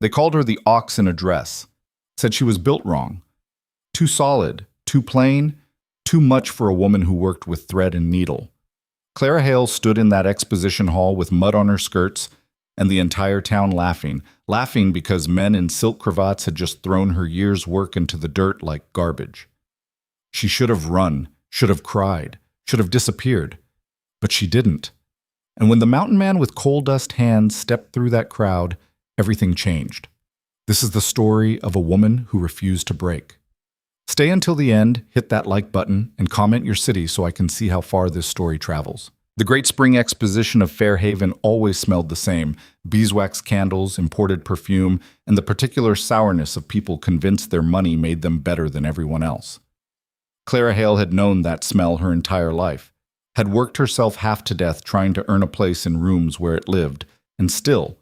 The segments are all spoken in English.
They called her the ox in a dress, said she was built wrong, too solid, too plain, too much for a woman who worked with thread and needle. Clara Hale stood in that exposition hall with mud on her skirts and the entire town laughing because men in silk cravats had just thrown her year's work into the dirt like garbage. She should have run, should have cried, should have disappeared, but she didn't. And when the mountain man with coal dust hands stepped through that crowd, everything changed. This is the story of a woman who refused to break. Stay until the end, hit that like button, and comment your city so I can see how far this story travels. The Great Spring Exposition of Fairhaven always smelled the same: beeswax candles, imported perfume, and the particular sourness of people convinced their money made them better than everyone else. Clara Hale had known that smell her entire life, had worked herself half to death trying to earn a place in rooms where it lived, and still,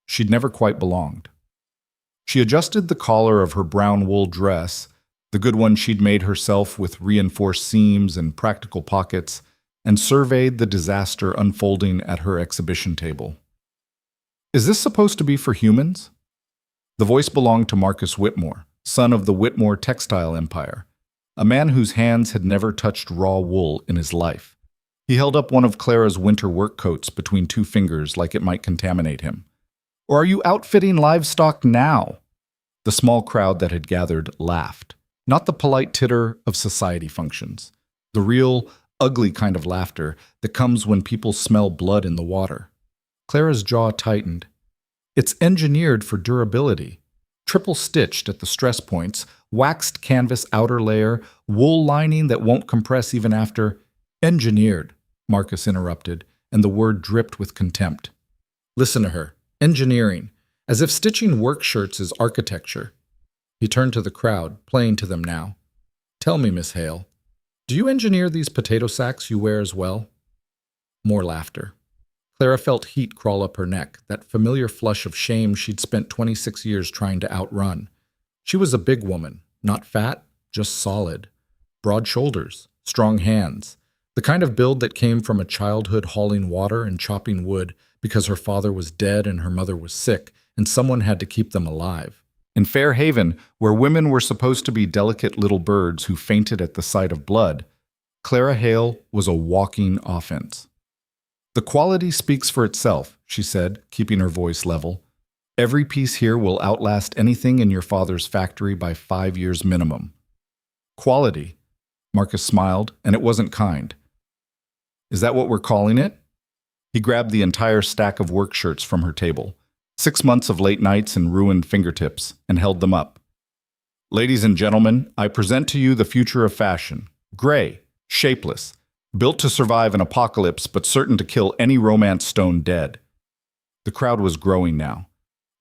she'd never quite belonged. She adjusted the collar of her brown wool dress, the good one she'd made herself with reinforced seams and practical pockets, and surveyed the disaster unfolding at her exhibition table. Is this supposed to be for humans? The voice belonged to Marcus Whitmore, son of the Whitmore textile empire, a man whose hands had never touched raw wool in his life. He held up one of Clara's winter work coats between two fingers like it might contaminate him. Or are you outfitting livestock now? The small crowd that had gathered laughed. Not the polite titter of society functions. The real, ugly kind of laughter that comes when people smell blood in the water. Clara's jaw tightened. It's engineered for durability. Triple-stitched at the stress points, waxed canvas outer layer, wool lining that won't compress even after. Engineered, Marcus interrupted, and the word dripped with contempt. Listen to her. Engineering, as if stitching work shirts is architecture. He turned to the crowd, playing to them now. Tell me, Miss Hale, do you engineer these potato sacks you wear as well? More laughter. Clara felt heat crawl up her neck, that familiar flush of shame she'd spent 26 years trying to outrun. She was a big woman, not fat, just solid. Broad shoulders, strong hands, the kind of build that came from a childhood hauling water and chopping wood because her father was dead and her mother was sick, and someone had to keep them alive. In Fairhaven, where women were supposed to be delicate little birds who fainted at the sight of blood, Clara Hale was a walking offense. The quality speaks for itself, she said, keeping her voice level. Every piece here will outlast anything in your father's factory by 5 years minimum. Quality. Marcus smiled, and it wasn't kind. Is that what we're calling it? He grabbed the entire stack of work shirts from her table, 6 months of late nights and ruined fingertips, and held them up. Ladies and gentlemen, I present to you the future of fashion. Gray, shapeless, built to survive an apocalypse but certain to kill any romance stone dead. The crowd was growing now.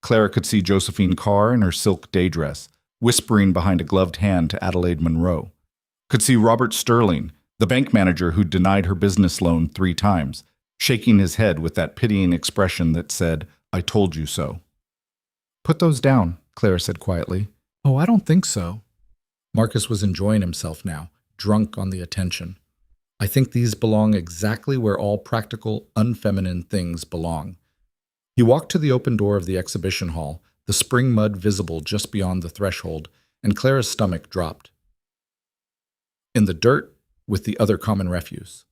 Clara could see Josephine Carr in her silk day dress, whispering behind a gloved hand to Adelaide Monroe. Could see Robert Sterling, the bank manager who'd denied her business loan 3 times, shaking his head with that pitying expression that said, I told you so. Put those down, Clara said quietly. Oh, I don't think so. Marcus was enjoying himself now, drunk on the attention. I think these belong exactly where all practical, unfeminine things belong. He walked to the open door of the exhibition hall, the spring mud visible just beyond the threshold, and Clara's stomach dropped. In the dirt, with the other common refuse.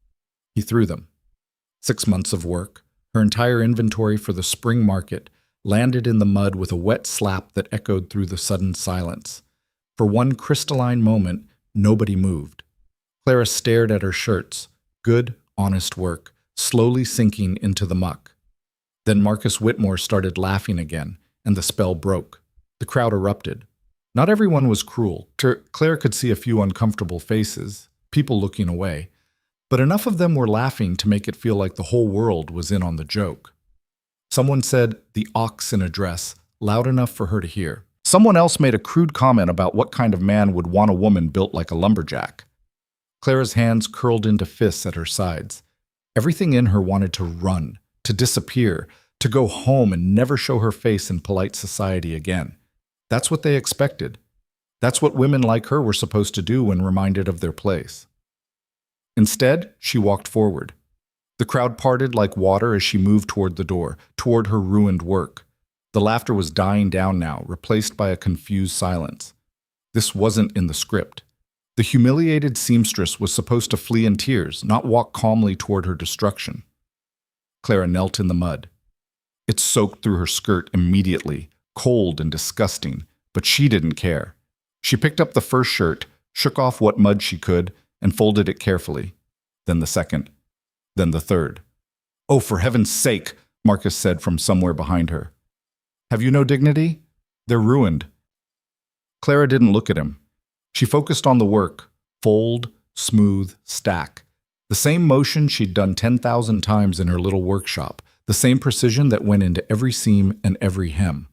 He threw them. 6 months of work, her entire inventory for the spring market, landed in the mud with a wet slap that echoed through the sudden silence. For one crystalline moment, nobody moved. Clara stared at her shirts, good, honest work, slowly sinking into the muck. Then Marcus Whitmore started laughing again, and the spell broke. The crowd erupted. Not everyone was cruel. Claire could see a few uncomfortable faces, people looking away, but enough of them were laughing to make it feel like the whole world was in on the joke. Someone said, the ox in a dress, loud enough for her to hear. Someone else made a crude comment about what kind of man would want a woman built like a lumberjack. Clara's hands curled into fists at her sides. Everything in her wanted to run, to disappear, to go home and never show her face in polite society again. That's what they expected. That's what women like her were supposed to do when reminded of their place. Instead, she walked forward. The crowd parted like water as she moved toward the door, toward her ruined work. The laughter was dying down now, replaced by a confused silence. This wasn't in the script. The humiliated seamstress was supposed to flee in tears, not walk calmly toward her destruction. Clara knelt in the mud. It soaked through her skirt immediately, cold and disgusting, but she didn't care. She picked up the first shirt, shook off what mud she could, and folded it carefully. Then the second. Then the third. "Oh, for heaven's sake," Marcus said from somewhere behind her. "Have you no dignity? They're ruined." Clara didn't look at him. She focused on the work. Fold, smooth, stack. The same motion she'd done 10,000 times in her little workshop. The same precision that went into every seam and every hem.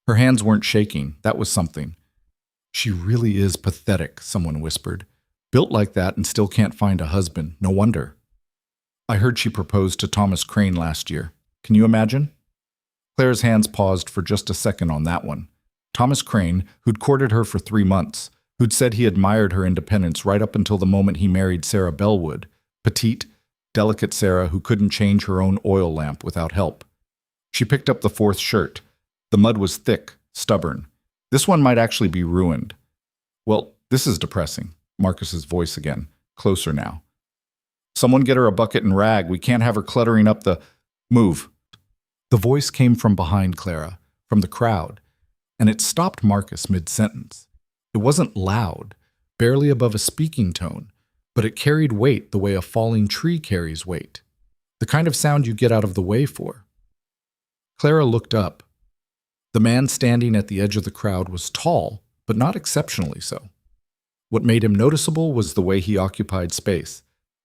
Her hands weren't shaking. That was something. "She really is pathetic," someone whispered. "Built like that and still can't find a husband. No wonder." "I heard she proposed to Thomas Crane last year. Can you imagine?" Claire's hands paused for just a second on that one. Thomas Crane, who'd courted her for 3 months, who'd said he admired her independence right up until the moment he married Sarah Bellwood, petite, delicate Sarah who couldn't change her own oil lamp without help. She picked up the fourth shirt. The mud was thick, stubborn. This one might actually be ruined. "Well, this is depressing." Marcus's voice again, closer now. "Someone get her a bucket and rag. We can't have her cluttering up the... Move." The voice came from behind Clara, from the crowd, and it stopped Marcus mid-sentence. It wasn't loud, barely above a speaking tone, but it carried weight the way a falling tree carries weight, the kind of sound you get out of the way for. Clara looked up. The man standing at the edge of the crowd was tall, but not exceptionally so. What made him noticeable was the way he occupied space,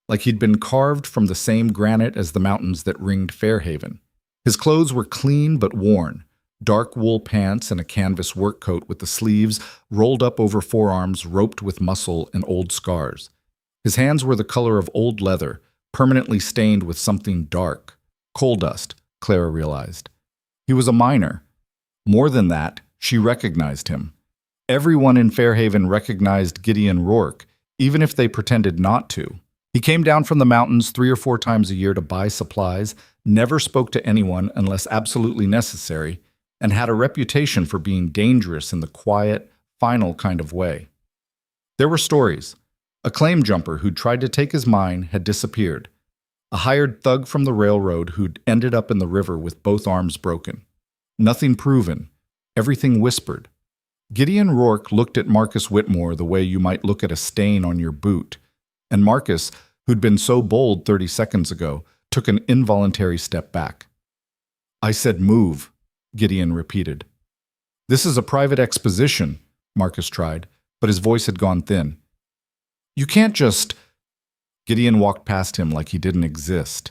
like he'd been carved from the same granite as the mountains that ringed Fairhaven. His clothes were clean but worn, dark wool pants and a canvas work coat with the sleeves rolled up over forearms roped with muscle and old scars. His hands were the color of old leather, permanently stained with something dark. Coal dust, Clara realized. He was a miner. More than that, she recognized him. Everyone in Fairhaven recognized Gideon Rourke, even if they pretended not to. He came down from the mountains 3 or 4 times a year to buy supplies, never spoke to anyone unless absolutely necessary, and had a reputation for being dangerous in the quiet, final kind of way. There were stories. A claim jumper who'd tried to take his mine had disappeared. A hired thug from the railroad who'd ended up in the river with both arms broken. Nothing proven. Everything whispered. Gideon Rourke looked at Marcus Whitmore the way you might look at a stain on your boot. And Marcus, who'd been so bold 30 seconds ago, took an involuntary step back. "I said move," Gideon repeated. "This is a private exposition," Marcus tried, but his voice had gone thin. "You can't just..." Gideon walked past him like he didn't exist.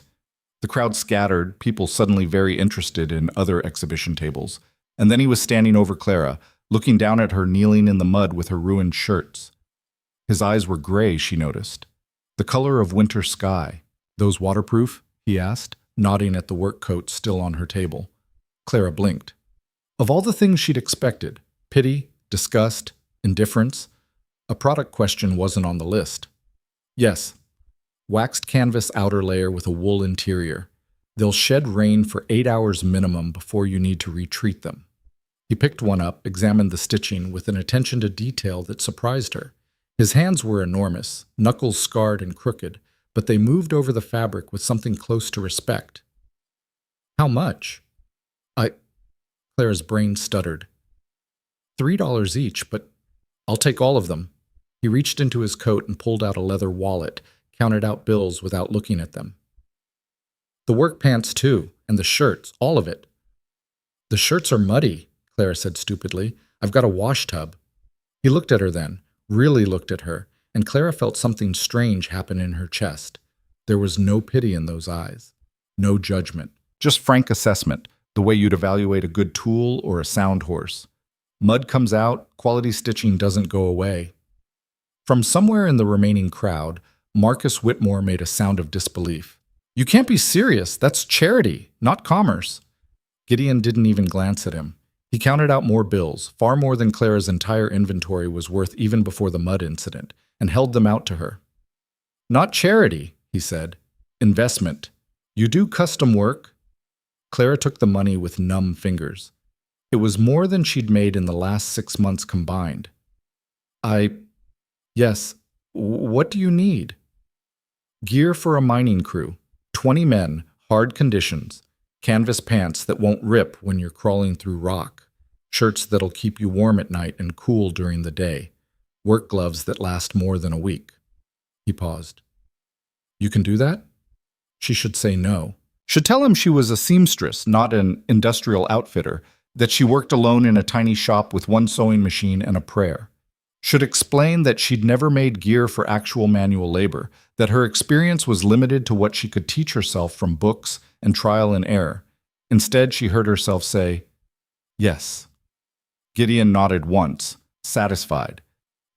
The crowd scattered, people suddenly very interested in other exhibition tables, and then he was standing over Clara, looking down at her kneeling in the mud with her ruined shirts. His eyes were gray, she noticed. The color of winter sky. "Those waterproof?" he asked, nodding at the work coat still on her table. Clara blinked. Of all the things she'd expected, pity, disgust, indifference, a product question wasn't on the list. "Yes. Waxed canvas outer layer with a wool interior. They'll shed rain for 8 hours minimum before you need to retreat them." He picked one up, examined the stitching with an attention to detail that surprised her. His hands were enormous, knuckles scarred and crooked, but they moved over the fabric with something close to respect. "How much?" Clara's brain stuttered. $3 each, but I'll take all of them." He reached into his coat and pulled out a leather wallet, counted out bills without looking at them. "The work pants too, and the shirts, all of it." "The shirts are muddy," Clara said stupidly. "I've got a wash tub." He looked at her then, really looked at her, and Clara felt something strange happen in her chest. There was no pity in those eyes, no judgment, just frank assessment, the way you'd evaluate a good tool or a sound horse. Mud comes out, quality stitching doesn't go away. From somewhere in the remaining crowd, Marcus Whitmore made a sound of disbelief. "You can't be serious. That's charity, not commerce." Gideon didn't even glance at him. He counted out more bills, far more than Clara's entire inventory was worth even before the mud incident, and held them out to her. "Not charity," he said. "Investment. You do custom work." Clara took the money with numb fingers. It was more than she'd made in the last 6 months combined. Yes, what do you need? Gear for a mining crew, 20 men, hard conditions, canvas pants that won't rip when you're crawling through rock, shirts that'll keep you warm at night and cool during the day, work gloves that last more than a week. He paused. You can do that? She should say no. Should tell him she was a seamstress, not an industrial outfitter, that she worked alone in a tiny shop with one sewing machine and a prayer. Should explain that she'd never made gear for actual manual labor, that her experience was limited to what she could teach herself from books and trial and error. Instead, she heard herself say, yes. Gideon nodded once, satisfied.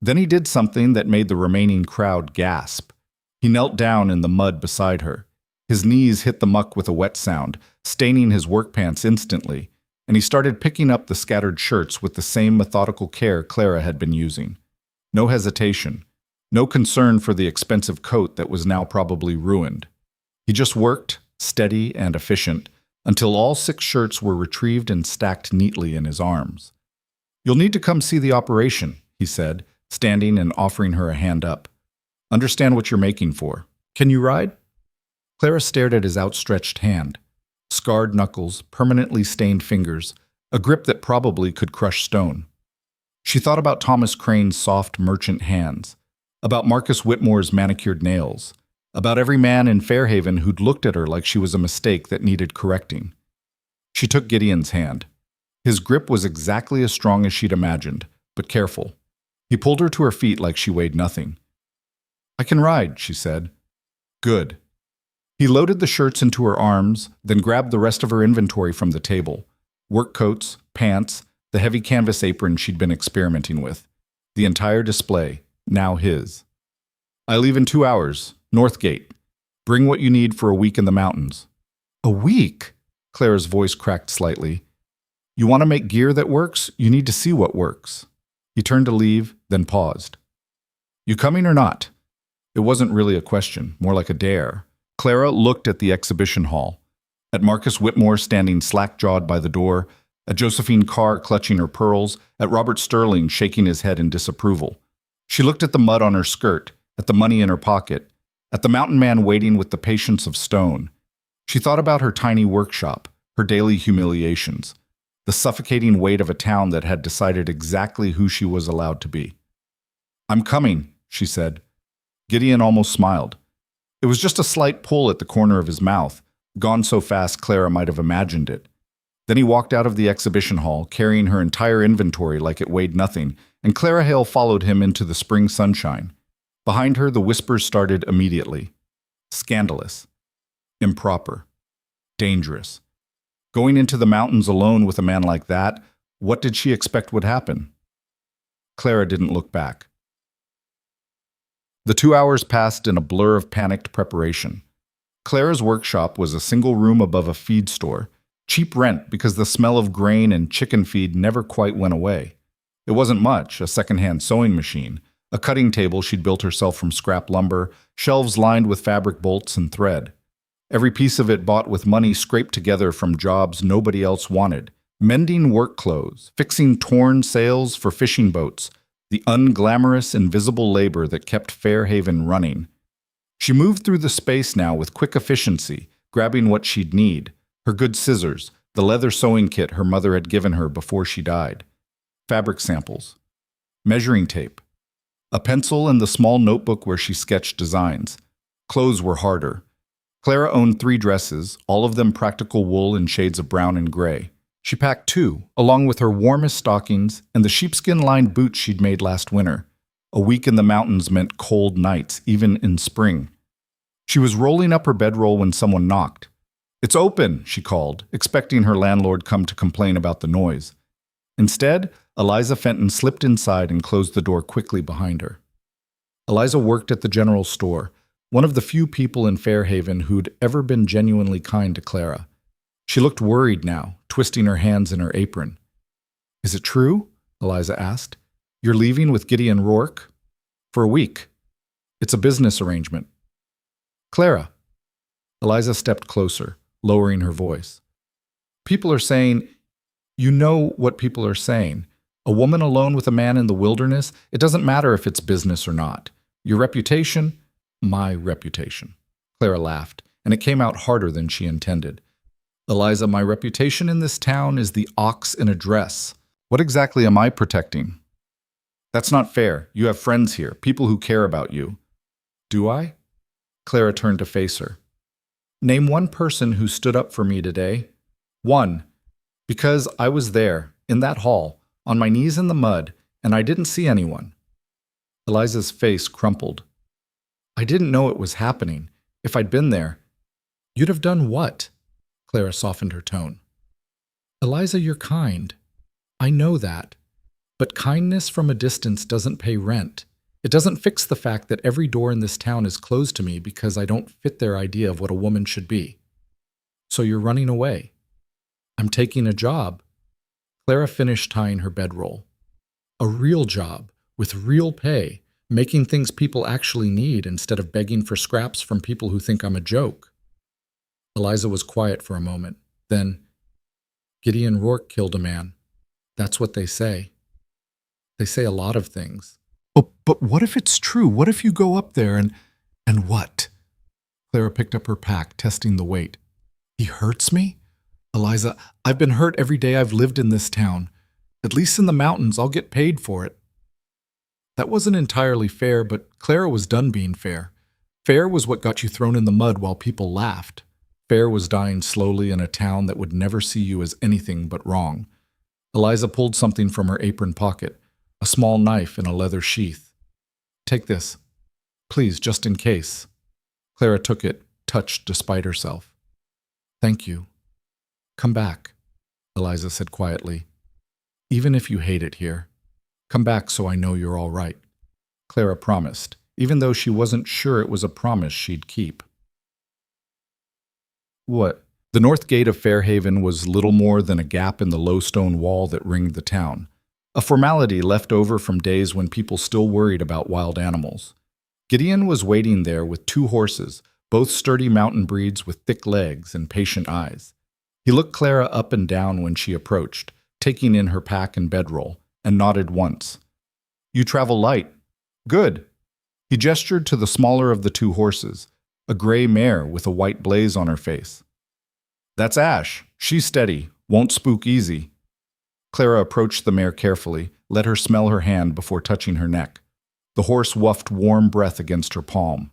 Then he did something that made the remaining crowd gasp. He knelt down in the mud beside her. His knees hit the muck with a wet sound, staining his work pants instantly, and he started picking up the scattered shirts with the same methodical care Clara had been using. No hesitation, no concern for the expensive coat that was now probably ruined. He just worked, steady and efficient, until all 6 shirts were retrieved and stacked neatly in his arms. You'll need to come see the operation, he said, standing and offering her a hand up. Understand what you're making for. Can you ride? Clara stared at his outstretched hand. Scarred knuckles, permanently stained fingers, a grip that probably could crush stone. She thought about Thomas Crane's soft merchant hands, about Marcus Whitmore's manicured nails, about every man in Fairhaven who'd looked at her like she was a mistake that needed correcting. She took Gideon's hand. His grip was exactly as strong as she'd imagined, but careful. He pulled her to her feet like she weighed nothing. I can ride, she said. Good. He loaded the shirts into her arms, then grabbed the rest of her inventory from the table. Work coats, pants, the heavy canvas apron she'd been experimenting with. The entire display, now his. I leave in 2 hours, Northgate. Bring what you need for a week in the mountains. A week? Clara's voice cracked slightly. You want to make gear that works? You need to see what works. He turned to leave, then paused. You coming or not? It wasn't really a question, more like a dare. Clara looked at the exhibition hall, at Marcus Whitmore standing slack-jawed by the door, at Josephine Carr clutching her pearls, at Robert Sterling shaking his head in disapproval. She looked at the mud on her skirt, at the money in her pocket, at the mountain man waiting with the patience of stone. She thought about her tiny workshop, her daily humiliations, the suffocating weight of a town that had decided exactly who she was allowed to be. I'm coming, she said. Gideon almost smiled. It was just a slight pull at the corner of his mouth, gone so fast Clara might have imagined it. Then he walked out of the exhibition hall, carrying her entire inventory like it weighed nothing, and Clara Hale followed him into the spring sunshine. Behind her, the whispers started immediately. Scandalous. Improper. Dangerous. Going into the mountains alone with a man like that, what did she expect would happen? Clara didn't look back. The 2 hours passed in a blur of panicked preparation. Clara's workshop was a single room above a feed store, cheap rent because the smell of grain and chicken feed never quite went away. It wasn't much, a second-hand sewing machine, a cutting table she'd built herself from scrap lumber, shelves lined with fabric bolts and thread. Every piece of it bought with money scraped together from jobs nobody else wanted, mending work clothes, fixing torn sails for fishing boats, the unglamorous, invisible labor that kept Fairhaven running. She moved through the space now with quick efficiency, grabbing what she'd need, her good scissors, the leather sewing kit her mother had given her before she died, fabric samples, measuring tape, a pencil and the small notebook where she sketched designs. Clothes were harder. Clara owned 3 dresses, all of them practical wool in shades of brown and gray. She packed 2, along with her warmest stockings and the sheepskin-lined boots she'd made last winter. A week in the mountains meant cold nights, even in spring. She was rolling up her bedroll when someone knocked. It's open, she called, expecting her landlord come to complain about the noise. Instead, Eliza Fenton slipped inside and closed the door quickly behind her. Eliza worked at the general store, one of the few people in Fairhaven who'd ever been genuinely kind to Clara. She looked worried now, twisting her hands in her apron. Is it true? Eliza asked. You're leaving with Gideon Rourke? For a week. It's a business arrangement. Clara. Eliza stepped closer, lowering her voice. People are saying You know what people are saying. A woman alone with a man in the wilderness, it doesn't matter if it's business or not. Your reputation, my reputation. Clara laughed, and it came out harder than she intended. Eliza, my reputation in this town is the ox in a dress. What exactly am I protecting? That's not fair. You have friends here, people who care about you. Do I? Clara turned to face her. Name one person who stood up for me today. One. Because I was there, in that hall, on my knees in the mud, and I didn't see anyone. Eliza's face crumpled. I didn't know it was happening. If I'd been there, you'd have done what? Clara softened her tone. Eliza, you're kind. I know that. But kindness from a distance doesn't pay rent. It doesn't fix the fact that every door in this town is closed to me because I don't fit their idea of what a woman should be. So you're running away. I'm taking a job. Clara finished tying her bedroll. A real job, with real pay, making things people actually need instead of begging for scraps from people who think I'm a joke. Eliza was quiet for a moment. Then, Gideon Rourke killed a man. That's what they say. They say a lot of things. But what if it's true? What if you go up there and what? Clara picked up her pack, testing the weight. He hurts me? Eliza, I've been hurt every day I've lived in this town. At least in the mountains, I'll get paid for it. That wasn't entirely fair, but Clara was done being fair. Fair was what got you thrown in the mud while people laughed. Fair was dying slowly in a town that would never see you as anything but wrong. Eliza pulled something from her apron pocket, a small knife in a leather sheath. Take this. Please, just in case. Clara took it, touched despite herself. Thank you. Come back, Eliza said quietly. Even if you hate it here. Come back so I know you're all right. Clara promised, even though she wasn't sure it was a promise she'd keep. What? The north gate of Fairhaven was little more than a gap in the low stone wall that ringed the town, a formality left over from days when people still worried about wild animals. Gideon was waiting there with 2 horses, both sturdy mountain breeds with thick legs and patient eyes. He looked Clara up and down when she approached, taking in her pack and bedroll, and nodded once. You travel light. Good. He gestured to the smaller of the 2 horses, a gray mare with a white blaze on her face. That's Ash. She's steady, won't spook easy. Clara approached the mare carefully, let her smell her hand before touching her neck. The horse wafted warm breath against her palm.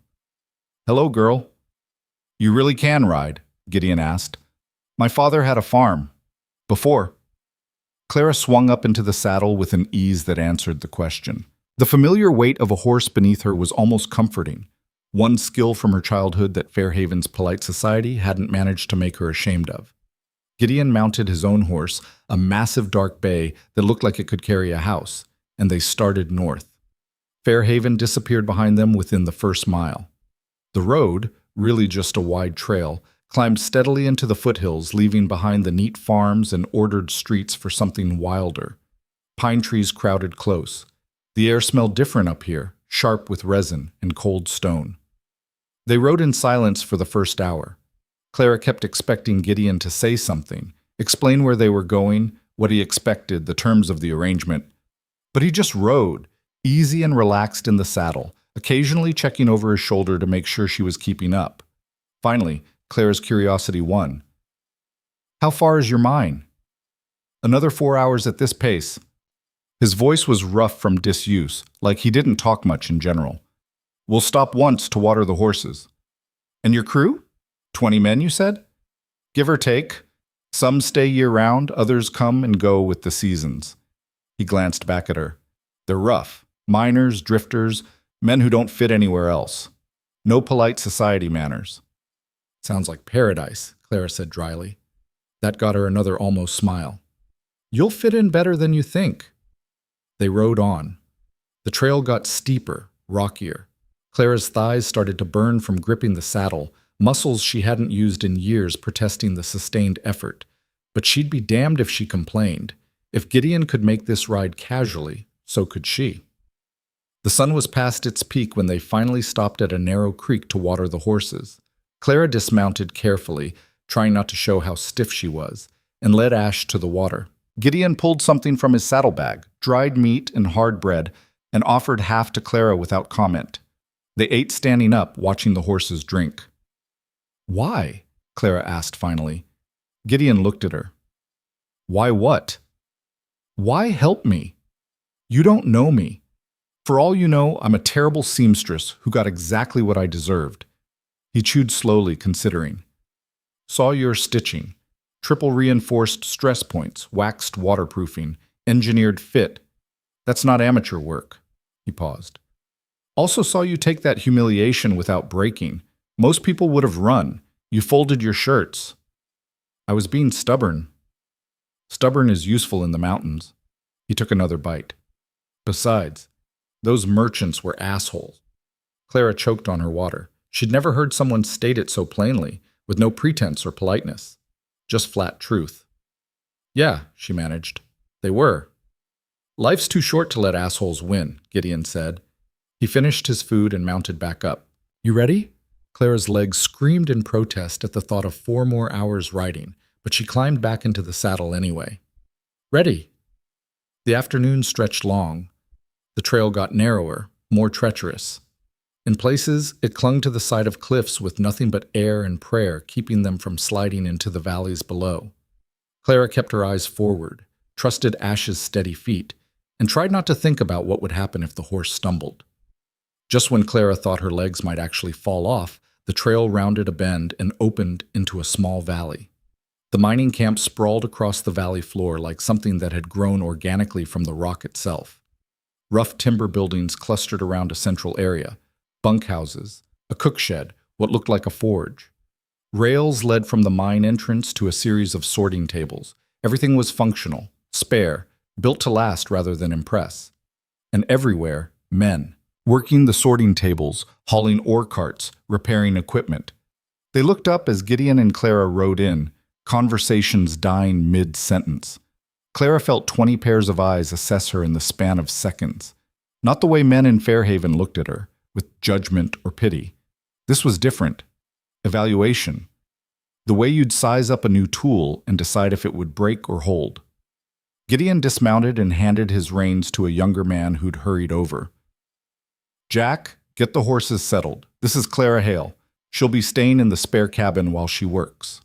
Hello, girl. You really can ride? Gideon asked. My father had a farm. Before. Clara swung up into the saddle with an ease that answered the question. The familiar weight of a horse beneath her was almost comforting, one skill from her childhood that Fairhaven's polite society hadn't managed to make her ashamed of. Gideon mounted his own horse, a massive dark bay that looked like it could carry a house, and they started north. Fairhaven disappeared behind them within the first mile. The road, really just a wide trail, climbed steadily into the foothills, leaving behind the neat farms and ordered streets for something wilder. Pine trees crowded close. The air smelled different up here, sharp with resin and cold stone. They rode in silence for the first hour. Clara kept expecting Gideon to say something, explain where they were going, what he expected, the terms of the arrangement. But he just rode, easy and relaxed in the saddle, occasionally checking over his shoulder to make sure she was keeping up. Finally, Clara's curiosity won. How far is your mine? Another 4 hours at this pace. His voice was rough from disuse, like he didn't talk much in general. We'll stop once to water the horses. And your crew? 20 men, you said? Give or take. Some stay year-round, others come and go with the seasons. He glanced back at her. They're rough. Miners, drifters, men who don't fit anywhere else. No polite society manners. Sounds like paradise, Clara said dryly. That got her another almost smile. You'll fit in better than you think. They rode on. The trail got steeper, rockier. Clara's thighs started to burn from gripping the saddle, muscles she hadn't used in years protesting the sustained effort. But she'd be damned if she complained. If Gideon could make this ride casually, so could she. The sun was past its peak when they finally stopped at a narrow creek to water the horses. Clara dismounted carefully, trying not to show how stiff she was, and led Ash to the water. Gideon pulled something from his saddlebag, dried meat and hard bread, and offered half to Clara without comment. They ate standing up, watching the horses drink. "Why?" Clara asked finally. Gideon looked at her. "Why what?" "Why help me? You don't know me. For all you know, I'm a terrible seamstress who got exactly what I deserved." He chewed slowly, considering. "Saw your stitching. Triple reinforced stress points, waxed waterproofing, engineered fit. That's not amateur work." He paused. "Also saw you take that humiliation without breaking. Most people would have run. You folded your shirts." "I was being stubborn." "Stubborn is useful in the mountains." He took another bite. "Besides, those merchants were assholes." Clara choked on her water. She'd never heard someone state it so plainly, with no pretense or politeness. Just flat truth. "Yeah," she managed. "They were." "Life's too short to let assholes win," Gideon said. He finished his food and mounted back up. "You ready?" Clara's legs screamed in protest at the thought of 4 more hours riding, but she climbed back into the saddle anyway. "Ready." The afternoon stretched long. The trail got narrower, more treacherous. In places, it clung to the side of cliffs with nothing but air and prayer keeping them from sliding into the valleys below. Clara kept her eyes forward, trusted Ash's steady feet, and tried not to think about what would happen if the horse stumbled. Just when Clara thought her legs might actually fall off, the trail rounded a bend and opened into a small valley. The mining camp sprawled across the valley floor like something that had grown organically from the rock itself. Rough timber buildings clustered around a central area, bunkhouses, a cook shed, what looked like a forge. Rails led from the mine entrance to a series of sorting tables. Everything was functional, spare, built to last rather than impress. And everywhere, men, working the sorting tables, hauling ore carts, repairing equipment. They looked up as Gideon and Clara rode in, conversations dying mid-sentence. Clara felt 20 pairs of eyes assess her in the span of seconds. Not the way men in Fairhaven looked at her, with judgment or pity. This was different. Evaluation. The way you'd size up a new tool and decide if it would break or hold. Gideon dismounted and handed his reins to a younger man who'd hurried over. "Jack, get the horses settled. This is Clara Hale. She'll be staying in the spare cabin while she works."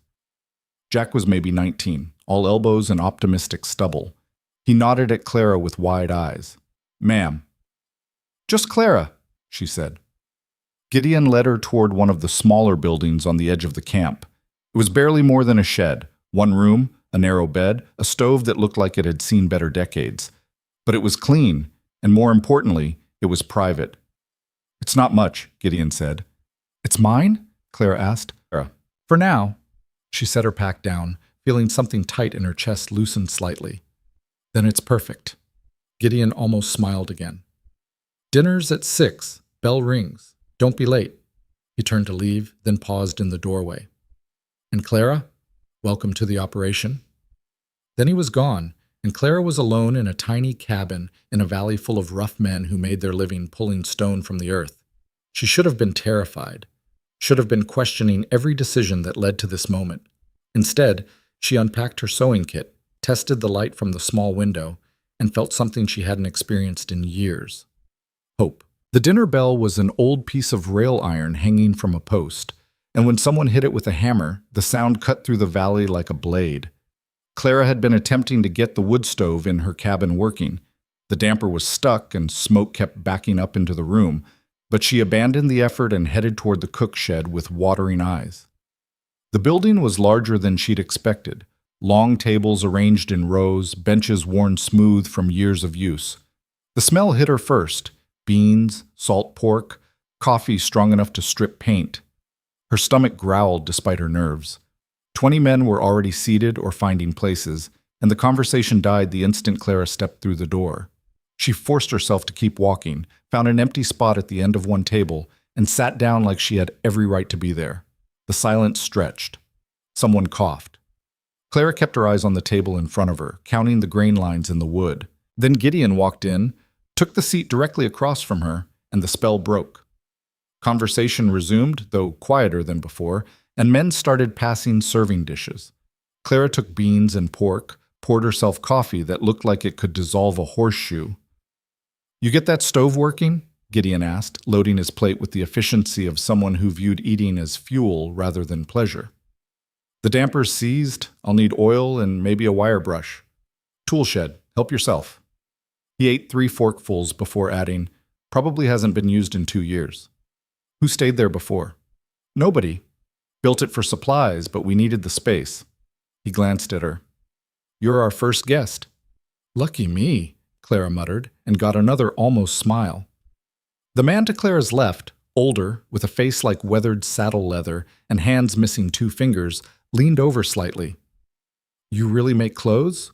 Jack was maybe 19, all elbows and optimistic stubble. He nodded at Clara with wide eyes. "Ma'am." "Just Clara," she said. Gideon led her toward one of the smaller buildings on the edge of the camp. It was barely more than a shed, 1 room, a narrow bed, a stove that looked like it had seen better decades. But it was clean, and more importantly, it was private. "It's not much," Gideon said. "It's mine?" Clara asked. "For now." She set her pack down, feeling something tight in her chest loosen slightly. "Then it's perfect." Gideon almost smiled again. "Dinner's at 6. Bell rings. Don't be late." He turned to leave, then paused in the doorway. "And Clara, welcome to the operation." Then he was gone, and Clara was alone in a tiny cabin in a valley full of rough men who made their living pulling stone from the earth. She should have been terrified, should have been questioning every decision that led to this moment. Instead, she unpacked her sewing kit, tested the light from the small window, and felt something she hadn't experienced in years. Hope. The dinner bell was an old piece of rail iron hanging from a post, and when someone hit it with a hammer, the sound cut through the valley like a blade. Clara had been attempting to get the wood stove in her cabin working. The damper was stuck and smoke kept backing up into the room, but she abandoned the effort and headed toward the cook shed with watering eyes. The building was larger than she'd expected. Long tables arranged in rows, benches worn smooth from years of use. The smell hit her first. Beans, salt pork, coffee strong enough to strip paint. Her stomach growled despite her nerves. 20 men were already seated or finding places, and the conversation died the instant Clara stepped through the door. She forced herself to keep walking, found an empty spot at the end of one table, and sat down like she had every right to be there. The silence stretched. Someone coughed. Clara kept her eyes on the table in front of her, counting the grain lines in the wood. Then Gideon walked in, took the seat directly across from her, and the spell broke. Conversation resumed, though quieter than before, and men started passing serving dishes. Clara took beans and pork, poured herself coffee that looked like it could dissolve a horseshoe. "You get that stove working?" Gideon asked, loading his plate with the efficiency of someone who viewed eating as fuel rather than pleasure. "The damper's seized. I'll need oil and maybe a wire brush. Tool shed. Help yourself." He ate 3 forkfuls before adding, "Probably hasn't been used in 2 years. "Who stayed there before?" "Nobody. Built it for supplies, but we needed the space." He glanced at her. "You're our first guest." "Lucky me," Clara muttered, and got another almost smile. The man to Clara's left, older, with a face like weathered saddle leather and hands missing 2 fingers, leaned over slightly. "You really make clothes?"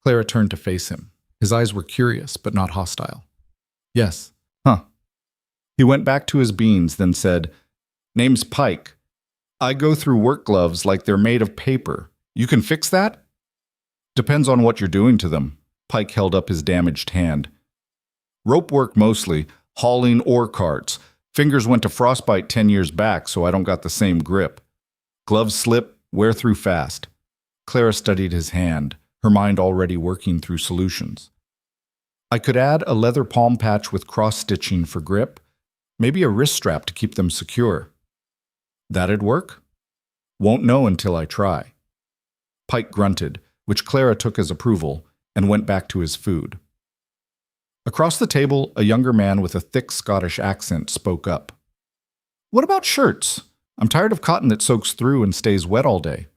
Clara turned to face him. His eyes were curious, but not hostile. "Yes." "Huh." He went back to his beans, then said, "Name's Pike. I go through work gloves like they're made of paper. You can fix that?" "Depends on what you're doing to them." Pike held up his damaged hand. "Rope work mostly, hauling ore carts. Fingers went to frostbite 10 years back, so I don't got the same grip. Gloves slip, wear through fast." Clara studied his hand, her mind already working through solutions. "I could add a leather palm patch with cross-stitching for grip, maybe a wrist strap to keep them secure." "That'd work?" "Won't know until I try." Pike grunted, which Clara took as approval, and went back to his food. Across the table, a younger man with a thick Scottish accent spoke up. "What about shirts? I'm tired of cotton that soaks through and stays wet all day."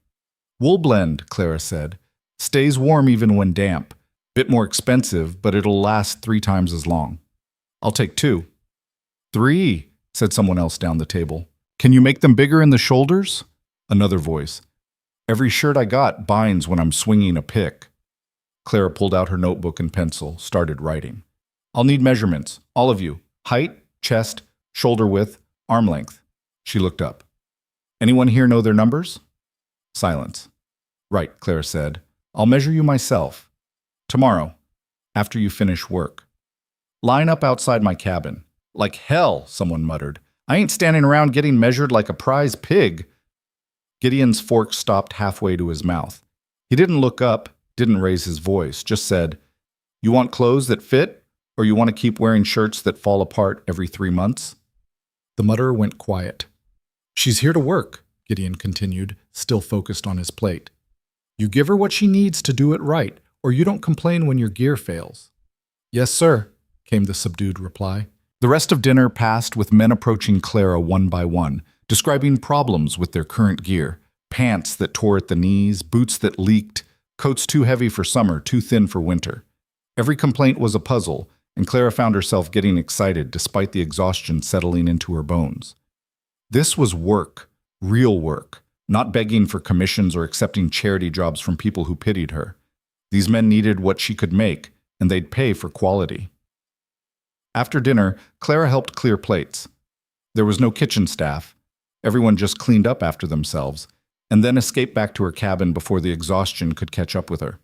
"Wool blend," Clara said. "Stays warm even when damp. Bit more expensive, but it'll last 3 times as long." "I'll take 2. "3," said someone else down the table. "Can you make them bigger in the shoulders?" Another voice. "Every shirt I got binds when I'm swinging a pick." Clara pulled out her notebook and pencil, started writing. "I'll need measurements, all of you. Height, chest, shoulder width, arm length." She looked up. "Anyone here know their numbers?" Silence. "Right," Clara said. "I'll measure you myself. Tomorrow, after you finish work. Line up outside my cabin." "Like hell," someone muttered. "I ain't standing around getting measured like a prize pig." Gideon's fork stopped halfway to his mouth. He didn't look up, didn't raise his voice, just said, "You want clothes that fit, or you want to keep wearing shirts that fall apart every 3 months?" The mutterer went quiet. "She's here to work," Gideon continued, still focused on his plate. "You give her what she needs to do it right, or you don't complain when your gear fails." "Yes, sir," came the subdued reply. The rest of dinner passed with men approaching Clara one by one, describing problems with their current gear: pants that tore at the knees, boots that leaked, coats too heavy for summer, too thin for winter. Every complaint was a puzzle, and Clara found herself getting excited despite the exhaustion settling into her bones. This was work, real work, not begging for commissions or accepting charity jobs from people who pitied her. These men needed what she could make, and they'd pay for quality. After dinner, Clara helped clear plates. There was no kitchen staff. Everyone just cleaned up after themselves, and then escaped back to her cabin before the exhaustion could catch up with her.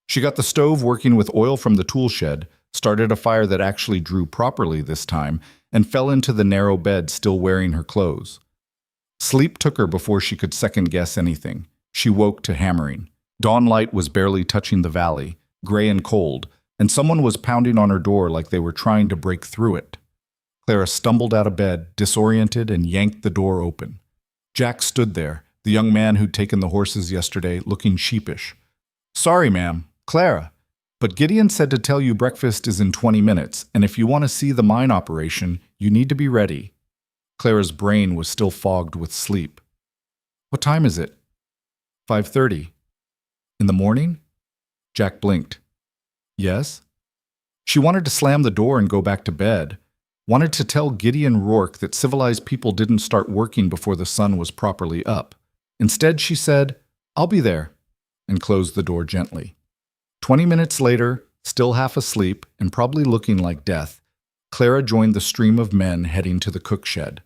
She got the stove working with oil from the tool shed, started a fire that actually drew properly this time, and fell into the narrow bed still wearing her clothes. Sleep took her before she could second-guess anything. She woke to hammering. Dawn light was barely touching the valley, gray and cold, and someone was pounding on her door like they were trying to break through it. Clara stumbled out of bed, disoriented, and yanked the door open. Jack stood there, the young man who'd taken the horses yesterday, looking sheepish. "Sorry, ma'am. Clara. But Gideon said to tell you breakfast is in 20 minutes, and if you want to see the mine operation, you need to be ready." Clara's brain was still fogged with sleep. "What time is it?" 5:30. "In the morning?" Jack blinked. "Yes?" She wanted to slam the door and go back to bed. Wanted to tell Gideon Rourke that civilized people didn't start working before the sun was properly up. Instead, she said, "I'll be there," and closed the door gently. 20 minutes later, still half asleep and probably looking like death, Clara joined the stream of men heading to the cook shed.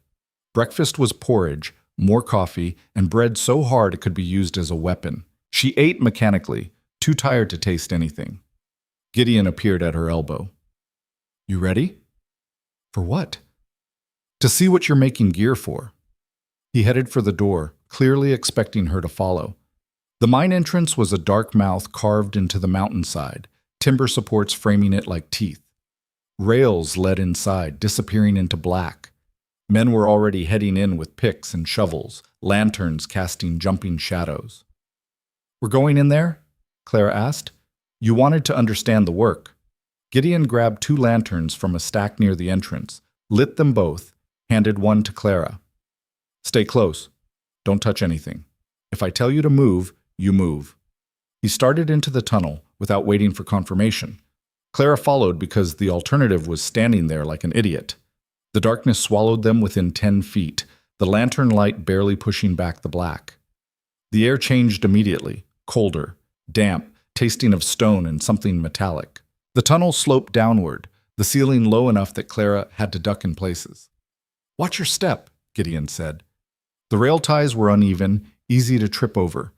Breakfast was porridge, more coffee, and bread so hard it could be used as a weapon. She ate mechanically, too tired to taste anything. Gideon appeared at her elbow. "You ready?" "For what?" "To see what you're making gear for." He headed for the door, clearly expecting her to follow. The mine entrance was a dark mouth carved into the mountainside, timber supports framing it like teeth. Rails led inside, disappearing into black. Men were already heading in with picks and shovels, lanterns casting jumping shadows. "We're going in there?" Clara asked. "You wanted to understand the work." Gideon grabbed 2 lanterns from a stack near the entrance, lit them both, handed one to Clara. "Stay close. Don't touch anything. If I tell you to move, you move." He started into the tunnel without waiting for confirmation. Clara followed because the alternative was standing there like an idiot. The darkness swallowed them within 10 feet, the lantern light barely pushing back the black. The air changed immediately, colder, damp, tasting of stone and something metallic. The tunnel sloped downward, the ceiling low enough that Clara had to duck in places. "Watch your step," Gideon said. The rail ties were uneven, easy to trip over.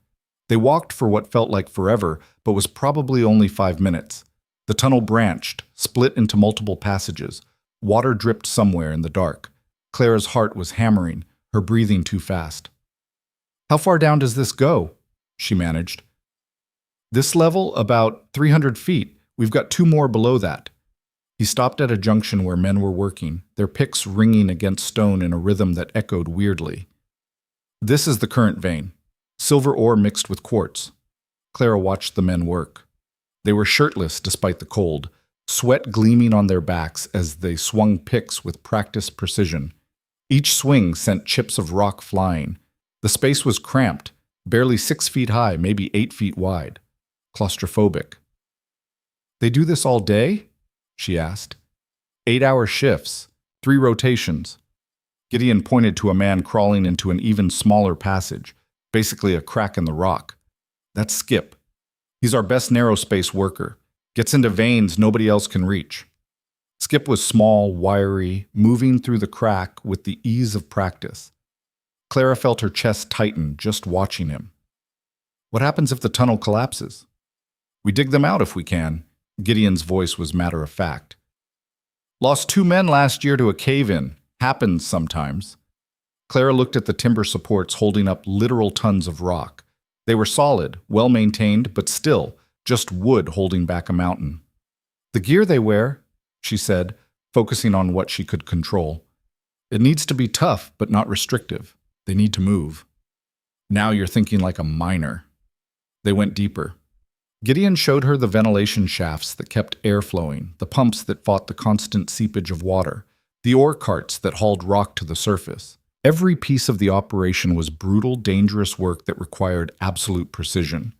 They walked for what felt like forever, but was probably only 5 minutes. The tunnel branched, split into multiple passages. Water dripped somewhere in the dark. Clara's heart was hammering, her breathing too fast. "How far down does this go?" she managed. "This level, about 300 feet. We've got 2 more below that." He stopped at a junction where men were working, their picks ringing against stone in a rhythm that echoed weirdly. "This is the current vein. Silver ore mixed with quartz." Clara watched the men work. They were shirtless despite the cold, sweat gleaming on their backs as they swung picks with practiced precision. Each swing sent chips of rock flying. The space was cramped, barely 6 feet high, maybe 8 feet wide. Claustrophobic. "They do this all day?" she asked. 8-hour shifts, 3 rotations. Gideon pointed to a man crawling into an even smaller passage, basically a crack in the rock. "That's Skip. He's our best narrow space worker. Gets into veins nobody else can reach." Skip was small, wiry, moving through the crack with the ease of practice. Clara felt her chest tighten just watching him. "What happens if the tunnel collapses?" "We dig them out if we can." Gideon's voice was matter of fact. "Lost 2 men last year to a cave-in. Happens sometimes." Clara looked at the timber supports holding up literal tons of rock. They were solid, well-maintained, but still, just wood holding back a mountain. "The gear they wear," she said, focusing on what she could control. "It needs to be tough, but not restrictive. They need to move." "Now you're thinking like a miner." They went deeper. Gideon showed her the ventilation shafts that kept air flowing, the pumps that fought the constant seepage of water, the ore carts that hauled rock to the surface. Every piece of the operation was brutal, dangerous work that required absolute precision.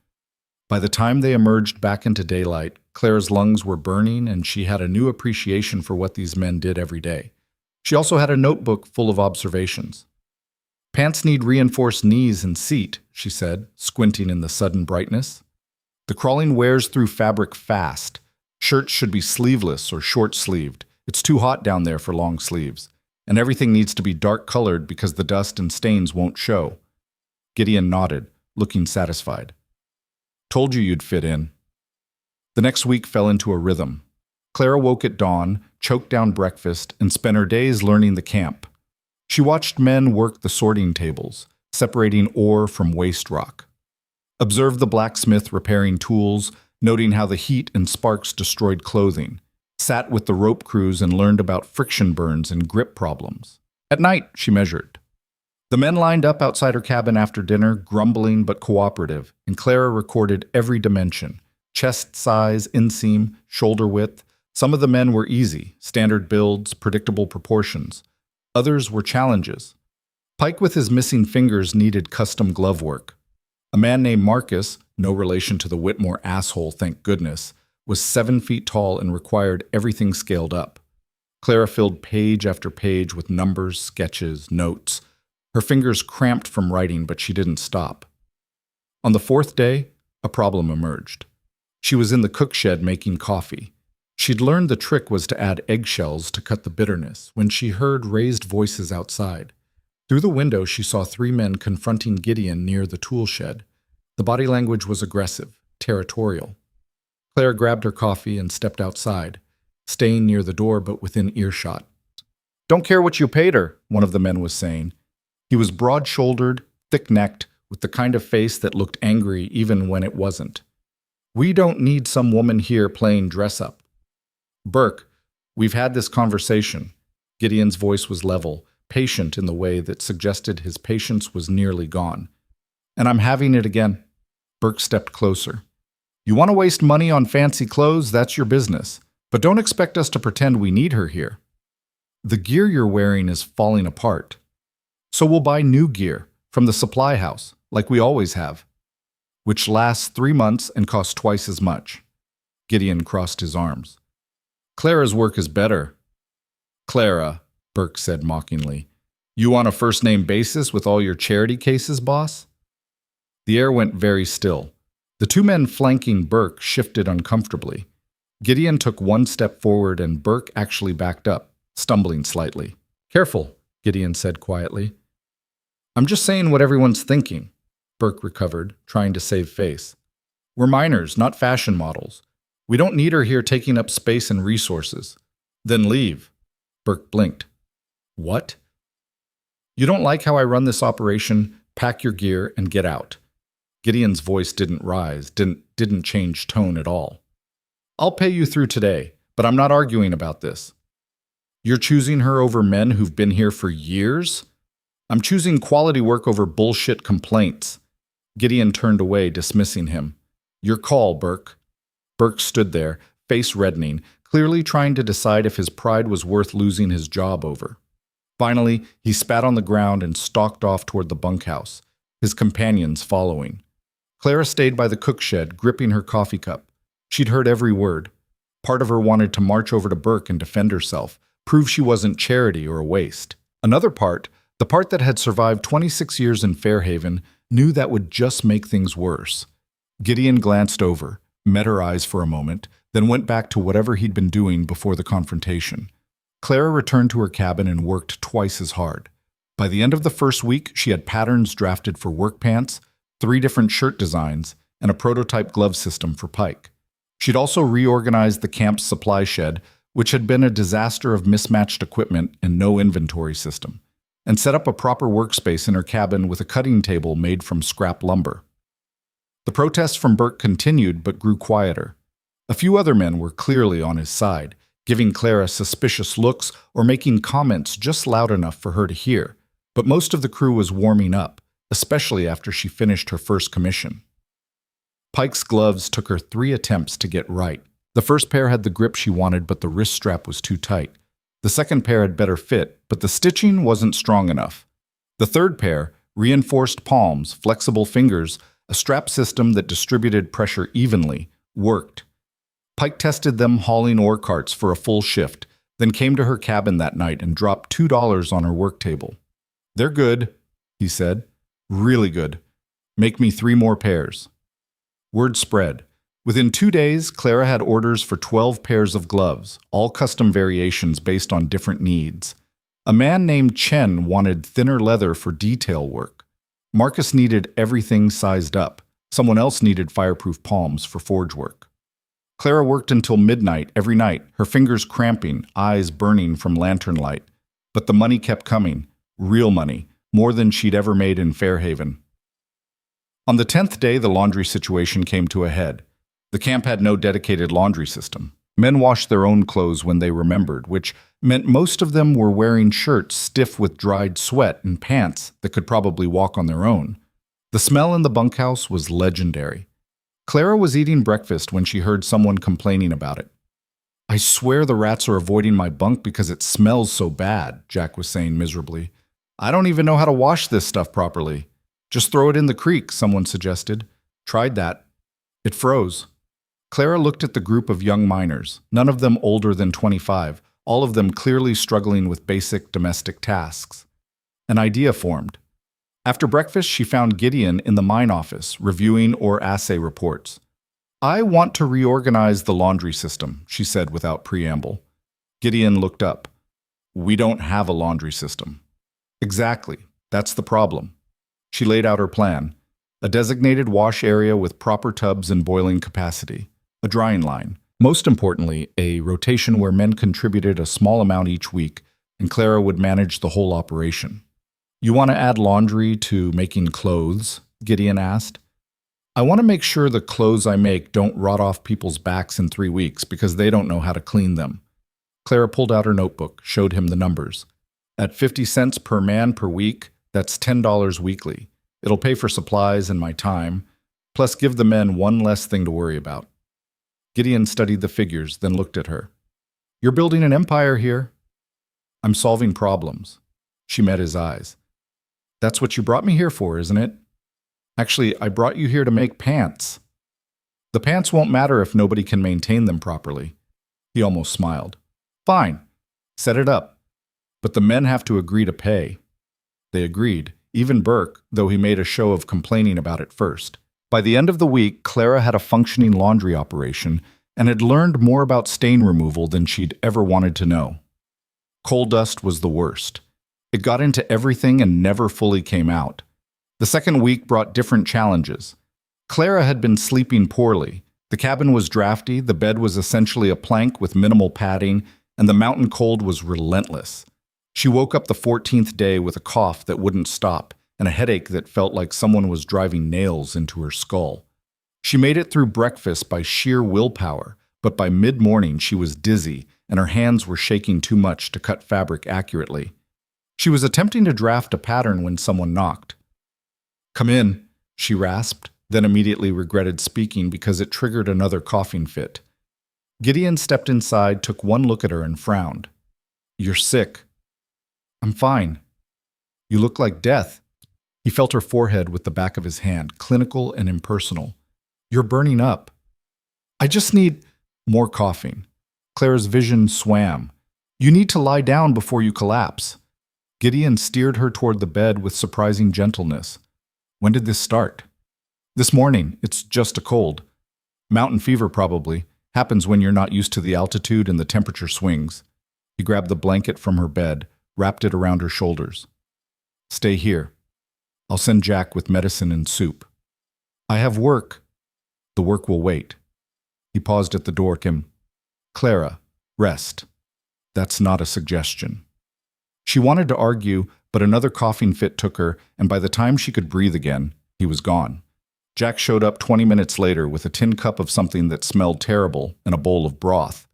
By the time they emerged back into daylight, Clara's lungs were burning and she had a new appreciation for what these men did every day. She also had a notebook full of observations. "Pants need reinforced knees and seat," she said, squinting in the sudden brightness. "The crawling wears through fabric fast. Shirts should be sleeveless or short-sleeved. It's too hot down there for long sleeves. And everything needs to be dark-colored because the dust and stains won't show." Gideon nodded, looking satisfied. "Told you you'd fit in." The next week fell into a rhythm. Clara woke at dawn, choked down breakfast, and spent her days learning the camp. She watched men work the sorting tables, separating ore from waste rock. Observed the blacksmith repairing tools, noting how the heat and sparks destroyed clothing. Sat with the rope crews and learned about friction burns and grip problems. At night, she measured. The men lined up outside her cabin after dinner, grumbling but cooperative, and Clara recorded every dimension: chest size, inseam, shoulder width. Some of the men were easy, standard builds, predictable proportions. Others were challenges. Pike with his missing fingers needed custom glove work. A man named Marcus, no relation to the Whitmore asshole, thank goodness, was 7 feet tall and required everything scaled up. Clara filled page after page with numbers, sketches, notes. Her fingers cramped from writing, but she didn't stop. On the 4th day, a problem emerged. She was in the cook shed making coffee. She'd learned the trick was to add eggshells to cut the bitterness when she heard raised voices outside. Through the window, she saw 3 men confronting Gideon near the tool shed. The body language was aggressive, territorial. Clara grabbed her coffee and stepped outside, staying near the door but within earshot. "Don't care what you paid her," one of the men was saying. He was broad-shouldered, thick-necked, with the kind of face that looked angry even when it wasn't. "We don't need some woman here playing dress-up." "Burke, we've had this conversation." Gideon's voice was level, patient in the way that suggested his patience was nearly gone. "And I'm having it again." Burke stepped closer. "You want to waste money on fancy clothes? That's your business. But don't expect us to pretend we need her here. The gear you're wearing is falling apart. So we'll buy new gear from the supply house, like we always have, which lasts 3 months and costs twice as much." Gideon crossed his arms. "Clara's work is better." "Clara," Burke said mockingly. "You on a first-name basis with all your charity cases, boss?" The air went very still. The two men flanking Burke shifted uncomfortably. Gideon took one step forward and Burke actually backed up, stumbling slightly. "Careful," Gideon said quietly. "I'm just saying what everyone's thinking." Burke recovered, trying to save face. "We're minors, not fashion models. We don't need her here taking up space and resources." "Then leave." Burke blinked. "What?" "You don't like how I run this operation? Pack your gear and get out." Gideon's voice didn't rise, didn't change tone at all. "I'll pay you through today, but I'm not arguing about this." "You're choosing her over men who've been here for years?" "I'm choosing quality work over bullshit complaints." Gideon turned away, dismissing him. "Your call, Burke." Burke stood there, face reddening, clearly trying to decide if his pride was worth losing his job over. Finally, he spat on the ground and stalked off toward the bunkhouse, his companions following. Clara stayed by the cook shed, gripping her coffee cup. She'd heard every word. Part of her wanted to march over to Burke and defend herself, prove she wasn't charity or a waste. Another part, the part that had survived 26 years in Fairhaven, knew that would just make things worse. Gideon glanced over, met her eyes for a moment, then went back to whatever he'd been doing before the confrontation. Clara returned to her cabin and worked twice as hard. By the end of the first week, she had patterns drafted for work pants, 3 different shirt designs, and a prototype glove system for Pike. She'd also reorganized the camp's supply shed, which had been a disaster of mismatched equipment and no inventory system, and set up a proper workspace in her cabin with a cutting table made from scrap lumber. The protests from Burke continued but grew quieter. A few other men were clearly on his side, giving Clara suspicious looks or making comments just loud enough for her to hear, but most of the crew was warming up, especially after she finished her first commission. Pike's gloves took her 3 attempts to get right. The first pair had the grip she wanted, but the wrist strap was too tight. The second pair had better fit, but the stitching wasn't strong enough. The third pair, reinforced palms, flexible fingers, a strap system that distributed pressure evenly, worked. Pike tested them hauling ore carts for a full shift, then came to her cabin that night and dropped $2 on her work table. "They're good," he said. "Really good. Make me 3 more pairs." Word spread. Within 2 days, Clara had orders for 12 pairs of gloves, all custom variations based on different needs. A man named Chen wanted thinner leather for detail work. Marcus needed everything sized up. Someone else needed fireproof palms for forge work. Clara worked until midnight every night, her fingers cramping, eyes burning from lantern light. But the money kept coming. Real money. More than she'd ever made in Fairhaven. On the 10th day, the laundry situation came to a head. The camp had no dedicated laundry system. Men washed their own clothes when they remembered, which meant most of them were wearing shirts stiff with dried sweat and pants that could probably walk on their own. The smell in the bunkhouse was legendary. Clara was eating breakfast when she heard someone complaining about it. "I swear the rats are avoiding my bunk because it smells so bad," Jack was saying miserably. "I don't even know how to wash this stuff properly." "Just throw it in the creek," someone suggested. Tried that. It froze. Clara looked at the group of young miners, none of them older than 25, all of them clearly struggling with basic domestic tasks. An idea formed. After breakfast, she found Gideon in the mine office, reviewing ore assay reports. "I want to reorganize the laundry system," she said without preamble. Gideon looked up. "We don't have a laundry system." "Exactly. That's the problem." She laid out her plan. A designated wash area with proper tubs and boiling capacity. A drying line. Most importantly, a rotation where men contributed a small amount each week, and Clara would manage the whole operation. "You want to add laundry to making clothes?" Gideon asked. I want to make sure the clothes I make don't rot off people's backs in 3 weeks because they don't know how to clean them. Clara pulled out her notebook, showed him the numbers. At 50 cents per man per week, that's $10 weekly. It'll pay for supplies and my time, plus give the men one less thing to worry about. Gideon studied the figures, then looked at her. You're building an empire here. I'm solving problems. She met his eyes. That's what you brought me here for, isn't it? Actually, I brought you here to make pants. The pants won't matter if nobody can maintain them properly. He almost smiled. Fine. Set it up. But the men have to agree to pay. They agreed, even Burke, though he made a show of complaining about it first. By the end of the week, Clara had a functioning laundry operation and had learned more about stain removal than she'd ever wanted to know. Coal dust was the worst. It got into everything and never fully came out. The second week brought different challenges. Clara had been sleeping poorly. The cabin was drafty, the bed was essentially a plank with minimal padding, and the mountain cold was relentless. She woke up the 14th day with a cough that wouldn't stop and a headache that felt like someone was driving nails into her skull. She made it through breakfast by sheer willpower, but by mid-morning she was dizzy and her hands were shaking too much to cut fabric accurately. She was attempting to draft a pattern when someone knocked. Come in, she rasped, then immediately regretted speaking because it triggered another coughing fit. Gideon stepped inside, took one look at her and frowned. You're sick. I'm fine. You look like death. He felt her forehead with the back of his hand, clinical and impersonal. You're burning up. I just need more coughing. Clara's vision swam. You need to lie down before you collapse. Gideon steered her toward the bed with surprising gentleness. When did this start? This morning. It's just a cold. Mountain fever probably. Happens when you're not used to the altitude and the temperature swings. He grabbed the blanket from her bed, wrapped it around her shoulders. Stay here. I'll send Jack with medicine and soup. I have work. The work will wait. He paused at the door. Clara, rest. That's not a suggestion. She wanted to argue, but another coughing fit took her, and by the time she could breathe again, he was gone. Jack showed up 20 minutes later with a tin cup of something that smelled terrible and a bowl of broth.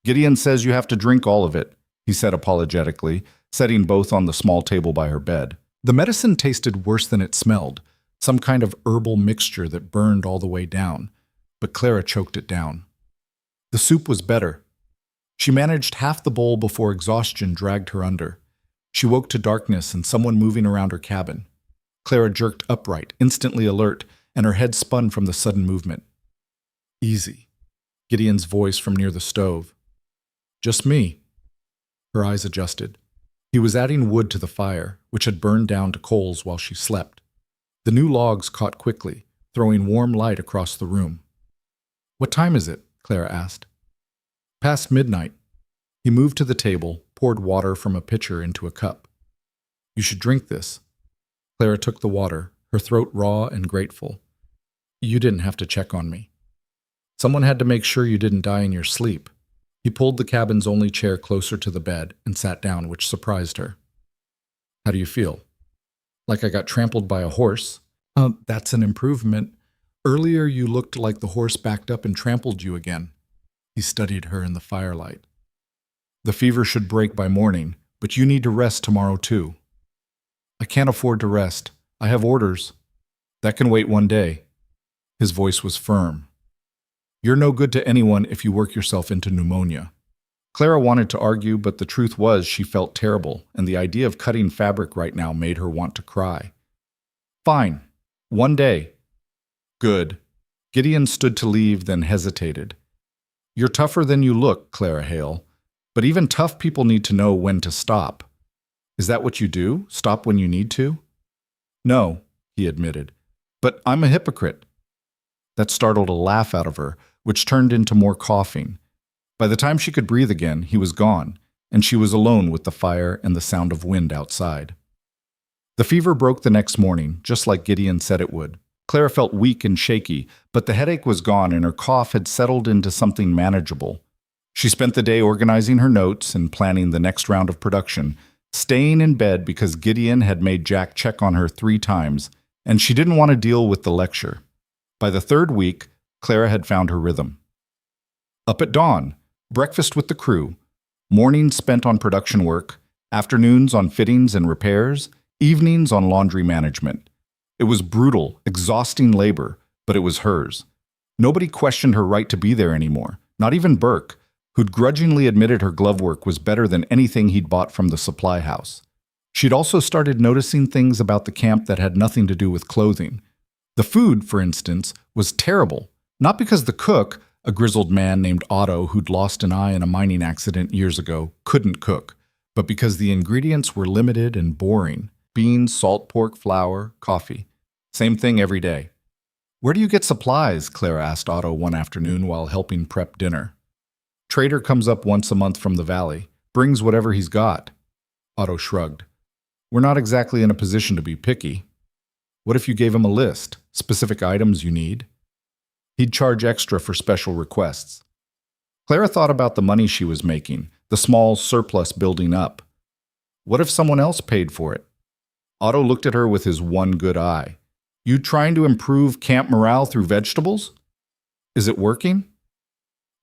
Gideon says you have to drink all of it, he said apologetically, setting both on the small table by her bed. The medicine tasted worse than it smelled, some kind of herbal mixture that burned all the way down, but Clara choked it down. The soup was better. She managed half the bowl before exhaustion dragged her under. She woke to darkness and someone moving around her cabin. Clara jerked upright, instantly alert, and her head spun from the sudden movement. Easy. Gideon's voice from near the stove. Just me. Her eyes adjusted. He was adding wood to the fire, which had burned down to coals while she slept. The new logs caught quickly, throwing warm light across the room. What time is it? Clara asked. Past midnight. He moved to the table, poured water from a pitcher into a cup. You should drink this. Clara took the water, her throat raw and grateful. You didn't have to check on me. Someone had to make sure you didn't die in your sleep. He pulled the cabin's only chair closer to the bed and sat down, which surprised her. How do you feel? Like I got trampled by a horse? That's an improvement. Earlier you looked like the horse backed up and trampled you again. He studied her in the firelight. The fever should break by morning, but you need to rest tomorrow too. I can't afford to rest. I have orders. That can wait one day. His voice was firm. You're no good to anyone if you work yourself into pneumonia. Clara wanted to argue, but the truth was she felt terrible, and the idea of cutting fabric right now made her want to cry. Fine. One day. Good. Gideon stood to leave, then hesitated. You're tougher than you look, Clara Hale, but even tough people need to know when to stop. Is that what you do? Stop when you need to? No, he admitted, but I'm a hypocrite. That startled a laugh out of her, which turned into more coughing. By the time she could breathe again, he was gone, and she was alone with the fire and the sound of wind outside. The fever broke the next morning, just like Gideon said it would. Clara felt weak and shaky, but the headache was gone and her cough had settled into something manageable. She spent the day organizing her notes and planning the next round of production, staying in bed because Gideon had made Jack check on her 3 times, and she didn't want to deal with the lecture. By the third week, Clara had found her rhythm. Up at dawn, breakfast with the crew, mornings spent on production work, afternoons on fittings and repairs, evenings on laundry management. It was brutal, exhausting labor, but it was hers. Nobody questioned her right to be there anymore, not even Burke, who'd grudgingly admitted her glove work was better than anything he'd bought from the supply house. She'd also started noticing things about the camp that had nothing to do with clothing. The food, for instance, was terrible, not because the cook, a grizzled man named Otto who'd lost an eye in a mining accident years ago, couldn't cook, but because the ingredients were limited and boring. Beans, salt pork, flour, coffee. Same thing every day. "Where do you get supplies?" Clara asked Otto one afternoon while helping prep dinner. "Trader comes up once a month from the valley, brings whatever he's got." Otto shrugged. "We're not exactly in a position to be picky. What if you gave him a list, specific items you need?" He'd charge extra for special requests. Clara thought about the money she was making, the small surplus building up. What if someone else paid for it? Otto looked at her with his one good eye. "You trying to improve camp morale through vegetables? Is it working?"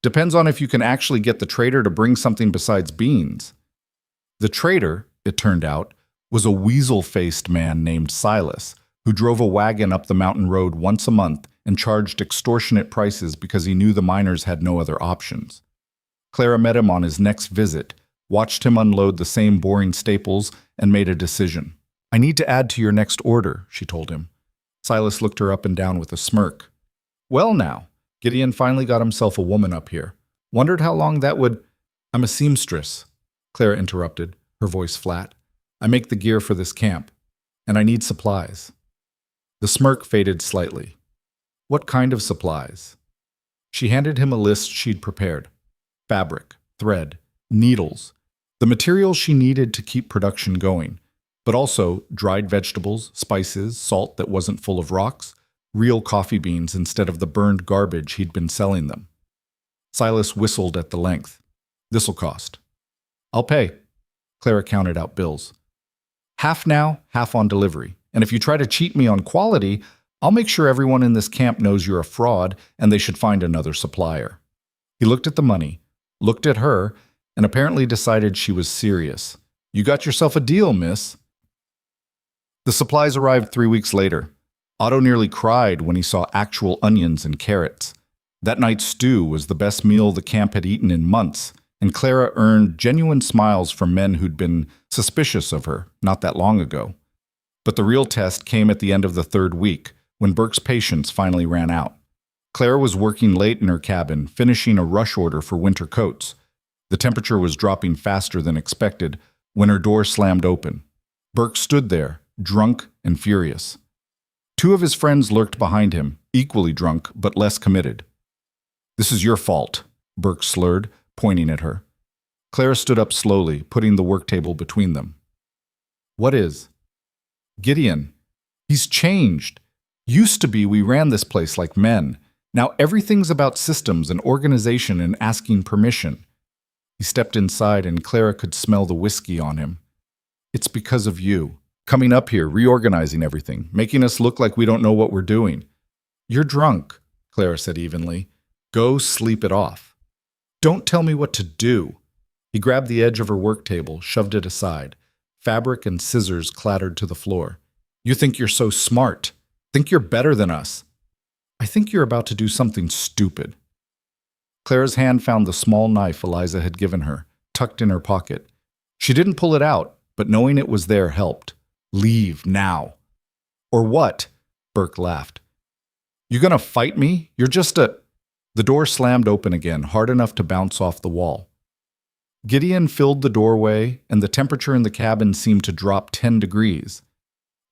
"Depends on if you can actually get the trader to bring something besides beans." The trader, it turned out, was a weasel-faced man named Silas, who drove a wagon up the mountain road once a month and charged extortionate prices because he knew the miners had no other options. Clara met him on his next visit, watched him unload the same boring staples, and made a decision. "I need to add to your next order," she told him. Silas looked her up and down with a smirk. "Well now, Gideon finally got himself a woman up here. Wondered how long that would—" "I'm a seamstress," Clara interrupted, her voice flat. "I make the gear for this camp, and I need supplies." The smirk faded slightly. "What kind of supplies?" She handed him a list she'd prepared. Fabric, thread, needles, the materials she needed to keep production going, but also dried vegetables, spices, salt that wasn't full of rocks, real coffee beans instead of the burned garbage he'd been selling them. Silas whistled at the length. "This'll cost." "I'll pay." Clara counted out bills. "Half now, half on delivery. And if you try to cheat me on quality, I'll make sure everyone in this camp knows you're a fraud and they should find another supplier." He looked at the money, looked at her, and apparently decided she was serious. "You got yourself a deal, miss." The supplies arrived 3 weeks later. Otto nearly cried when he saw actual onions and carrots. That night's stew was the best meal the camp had eaten in months, and Clara earned genuine smiles from men who'd been suspicious of her not that long ago. But the real test came at the end of the third week, when Burke's patience finally ran out. Clara was working late in her cabin, finishing a rush order for winter coats. The temperature was dropping faster than expected when her door slammed open. Burke stood there, drunk and furious. 2 of his friends lurked behind him, equally drunk but less committed. "This is your fault," Burke slurred, pointing at her. Clara stood up slowly, putting the work table between them. "What is?" "Gideon. He's changed. Used to be we ran this place like men. Now everything's about systems and organization and asking permission." He stepped inside and Clara could smell the whiskey on him. "It's because of you. Coming up here, reorganizing everything, making us look like we don't know what we're doing." "You're drunk," Clara said evenly. "Go sleep it off." "Don't tell me what to do." He grabbed the edge of her work table, shoved it aside. Fabric and scissors clattered to the floor. "You think you're so smart. Think you're better than us." "I think you're about to do something stupid." Clara's hand found the small knife Eliza had given her, tucked in her pocket. She didn't pull it out, but knowing it was there helped. "Leave now." "Or what?" Burke laughed. "You gonna fight me? You're just a—" The door slammed open again, hard enough to bounce off the wall. Gideon filled the doorway, and the temperature in the cabin seemed to drop 10 degrees.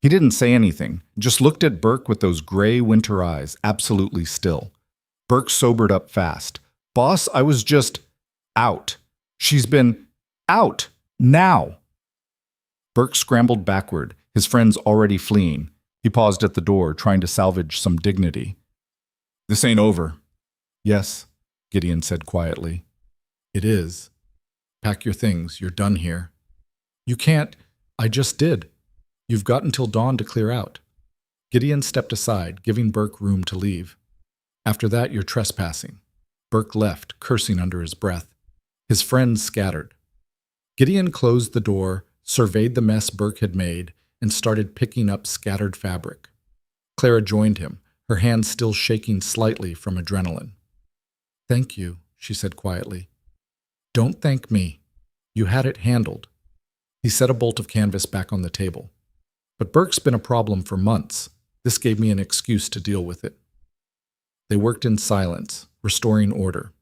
He didn't say anything, just looked at Burke with those gray winter eyes, absolutely still. Burke sobered up fast. "Boss, I was just out. She's been out. Now." Burke scrambled backward, his friends already fleeing. He paused at the door, trying to salvage some dignity. "This ain't over." "Yes," Gideon said quietly. "It is. Pack your things. You're done here." "You can't." "I just did. You've got until dawn to clear out." Gideon stepped aside, giving Burke room to leave. After that, you're trespassing. Burke left, cursing under his breath. His friends scattered. Gideon closed the door, surveyed the mess Burke had made, and started picking up scattered fabric. Clara joined him, her hands still shaking slightly from adrenaline. "Thank you," she said quietly. "Don't thank me. You had it handled." He set a bolt of canvas back on the table. "But Burke's been a problem for months. This gave me an excuse to deal with it." They worked in silence, restoring order.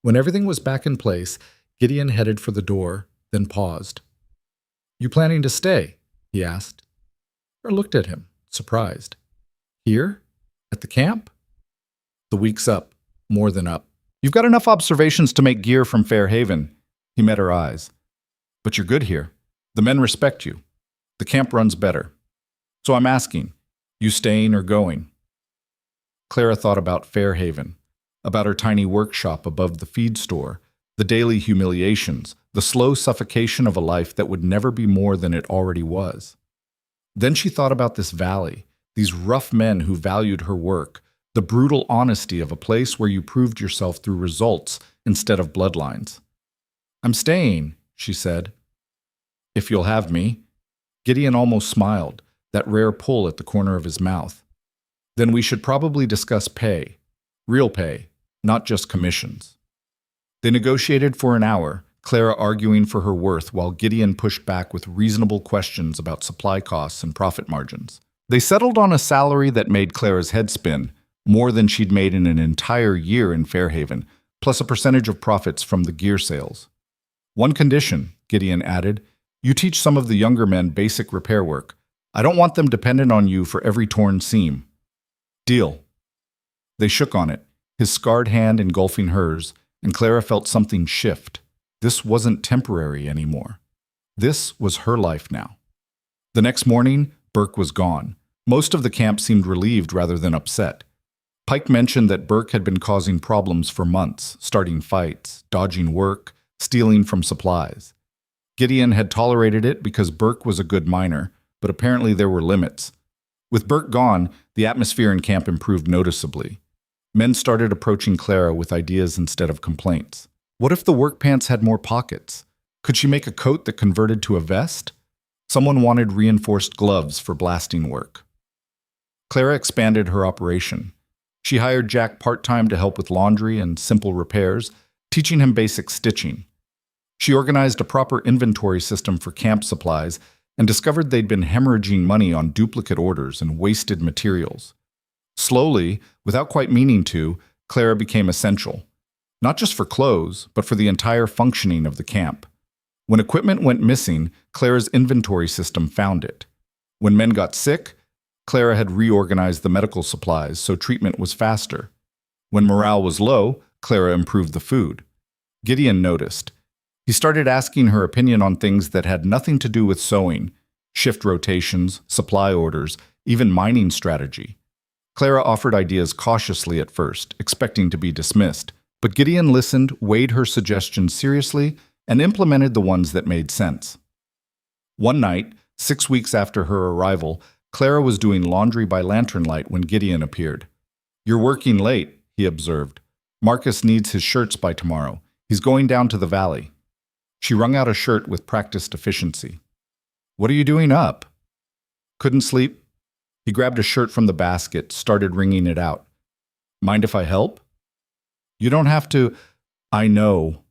When everything was back in place, Gideon headed for the door, then paused. "You planning to stay?" he asked. Clara looked at him, surprised. "Here? At the camp?" "The week's up. More than up. You've got enough observations to make gear from Fairhaven." He met her eyes. "But you're good here. The men respect you. The camp runs better. So I'm asking, you staying or going?" Clara thought about Fairhaven, about her tiny workshop above the feed store, the daily humiliations, the slow suffocation of a life that would never be more than it already was. Then she thought about this valley, these rough men who valued her work, the brutal honesty of a place where you proved yourself through results instead of bloodlines. "I'm staying," she said. "If you'll have me." Gideon almost smiled, that rare pull at the corner of his mouth. "Then we should probably discuss pay. Real pay, not just commissions." They negotiated for an hour, Clara arguing for her worth while Gideon pushed back with reasonable questions about supply costs and profit margins. They settled on a salary that made Clara's head spin, more than she'd made in an entire year in Fairhaven, plus a percentage of profits from the gear sales. "One condition," Gideon added, "you teach some of the younger men basic repair work. I don't want them dependent on you for every torn seam." "Deal." They shook on it, his scarred hand engulfing hers, and Clara felt something shift. This wasn't temporary anymore. This was her life now. The next morning, Burke was gone. Most of the camp seemed relieved rather than upset. Pike mentioned that Burke had been causing problems for months, starting fights, dodging work, stealing from supplies. Gideon had tolerated it because Burke was a good miner, but apparently there were limits. With Burke gone, the atmosphere in camp improved noticeably. Men started approaching Clara with ideas instead of complaints. What if the work pants had more pockets? Could she make a coat that converted to a vest? Someone wanted reinforced gloves for blasting work. Clara expanded her operation. She hired Jack part-time to help with laundry and simple repairs, teaching him basic stitching. She organized a proper inventory system for camp supplies and discovered they'd been hemorrhaging money on duplicate orders and wasted materials. Slowly, without quite meaning to, Clara became essential. Not just for clothes, but for the entire functioning of the camp. When equipment went missing, Clara's inventory system found it. When men got sick, Clara had reorganized the medical supplies so treatment was faster. When morale was low, Clara improved the food. Gideon noticed. He started asking her opinion on things that had nothing to do with sewing, shift rotations, supply orders, even mining strategy. Clara offered ideas cautiously at first, expecting to be dismissed, but Gideon listened, weighed her suggestions seriously, and implemented the ones that made sense. One night, 6 weeks after her arrival, Clara was doing laundry by lantern light when Gideon appeared. "You're working late," he observed. "Marcus needs his shirts by tomorrow. He's going down to the valley." She wrung out a shirt with practiced efficiency. "What are you doing up?" "Couldn't sleep." He grabbed a shirt from the basket, started wringing it out. "Mind if I help?" "You don't have to." "I know."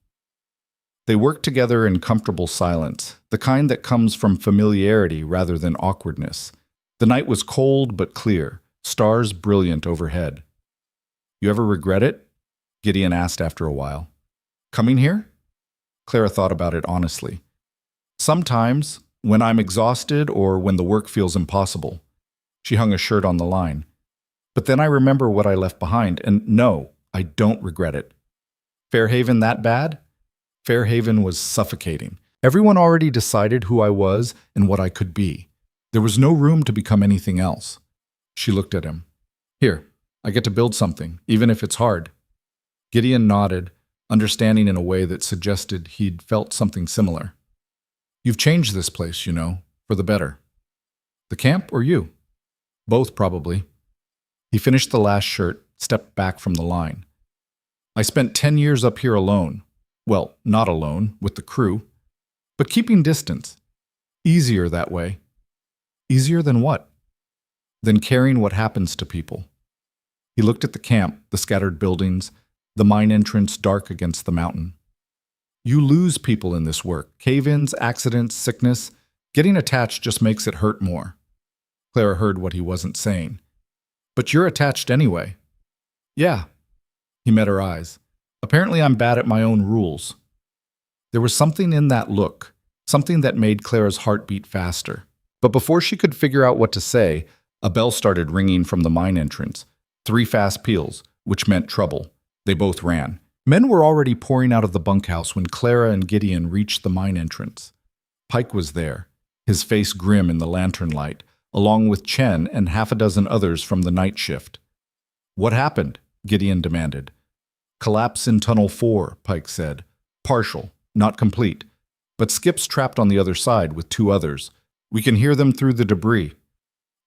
They worked together in comfortable silence, the kind that comes from familiarity rather than awkwardness. The night was cold but clear, stars brilliant overhead. "You ever regret it?" Gideon asked after a while. "Coming here?" Clara thought about it honestly. "Sometimes, when I'm exhausted or when the work feels impossible." She hung a shirt on the line. "But then I remember what I left behind, and no, I don't regret it." Fairhaven that bad? Fairhaven was suffocating. Everyone already decided who I was and what I could be. There was no room to become anything else. She looked at him. "Here, I get to build something, even if it's hard." Gideon nodded, understanding in a way that suggested he'd felt something similar. "You've changed this place, you know, for the better." "The camp or you?" Both, probably. He finished the last shirt, stepped back from the line. I spent 10 years up here alone. Well, not alone, with the crew. But keeping distance. Easier that way. Easier than what? Than caring what happens to people. He looked at the camp, the scattered buildings, the mine entrance dark against the mountain. You lose people in this work. Cave-ins, accidents, sickness. Getting attached just makes it hurt more. Clara heard what he wasn't saying. But you're attached anyway. Yeah. He met her eyes. Apparently I'm bad at my own rules. There was something in that look, something that made Clara's heart beat faster. But before she could figure out what to say, a bell started ringing from the mine entrance. 3 fast peals, which meant trouble. They both ran. Men were already pouring out of the bunkhouse when Clara and Gideon reached the mine entrance. Pike was there, his face grim in the lantern light, along with Chen and half a dozen others from the night shift. What happened? Gideon demanded. Collapse in Tunnel 4, Pike said. Partial, not complete. But Skip's trapped on the other side with 2 others. We can hear them through the debris.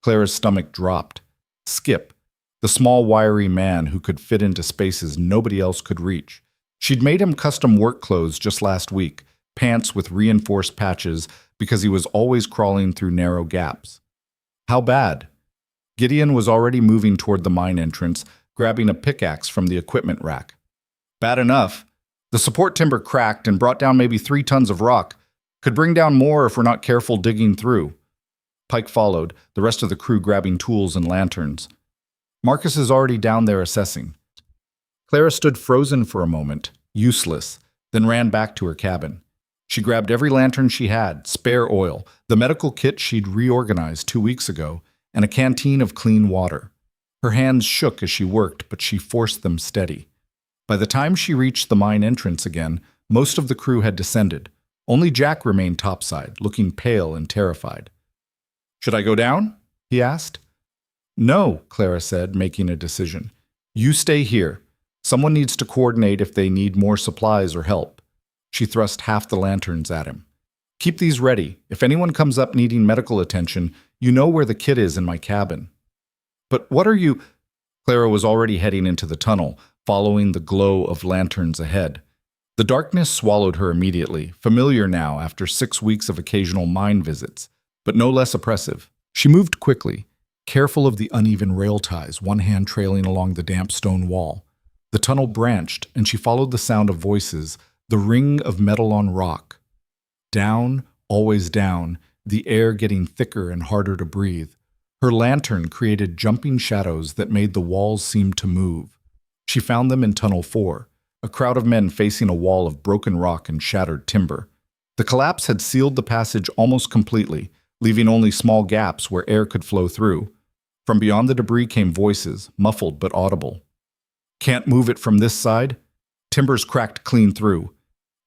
Clara's stomach dropped. Skip, the small wiry man who could fit into spaces nobody else could reach. She'd made him custom work clothes just last week, pants with reinforced patches because he was always crawling through narrow gaps. How bad? Gideon was already moving toward the mine entrance, grabbing a pickaxe from the equipment rack. Bad enough. The support timber cracked and brought down maybe 3 tons of rock. Could bring down more if we're not careful digging through. Pike followed, the rest of the crew grabbing tools and lanterns. Marcus is already down there assessing. Clara stood frozen for a moment, useless, then ran back to her cabin. She grabbed every lantern she had, spare oil, the medical kit she'd reorganized 2 weeks ago, and a canteen of clean water. Her hands shook as she worked, but she forced them steady. By the time she reached the mine entrance again, most of the crew had descended. Only Jack remained topside, looking pale and terrified. Should I go down? He asked. No, Clara said, making a decision. You stay here. Someone needs to coordinate if they need more supplies or help. She thrust half the lanterns at him. Keep these ready. If anyone comes up needing medical attention, you know where the kit is in my cabin. But what are you? Clara was already heading into the tunnel, following the glow of lanterns ahead. The darkness swallowed her immediately, familiar now after 6 weeks of occasional mine visits, but no less oppressive. She moved quickly, careful of the uneven rail ties, one hand trailing along the damp stone wall. The tunnel branched, and she followed the sound of voices, the ring of metal on rock. Down, always down, the air getting thicker and harder to breathe. Her lantern created jumping shadows that made the walls seem to move. She found them in Tunnel 4, a crowd of men facing a wall of broken rock and shattered timber. The collapse had sealed the passage almost completely, leaving only small gaps where air could flow through. From beyond the debris came voices, muffled but audible. Can't move it from this side? Timbers cracked clean through.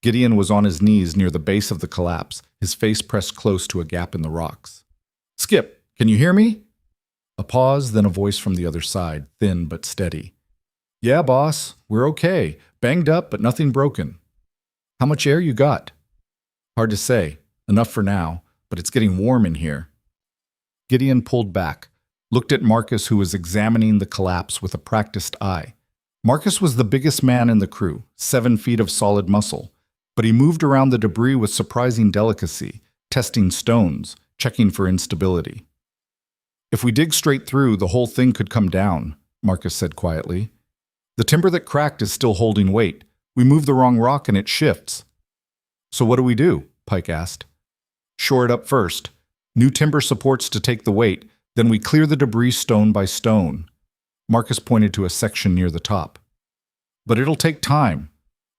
Gideon was on his knees near the base of the collapse, his face pressed close to a gap in the rocks. Skip, can you hear me? A pause, then a voice from the other side, thin but steady. Yeah, boss, we're okay. Banged up, but nothing broken. How much air you got? Hard to say. Enough for now, but it's getting warm in here. Gideon pulled back, looked at Marcus, who was examining the collapse with a practiced eye. Marcus was the biggest man in the crew, 7 feet of solid muscle, but he moved around the debris with surprising delicacy, testing stones, checking for instability. If we dig straight through, the whole thing could come down, Marcus said quietly. The timber that cracked is still holding weight. We move the wrong rock and it shifts. So what do we do? Pike asked. Shore it up first. New timber supports to take the weight, then we clear the debris stone by stone. Marcus pointed to a section near the top. But it'll take time.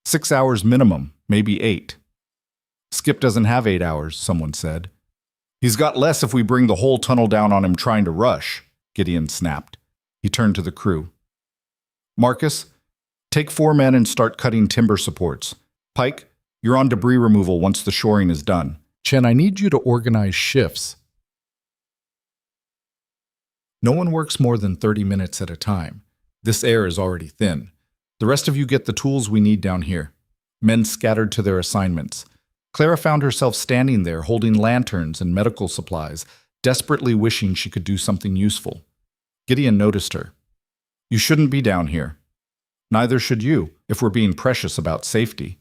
6 hours minimum, maybe 8. Skip doesn't have 8 hours, someone said. He's got less if we bring the whole tunnel down on him trying to rush, Gideon snapped. He turned to the crew. Marcus, take 4 men and start cutting timber supports. Pike, you're on debris removal once the shoring is done. Chen, I need you to organize shifts. No one works more than 30 minutes at a time. This air is already thin. The rest of you get the tools we need down here. Men scattered to their assignments. Clara found herself standing there holding lanterns and medical supplies, desperately wishing she could do something useful. Gideon noticed her. "You shouldn't be down here. Neither should you, if we're being precious about safety."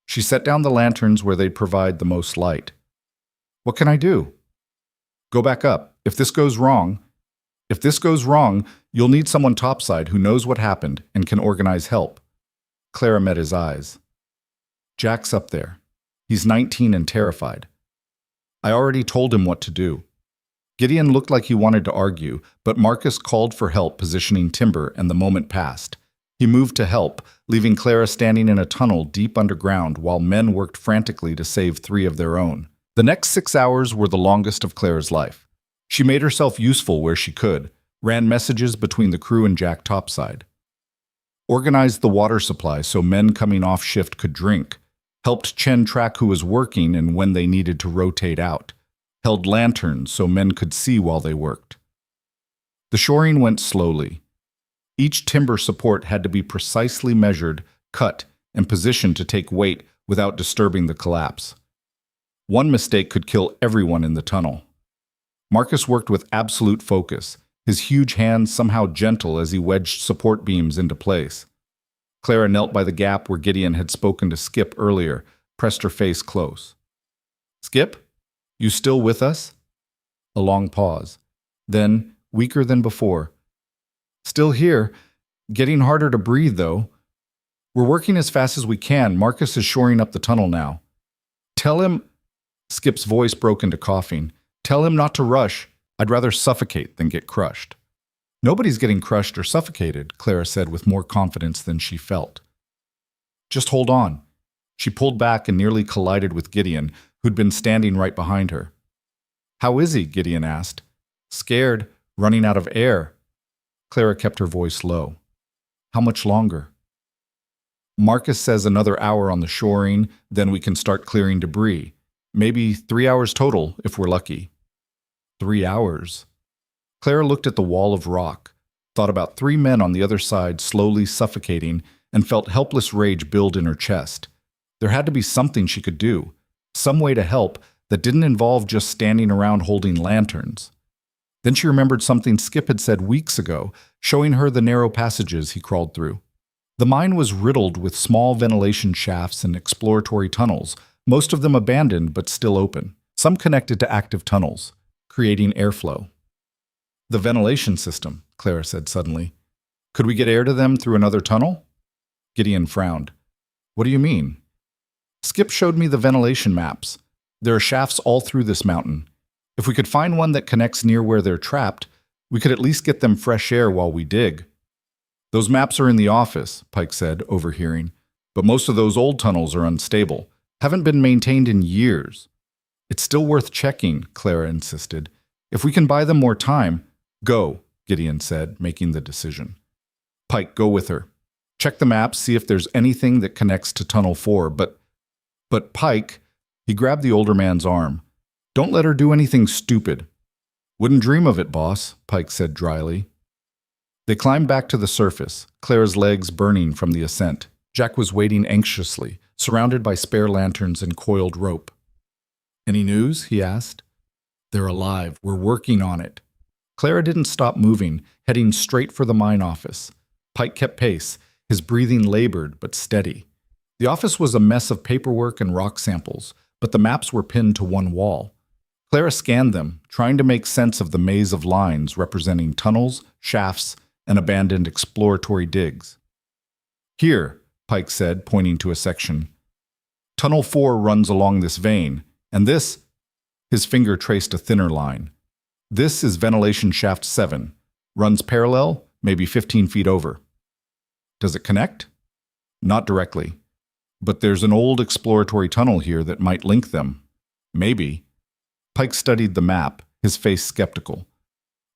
She set down the lanterns where they'd provide the most light. "What can I do?" "Go back up. If this goes wrong, you'll need someone topside who knows what happened and can organize help." Clara met his eyes. "Jack's up there. He's 19 and terrified. I already told him what to do." Gideon looked like he wanted to argue, but Marcus called for help positioning timber, and the moment passed. He moved to help, leaving Clara standing in a tunnel deep underground while men worked frantically to save 3 of their own. The next 6 hours were the longest of Clara's life. She made herself useful where she could, ran messages between the crew and Jack topside, organized the water supply so men coming off shift could drink, helped Chen track who was working and when they needed to rotate out, held lanterns so men could see while they worked. The shoring went slowly. Each timber support had to be precisely measured, cut, and positioned to take weight without disturbing the collapse. One mistake could kill everyone in the tunnel. Marcus worked with absolute focus, his huge hands somehow gentle as he wedged support beams into place. Clara knelt by the gap where Gideon had spoken to Skip earlier, pressed her face close. "Skip, you still with us?" A long pause. Then, weaker than before, "Still here. Getting harder to breathe, though. We're working as fast as we can. Marcus is shoring up the tunnel now. Tell him—" Skip's voice broke into coughing. "Tell him not to rush. I'd rather suffocate than get crushed." "Nobody's getting crushed or suffocated," Clara said with more confidence than she felt. "Just hold on." She pulled back and nearly collided with Gideon, who'd been standing right behind her. "How is he?" Gideon asked. "Scared, running out of air." Clara kept her voice low. "How much longer?" "Marcus says another hour on the shoring, then we can start clearing debris. Maybe 3 hours total, if we're lucky." 3 hours. Clara looked at the wall of rock, thought about 3 men on the other side slowly suffocating, and felt helpless rage build in her chest. There had to be something she could do, some way to help that didn't involve just standing around holding lanterns. Then she remembered something Skip had said weeks ago, showing her the narrow passages he crawled through. The mine was riddled with small ventilation shafts and exploratory tunnels, most of them abandoned but still open, some connected to active tunnels, creating airflow. "The ventilation system," Clara said suddenly. "Could we get air to them through another tunnel?" Gideon frowned. "What do you mean?" "Skip showed me the ventilation maps. There are shafts all through this mountain. If we could find one that connects near where they're trapped, we could at least get them fresh air while we dig." "Those maps are in the office," Pike said, overhearing. "But most of those old tunnels are unstable, haven't been maintained in years." "It's still worth checking," Clara insisted. "If we can buy them more time—" "Go," Gideon said, making the decision. "Pike, go with her. Check the maps, see if there's anything that connects to Tunnel 4, but Pike—" He grabbed the older man's arm. "Don't let her do anything stupid." "Wouldn't dream of it, boss," Pike said dryly. They climbed back to the surface, Clara's legs burning from the ascent. Jack was waiting anxiously, surrounded by spare lanterns and coiled rope. "Any news?" he asked. "They're alive. We're working on it." Clara didn't stop moving, heading straight for the mine office. Pike kept pace, his breathing labored but steady. The office was a mess of paperwork and rock samples, but the maps were pinned to one wall. Clara scanned them, trying to make sense of the maze of lines representing tunnels, shafts, and abandoned exploratory digs. "Here," Pike said, pointing to a section. "Tunnel 4 runs along this vein, and this—" His finger traced a thinner line. "This is ventilation shaft 7. Runs parallel, maybe 15 feet over." "Does it connect?" "Not directly. But there's an old exploratory tunnel here that might link them. Maybe." Pike studied the map, his face skeptical.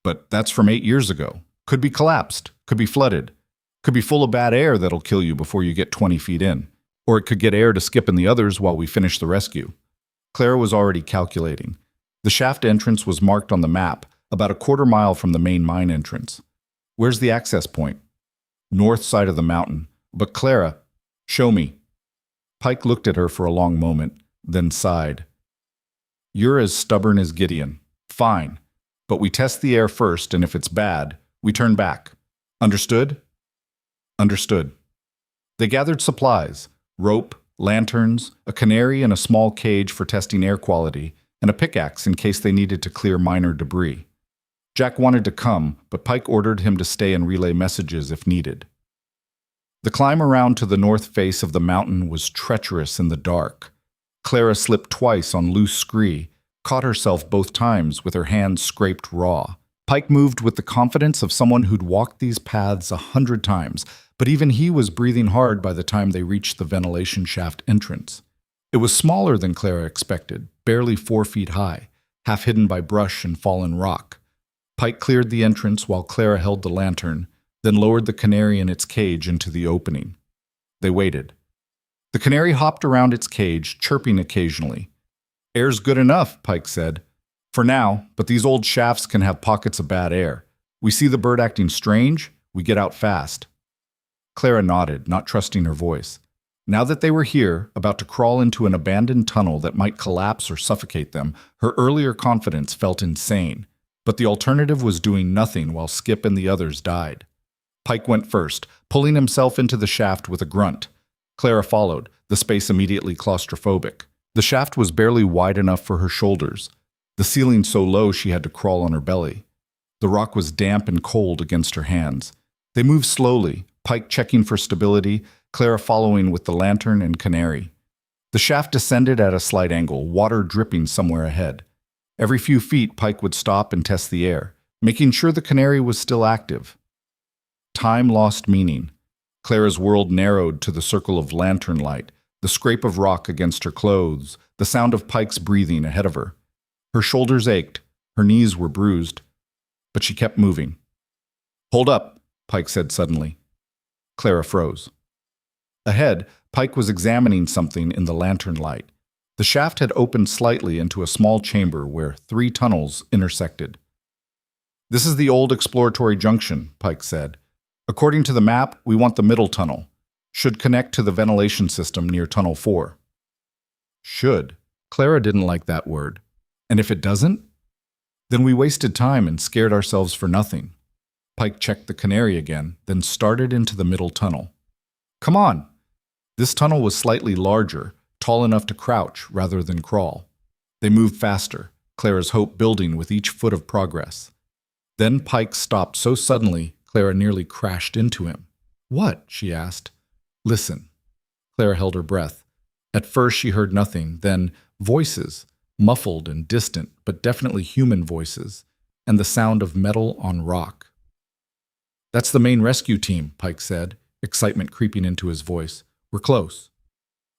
"But that's from 8 years ago. Could be collapsed, could be flooded, could be full of bad air that'll kill you before you get 20 feet in. Or it could get air to Skip and the others while we finish the rescue." Clara was already calculating. The shaft entrance was marked on the map, about a quarter mile from the main mine entrance. "Where's the access point?" "North side of the mountain. But Clara—" "Show me." Pike looked at her for a long moment, then sighed. "You're as stubborn as Gideon. Fine. But we test the air first, and if it's bad, we turn back. Understood? Understood. They gathered supplies: rope, lanterns, a canary in a small cage for testing air quality, and a pickaxe in case they needed to clear minor debris. Jack wanted to come, but Pike ordered him to stay and relay messages if needed. The climb around to the north face of the mountain was treacherous in the dark. Clara slipped twice on loose scree, caught herself both times with her hands scraped raw. Pike moved with the confidence of someone who'd walked these paths 100 times, but even he was breathing hard by the time they reached the ventilation shaft entrance. It was smaller than Clara expected, barely 4 feet high, half hidden by brush and fallen rock. Pike cleared the entrance while Clara held the lantern, then lowered the canary in its cage into the opening. They waited. The canary hopped around its cage, chirping occasionally. "Air's good enough," Pike said. "For now, but these old shafts can have pockets of bad air. We see the bird acting strange, we get out fast." Clara nodded, not trusting her voice. Now that they were here, about to crawl into an abandoned tunnel that might collapse or suffocate them, her earlier confidence felt insane. But the alternative was doing nothing while Skip and the others died. Pike went first, pulling himself into the shaft with a grunt. Clara followed, the space immediately claustrophobic. The shaft was barely wide enough for her shoulders, the ceiling so low she had to crawl on her belly. The rock was damp and cold against her hands. They moved slowly, Pike checking for stability, Clara following with the lantern and canary. The shaft descended at a slight angle, water dripping somewhere ahead. Every few feet, Pike would stop and test the air, making sure the canary was still active. Time lost meaning. Clara's world narrowed to the circle of lantern light, the scrape of rock against her clothes, the sound of Pike's breathing ahead of her. Her shoulders ached, her knees were bruised, but she kept moving. "Hold up," Pike said suddenly. Clara froze. Ahead, Pike was examining something in the lantern light. The shaft had opened slightly into a small chamber where 3 tunnels intersected. "This is the old exploratory junction," Pike said. "According to the map, we want the middle tunnel. Should connect to the ventilation system near Tunnel 4. Should. Clara didn't like that word. And if it doesn't? Then we wasted time and scared ourselves for nothing. Pike checked the canary again, then started into the middle tunnel. "Come on!" This tunnel was slightly larger, tall enough to crouch rather than crawl. They moved faster, Clara's hope building with each foot of progress. Then Pike stopped so suddenly, Clara nearly crashed into him. "What?" she asked. "Listen." Clara held her breath. At first she heard nothing, then voices, muffled and distant, but definitely human voices, and the sound of metal on rock. "That's the main rescue team," Pike said, excitement creeping into his voice. "We're close."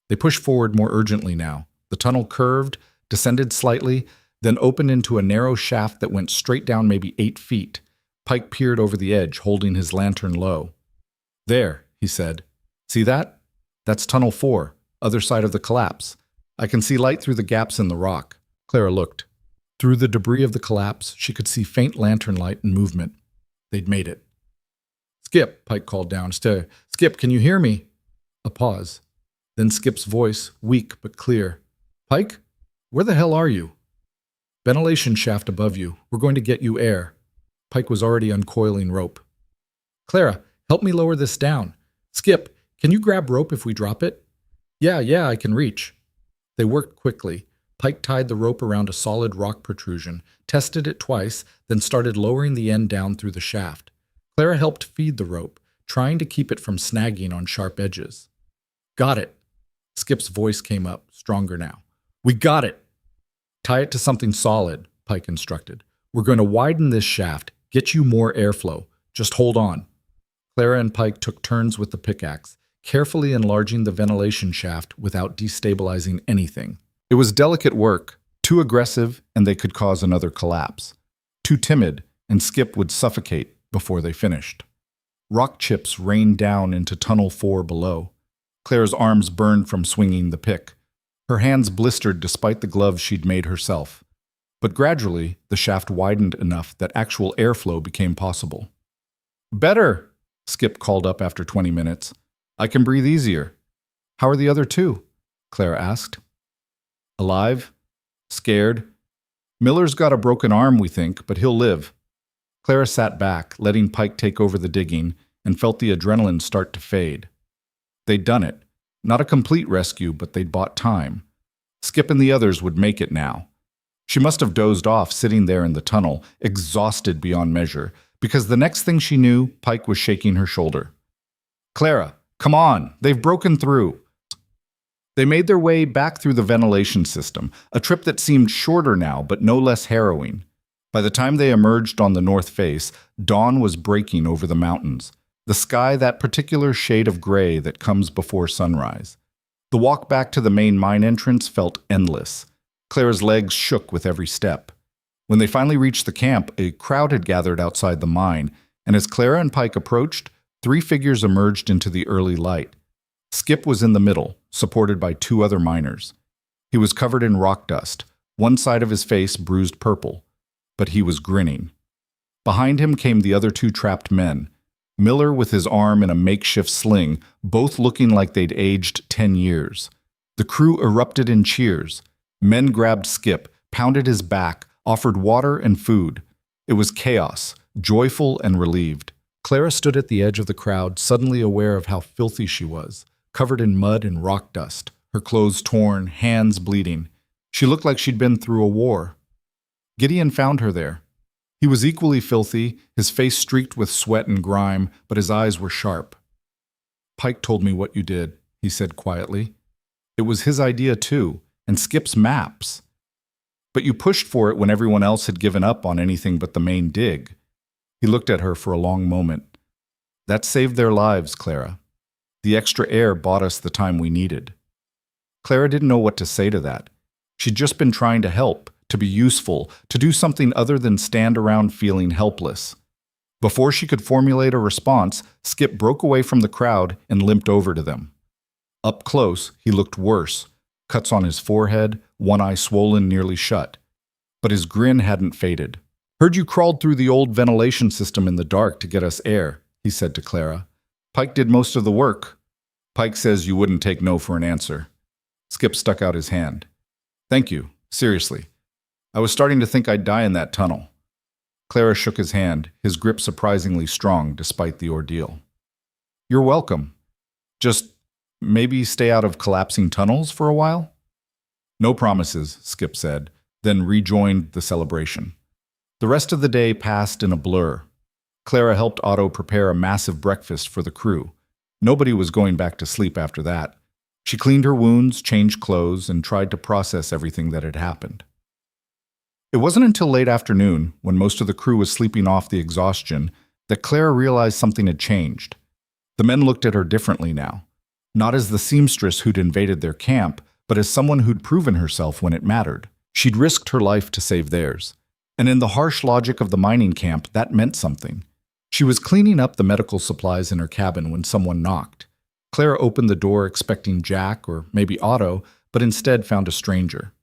They pushed forward more urgently now. The tunnel curved, descended slightly, then opened into a narrow shaft that went straight down maybe 8 feet. Pike peered over the edge, holding his lantern low. "There," he said. "See that? That's Tunnel 4, other side of the collapse. I can see light through the gaps in the rock." Clara looked. Through the debris of the collapse, she could see faint lantern light and movement. They'd made it. "Skip," Pike called down. "Skip, can you hear me?" A pause. Then Skip's voice, weak but clear. "Pike, where the hell are you?" "Ventilation shaft above you. We're going to get you air." Pike was already uncoiling rope. "Clara, help me lower this down. Skip, can you grab rope if we drop it?" Yeah, I can reach." They worked quickly. Pike tied the rope around a solid rock protrusion, tested it twice, then started lowering the end down through the shaft. Clara helped feed the rope, trying to keep it from snagging on sharp edges. "Got it." Skip's voice came up, stronger now. "We got it." "Tie it to something solid," Pike instructed. "We're going to widen this shaft, get you more airflow. Just hold on." Clara and Pike took turns with the pickaxe, carefully enlarging the ventilation shaft without destabilizing anything. It was delicate work, too aggressive and they could cause another collapse. Too timid, and Skip would suffocate before they finished. Rock chips rained down into Tunnel 4 below. Clara's arms burned from swinging the pick. Her hands blistered despite the gloves she'd made herself. But gradually, the shaft widened enough that actual airflow became possible. "Better," Skip called up after 20 minutes. "I can breathe easier." "How are the other 2?" Clara asked. "Alive, scared, Miller's got a broken arm, we think, but he'll live. Clara sat back, letting Pike take over the digging, and felt the adrenaline start to fade. They'd done it. Not a complete rescue, but they'd bought time. Skip and the others would make it now. She must have dozed off sitting there in the tunnel, exhausted beyond measure, because the next thing she knew, Pike was shaking her shoulder. Clara, come on, they've broken through. They made their way back through the ventilation system, a trip that seemed shorter now, but no less harrowing. By the time they emerged on the north face, dawn was breaking over the mountains, the sky that particular shade of gray that comes before sunrise. The walk back to the main mine entrance felt endless. Clara's legs shook with every step. When they finally reached the camp, a crowd had gathered outside the mine, and as Clara and Pike approached, 3 figures emerged into the early light. Skip was in the middle, supported by 2 other miners. He was covered in rock dust, one side of his face bruised purple, but he was grinning. Behind him came the other 2 trapped men, Miller with his arm in a makeshift sling, both looking like they'd aged 10 years. The crew erupted in cheers. Men grabbed Skip, pounded his back, offered water and food. It was chaos, joyful and relieved. Clara stood at the edge of the crowd, suddenly aware of how filthy she was, covered in mud and rock dust, her clothes torn, hands bleeding. She looked like she'd been through a war. Gideon found her there. He was equally filthy, his face streaked with sweat and grime, but his eyes were sharp. Pike told me what you did, he said quietly. It was his idea too, and Skip's maps. But you pushed for it when everyone else had given up on anything but the main dig. He looked at her for a long moment. That saved their lives, Clara. The extra air bought us the time we needed. Clara didn't know what to say to that. She'd just been trying to help, to be useful, to do something other than stand around feeling helpless. Before she could formulate a response, Skip broke away from the crowd and limped over to them. Up close, he looked worse, cuts on his forehead, one eye swollen nearly shut. But his grin hadn't faded. Heard you crawled through the old ventilation system in the dark to get us air, he said to Clara. Pike did most of the work. Pike says you wouldn't take no for an answer. Skip stuck out his hand. Thank you, seriously. I was starting to think I'd die in that tunnel. Clara shook his hand, his grip surprisingly strong despite the ordeal. You're welcome. Just maybe stay out of collapsing tunnels for a while? No promises, Skip said, then rejoined the celebration. The rest of the day passed in a blur. Clara helped Otto prepare a massive breakfast for the crew. Nobody was going back to sleep after that. She cleaned her wounds, changed clothes, and tried to process everything that had happened. It wasn't until late afternoon, when most of the crew was sleeping off the exhaustion, that Clara realized something had changed. The men looked at her differently now. Not as the seamstress who'd invaded their camp, but as someone who'd proven herself when it mattered. She'd risked her life to save theirs. And in the harsh logic of the mining camp, that meant something. She was cleaning up the medical supplies in her cabin when someone knocked. Clara opened the door expecting Jack or maybe Otto, but instead found a stranger.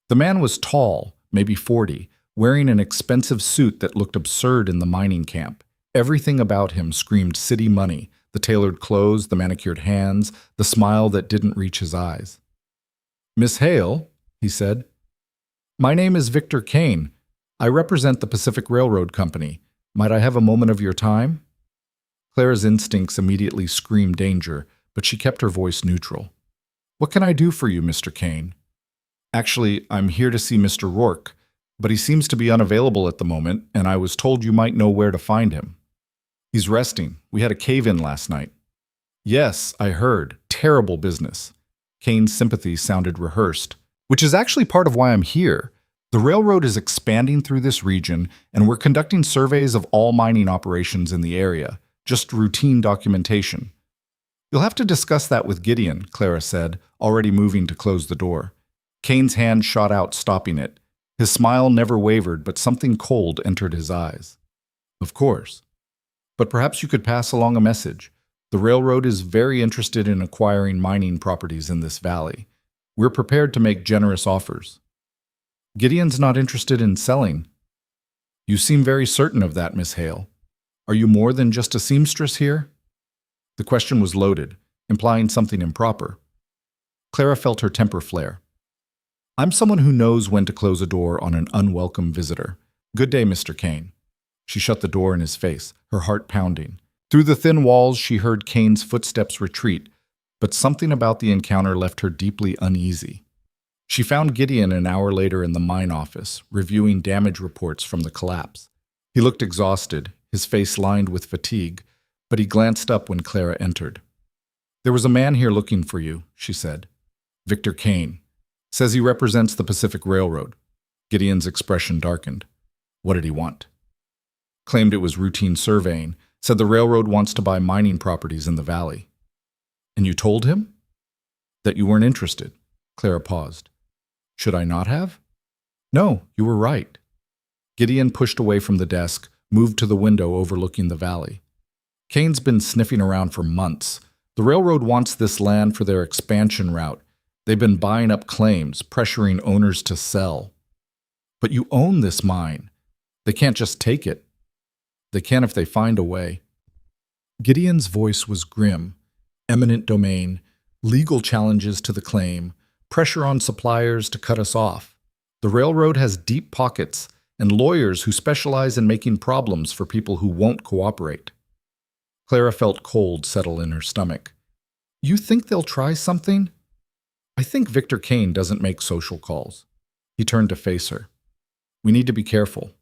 The man was tall, maybe 40, wearing an expensive suit that looked absurd in the mining camp. Everything about him screamed city money, the tailored clothes, the manicured hands, the smile that didn't reach his eyes. Miss Hale, he said. My name is Victor Kane. I represent the Pacific Railroad Company. Might I have a moment of your time? Clara's instincts immediately screamed danger, but she kept her voice neutral. What can I do for you, Mr. Kane? Actually, I'm here to see Mr. Rourke, but he seems to be unavailable at the moment, and I was told you might know where to find him. He's resting. We had a cave-in last night. Yes, I heard. Terrible business. Kane's sympathy sounded rehearsed, which is actually part of why I'm here. The railroad is expanding through this region, and we're conducting surveys of all mining operations in the area, just routine documentation. You'll have to discuss that with Gideon, Clara said, already moving to close the door. Kane's hand shot out, stopping it. His smile never wavered, but something cold entered his eyes. Of course. But perhaps you could pass along a message. The railroad is very interested in acquiring mining properties in this valley. We're prepared to make generous offers. Gideon's not interested in selling. You seem very certain of that, Miss Hale. Are you more than just a seamstress here? The question was loaded, implying something improper. Clara felt her temper flare. I'm someone who knows when to close a door on an unwelcome visitor. Good day, Mr. Kane. She shut the door in his face, her heart pounding. Through the thin walls, she heard Kane's footsteps retreat, but something about the encounter left her deeply uneasy. She found Gideon an hour later in the mine office, reviewing damage reports from the collapse. He looked exhausted, his face lined with fatigue, but he glanced up when Clara entered. "There was a man here looking for you," she said. "Victor Kane. Says he represents the Pacific Railroad." Gideon's expression darkened. What did he want? Claimed it was routine surveying, said the railroad wants to buy mining properties in the valley. "And you told him?" "That you weren't interested." Clara paused. "Should I not have?" "No, you were right." Gideon pushed away from the desk, moved to the window overlooking the valley. "Kane's been sniffing around for months. The railroad wants this land for their expansion route. They've been buying up claims, pressuring owners to sell." "But you own this mine. They can't just take it." "They can if they find a way." Gideon's voice was grim. Eminent domain, legal challenges to the claim, pressure on suppliers to cut us off. The railroad has deep pockets and lawyers who specialize in making problems for people who won't cooperate. Clara felt cold settle in her stomach. "You think they'll try something?" "I think Victor Kane doesn't make social calls." He turned to face her. "We need to be careful.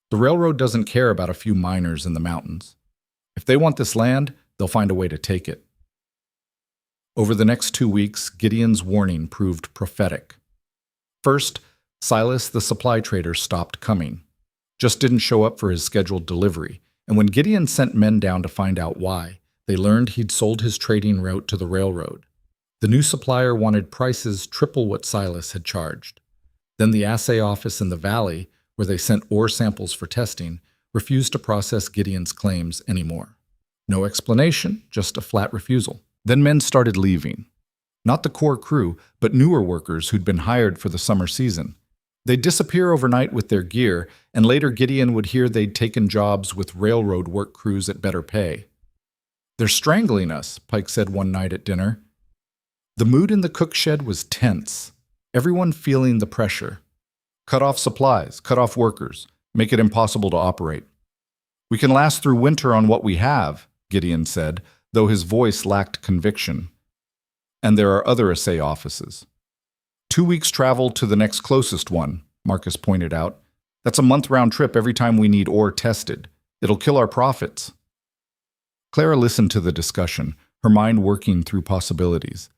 The railroad doesn't care about a few miners in the mountains. If they want this land, they'll find a way to take it." Over the next 2 weeks, Gideon's warning proved prophetic. First, Silas the supply trader stopped coming. Just didn't show up for his scheduled delivery, and when Gideon sent men down to find out why, they learned he'd sold his trading route to the railroad. The new supplier wanted prices triple what Silas had charged. Then the assay office in the valley, where they sent ore samples for testing, refused to process Gideon's claims anymore. No explanation, just a flat refusal. Then men started leaving. Not the core crew, but newer workers who'd been hired for the summer season. They'd disappear overnight with their gear, and later Gideon would hear they'd taken jobs with railroad work crews at better pay. "They're strangling us," Pike said one night at dinner. The mood in the cook shed was tense, everyone feeling the pressure. Cut off supplies, cut off workers, make it impossible to operate. "We can last through winter on what we have," Gideon said, though his voice lacked conviction. "And there are other assay offices." 2 weeks travel to the next closest one, Marcus pointed out. "That's a month round trip every time we need ore tested. It'll kill our profits." Clara listened to the discussion, her mind working through possibilities.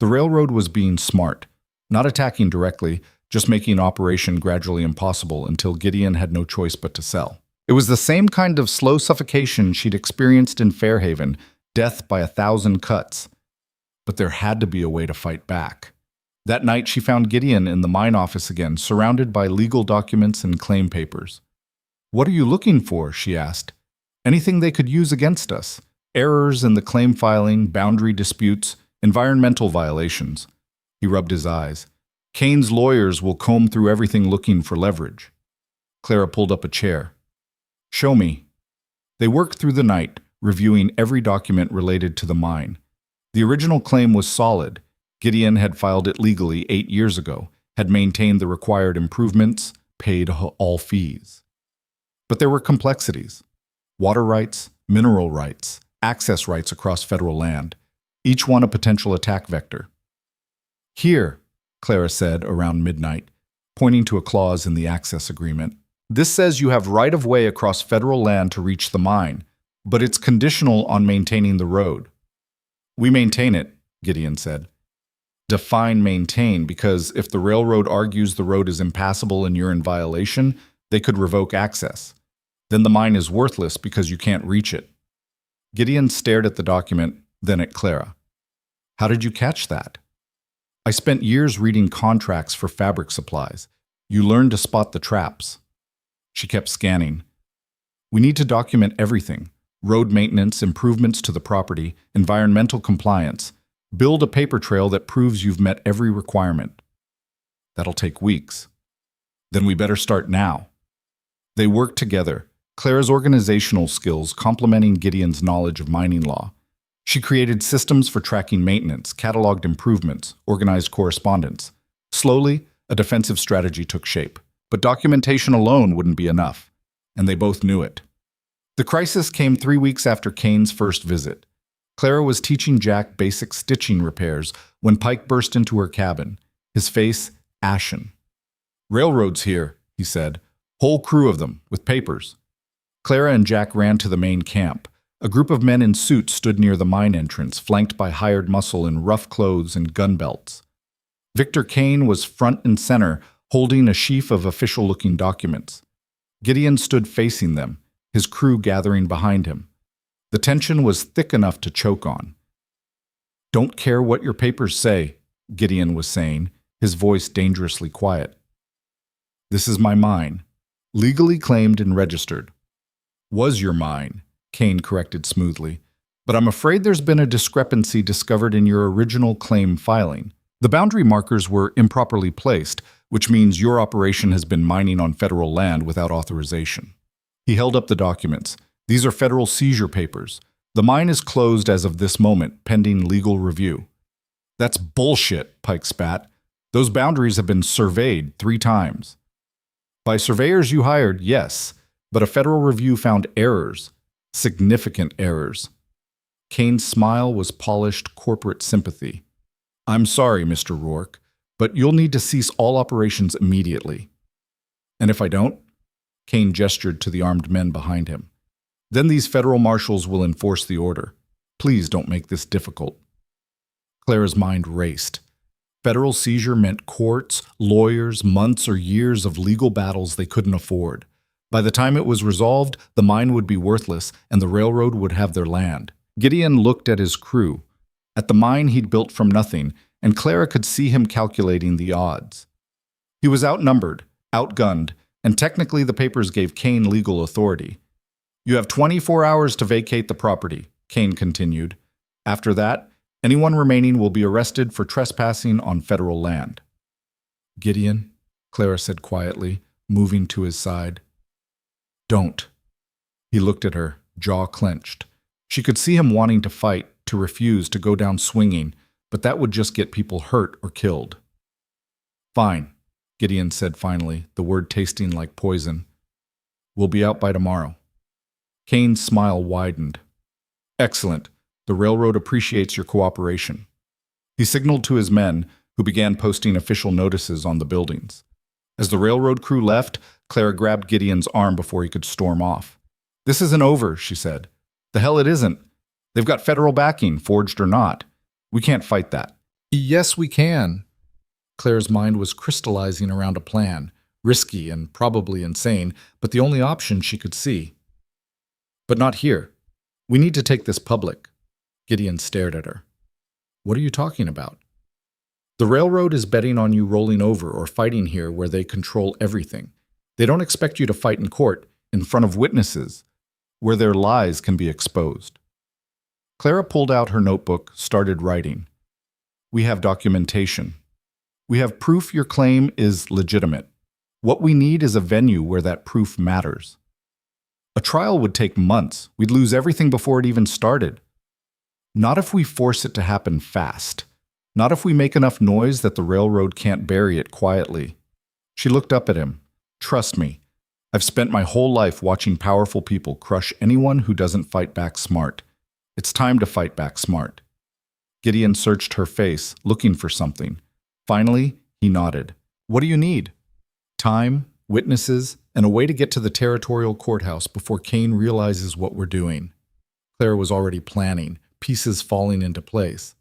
The railroad was being smart, not attacking directly, just making operation gradually impossible until Gideon had no choice but to sell. It was the same kind of slow suffocation she'd experienced in Fairhaven, death by 1,000 cuts. But there had to be a way to fight back. That night she found Gideon in the mine office again, surrounded by legal documents and claim papers. "What are you looking for?" she asked. "Anything they could use against us. Errors in the claim filing, boundary disputes, environmental violations." He rubbed his eyes. "Kane's lawyers will comb through everything looking for leverage." Clara pulled up a chair. "Show me." They worked through the night, reviewing every document related to the mine. The original claim was solid. Gideon had filed it legally 8 years ago, had maintained the required improvements, paid all fees. But there were complexities. Water rights, mineral rights, access rights across federal land, each one a potential attack vector. "Here," Clara said around midnight, pointing to a clause in the access agreement. "This says you have right-of-way across federal land to reach the mine, but it's conditional on maintaining the road." "We maintain it," Gideon said. "Define maintain, because if the railroad argues the road is impassable and you're in violation, they could revoke access. Then the mine is worthless because you can't reach it." Gideon stared at the document, then at Clara. "How did you catch that?" "I spent years reading contracts for fabric supplies. You learn to spot the traps." She kept scanning. "We need to document everything. Road maintenance, improvements to the property, environmental compliance. Build a paper trail that proves you've met every requirement." "That'll take weeks." "Then we better start now." They worked together, Clara's organizational skills complementing Gideon's knowledge of mining law. She created systems for tracking maintenance, cataloged improvements, organized correspondence. Slowly, A defensive strategy took shape. But documentation alone wouldn't be enough, and they both knew it. The crisis came 3 weeks after Kane's first visit. Clara was teaching Jack basic stitching repairs when Pike burst into her cabin, his face ashen. "Railroad's here," he said. "Whole crew of them, with papers." Clara and Jack ran to the main camp. A group of men in suits stood near the mine entrance, flanked by hired muscle in rough clothes and gun belts. Victor Kane was front and center, holding a sheaf of official-looking documents. Gideon stood facing them, his crew gathering behind him. The tension was thick enough to choke on. "Don't care what your papers say," Gideon was saying, his voice dangerously quiet. "This is my mine, legally claimed and registered." "Was your mine," Kane corrected smoothly. "But I'm afraid there's been a discrepancy discovered in your original claim filing. The boundary markers were improperly placed, which means your operation has been mining on federal land without authorization." He held up the documents. "These are federal seizure papers. The mine is closed as of this moment, pending legal review." "That's bullshit," Pike spat. "Those boundaries have been surveyed 3 times. By surveyors you hired, yes, but a federal review found errors, significant errors." Kane's smile was polished corporate sympathy. "I'm sorry, Mr. Rourke, but you'll need to cease all operations immediately." "And if I don't?" Kane gestured to the armed men behind him. "Then these federal marshals will enforce the order. Please don't make this difficult." Clara's mind raced. Federal seizure meant courts, lawyers, months or years of legal battles they couldn't afford. By the time it was resolved, the mine would be worthless and the railroad would have their land. Gideon looked at his crew, at the mine he'd built from nothing, and Clara could see him calculating the odds. He was outnumbered, outgunned, and technically the papers gave Kane legal authority. "You have 24 hours to vacate the property," Kane continued. "After that, anyone remaining will be arrested for trespassing on federal land." "Gideon," Clara said quietly, moving to his side. "Don't." He looked at her, jaw clenched. She could see him wanting to fight, to refuse, to go down swinging, but that would just get people hurt or killed. "Fine," Gideon said finally, the word tasting like poison. "We'll be out by tomorrow." Kane's smile widened. "Excellent. The railroad appreciates your cooperation." He signaled to his men, who began posting official notices on the buildings. As the railroad crew left, Clara grabbed Gideon's arm before he could storm off. "This isn't over," she said. "The hell it isn't. They've got federal backing, forged or not. We can't fight that." "Yes, we can." Claire's mind was crystallizing around a plan, risky and probably insane, but the only option she could see. "But not here. We need to take this public." Gideon stared at her. "What are you talking about?" "The railroad is betting on you rolling over or fighting here where they control everything. They don't expect you to fight in court, in front of witnesses, where their lies can be exposed." Clara pulled out her notebook, started writing. "We have documentation. We have proof your claim is legitimate. What we need is a venue where that proof matters. A trial would take months. We'd lose everything before it even started. Not if we force it to happen fast. Not if we make enough noise that the railroad can't bury it quietly." She looked up at him. "Trust me, I've spent my whole life watching powerful people crush anyone who doesn't fight back smart. It's time to fight back smart." Gideon searched her face, looking for something. Finally, he nodded. "What do you need?" "Time, witnesses, and a way to get to the territorial courthouse before Kane realizes what we're doing." Clara was already planning, pieces falling into place.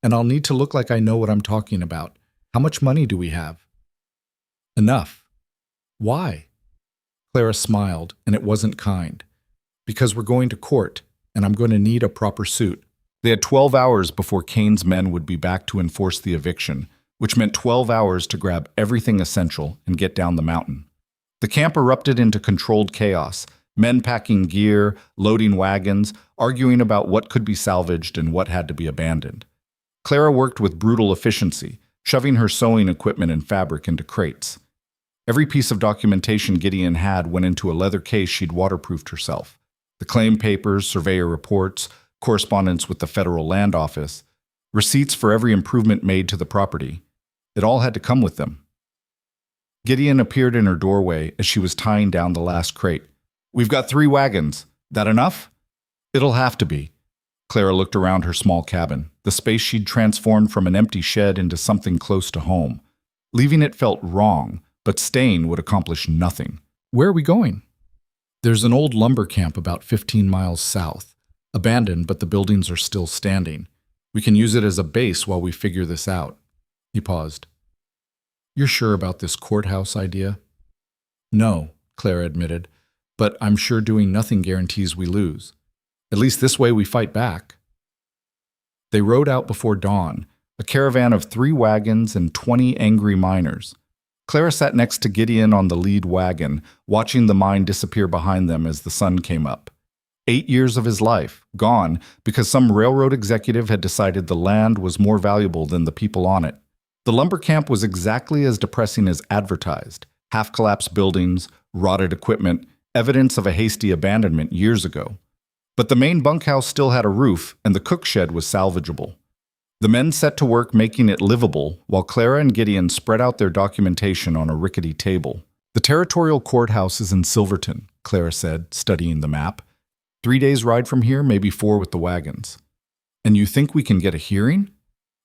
"And I'll need to look like I know what I'm talking about. How much money do we have?" "Enough." "Why?" Clara smiled, and it wasn't kind. "Because we're going to court, and I'm going to need a proper suit." They had 12 hours before Kane's men would be back to enforce the eviction, which meant 12 hours to grab everything essential and get down the mountain. The camp erupted into controlled chaos, men packing gear, loading wagons, arguing about what could be salvaged and what had to be abandoned. Clara worked with brutal efficiency, shoving her sewing equipment and fabric into crates. Every piece of documentation Gideon had went into a leather case she'd waterproofed herself. The claim papers, surveyor reports, correspondence with the federal land office, receipts for every improvement made to the property. It all had to come with them. Gideon appeared in her doorway as she was tying down the last crate. "We've got 3 wagons. That enough?" "It'll have to be." Clara looked around her small cabin, the space she'd transformed from an empty shed into something close to home. Leaving it felt wrong, but staying would accomplish nothing. "Where are we going?" "There's an old lumber camp about 15 miles south. Abandoned, but the buildings are still standing. We can use it as a base while we figure this out." He paused. "You're sure about this courthouse idea?" "No," Clara admitted, "but I'm sure doing nothing guarantees we lose. At least this way we fight back." They rode out before dawn, a caravan of 3 wagons and 20 angry miners. Clara sat next to Gideon on the lead wagon, watching the mine disappear behind them as the sun came up. 8 years of his life, gone because some railroad executive had decided the land was more valuable than the people on it. The lumber camp was exactly as depressing as advertised. Half-collapsed buildings, rotted equipment, evidence of a hasty abandonment years ago. But the main bunkhouse still had a roof, and the cook shed was salvageable. The men set to work making it livable, while Clara and Gideon spread out their documentation on a rickety table. "The territorial courthouse is in Silverton," Clara said, studying the map. 3 days' ride from here, maybe 4 with the wagons. "And you think we can get a hearing?"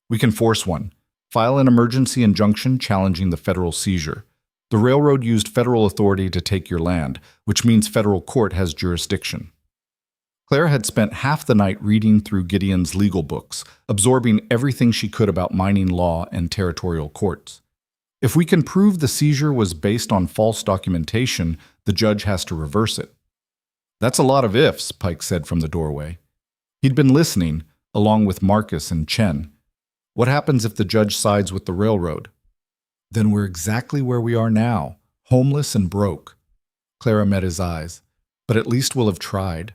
"We can force one. File an emergency injunction challenging the federal seizure. The railroad used federal authority to take your land, which means federal court has jurisdiction." Clara had spent half the night reading through Gideon's legal books, absorbing everything she could about mining law and territorial courts. "If we can prove the seizure was based on false documentation, the judge has to reverse it." "That's a lot of ifs," Pike said from the doorway. He'd been listening, along with Marcus and Chen. "What happens if the judge sides with the railroad?" "Then we're exactly where we are now, homeless and broke." Clara met his eyes. "But at least we'll have tried."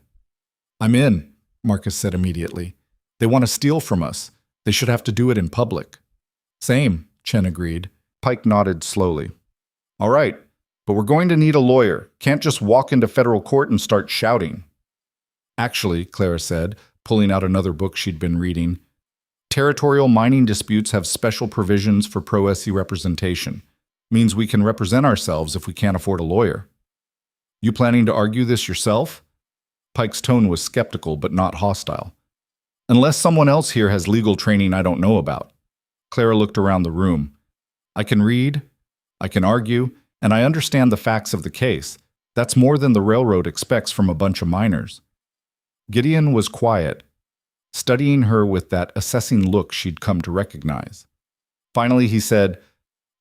"I'm in," Marcus said immediately. "They want to steal from us. They should have to do it in public." "Same," Chen agreed. Pike nodded slowly. "All right, but we're going to need a lawyer. Can't just walk into federal court and start shouting." "Actually," Clara said, pulling out another book she'd been reading, "territorial mining disputes have special provisions for pro-SE representation. Means we can represent ourselves if we can't afford a lawyer." "You planning to argue this yourself?" Pike's tone was skeptical but not hostile. "Unless someone else here has legal training I don't know about." Clara looked around the room. "I can read, I can argue, and I understand the facts of the case. That's more than the railroad expects from a bunch of miners." Gideon was quiet, studying her with that assessing look she'd come to recognize. Finally he said,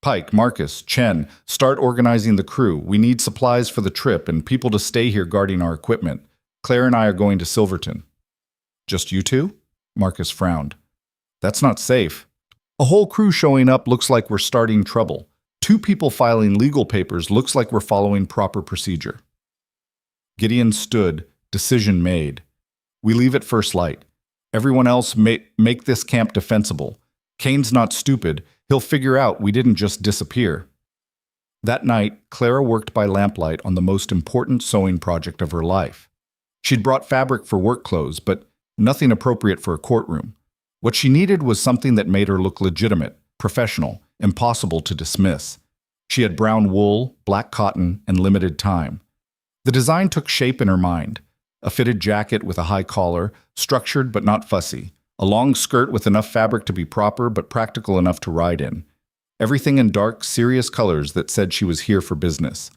"Pike, Marcus, Chen, start organizing the crew. We need supplies for the trip and people to stay here guarding our equipment. Claire and I are going to Silverton." "Just you two?" Marcus frowned. "That's not safe. A whole crew showing up looks like we're starting trouble. 2 people filing legal papers looks like we're following proper procedure." Gideon stood, decision made. "We leave at first light. Everyone else make this camp defensible. Kane's not stupid. He'll figure out we didn't just disappear." That night, Clara worked by lamplight on the most important sewing project of her life. She'd brought fabric for work clothes, but nothing appropriate for a courtroom. What she needed was something that made her look legitimate, professional, impossible to dismiss. She had brown wool, black cotton, and limited time. The design took shape in her mind. A fitted jacket with a high collar, structured but not fussy. A long skirt with enough fabric to be proper but practical enough to ride in. Everything in dark, serious colors that said she was here for business.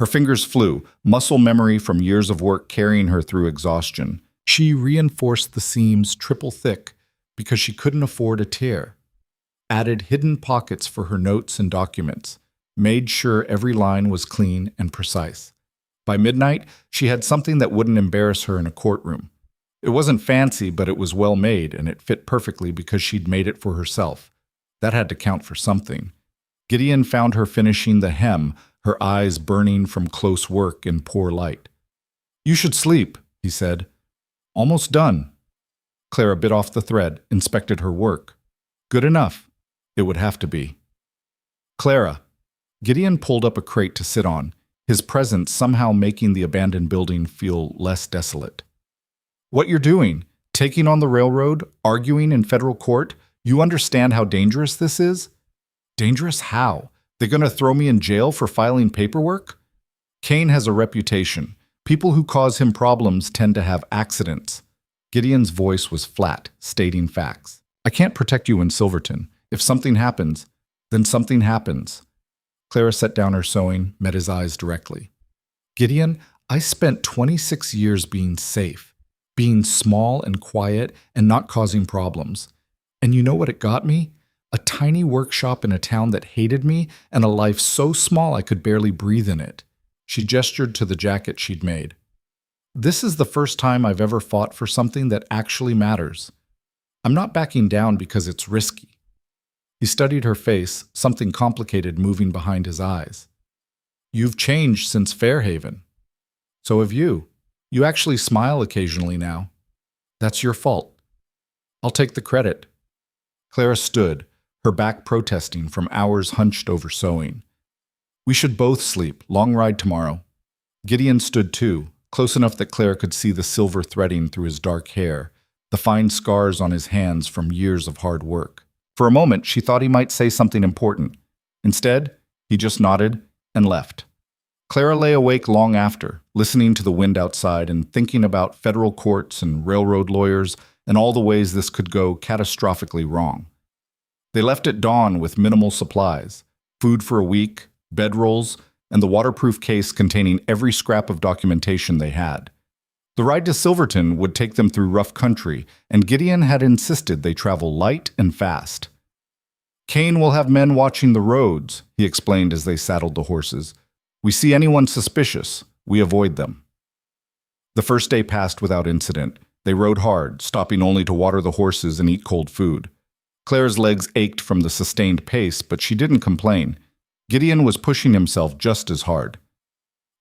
Her fingers flew, muscle memory from years of work carrying her through exhaustion. She reinforced the seams triple thick because she couldn't afford a tear. Added hidden pockets for her notes and documents. Made sure every line was clean and precise. By midnight, she had something that wouldn't embarrass her in a courtroom. It wasn't fancy, but it was well made, and it fit perfectly because she'd made it for herself. That had to count for something. Gideon found her finishing the hem, her eyes burning from close work in poor light. "You should sleep," he said. "Almost done." Clara bit off the thread, inspected her work. "Good enough." It would have to be. "Clara." Gideon pulled up a crate to sit on, his presence somehow making the abandoned building feel less desolate. "What you're doing? Taking on the railroad? Arguing in federal court? You understand how dangerous this is?" "Dangerous how?" They're going to throw me in jail for filing paperwork? Kane has a reputation. People who cause him problems tend to have accidents. Gideon's voice was flat, stating facts. I can't protect you in Silverton. If something happens, then something happens. Clara set down her sewing, met his eyes directly. Gideon, I spent 26 years being safe, being small and quiet and not causing problems. And you know what it got me? A tiny workshop in a town that hated me and a life so small I could barely breathe in it. She gestured to the jacket she'd made. This is the first time I've ever fought for something that actually matters. I'm not backing down because it's risky. He studied her face, something complicated moving behind his eyes. You've changed since Fairhaven. So have you. You actually smile occasionally now. That's your fault. I'll take the credit. Clara stood, her back protesting from hours hunched over sewing. We should both sleep. Long ride tomorrow. Gideon stood too, close enough that Clara could see the silver threading through his dark hair, the fine scars on his hands from years of hard work. For a moment, she thought he might say something important. Instead, he just nodded and left. Clara lay awake long after, listening to the wind outside and thinking about federal courts and railroad lawyers and all the ways this could go catastrophically wrong. They left at dawn with minimal supplies, food for a week, bedrolls, and the waterproof case containing every scrap of documentation they had. The ride to Silverton would take them through rough country, and Gideon had insisted they travel light and fast. Kane will have men watching the roads, he explained as they saddled the horses. We see anyone suspicious, we avoid them. The first day passed without incident. They rode hard, stopping only to water the horses and eat cold food. Claire's legs ached from the sustained pace, but she didn't complain. Gideon was pushing himself just as hard.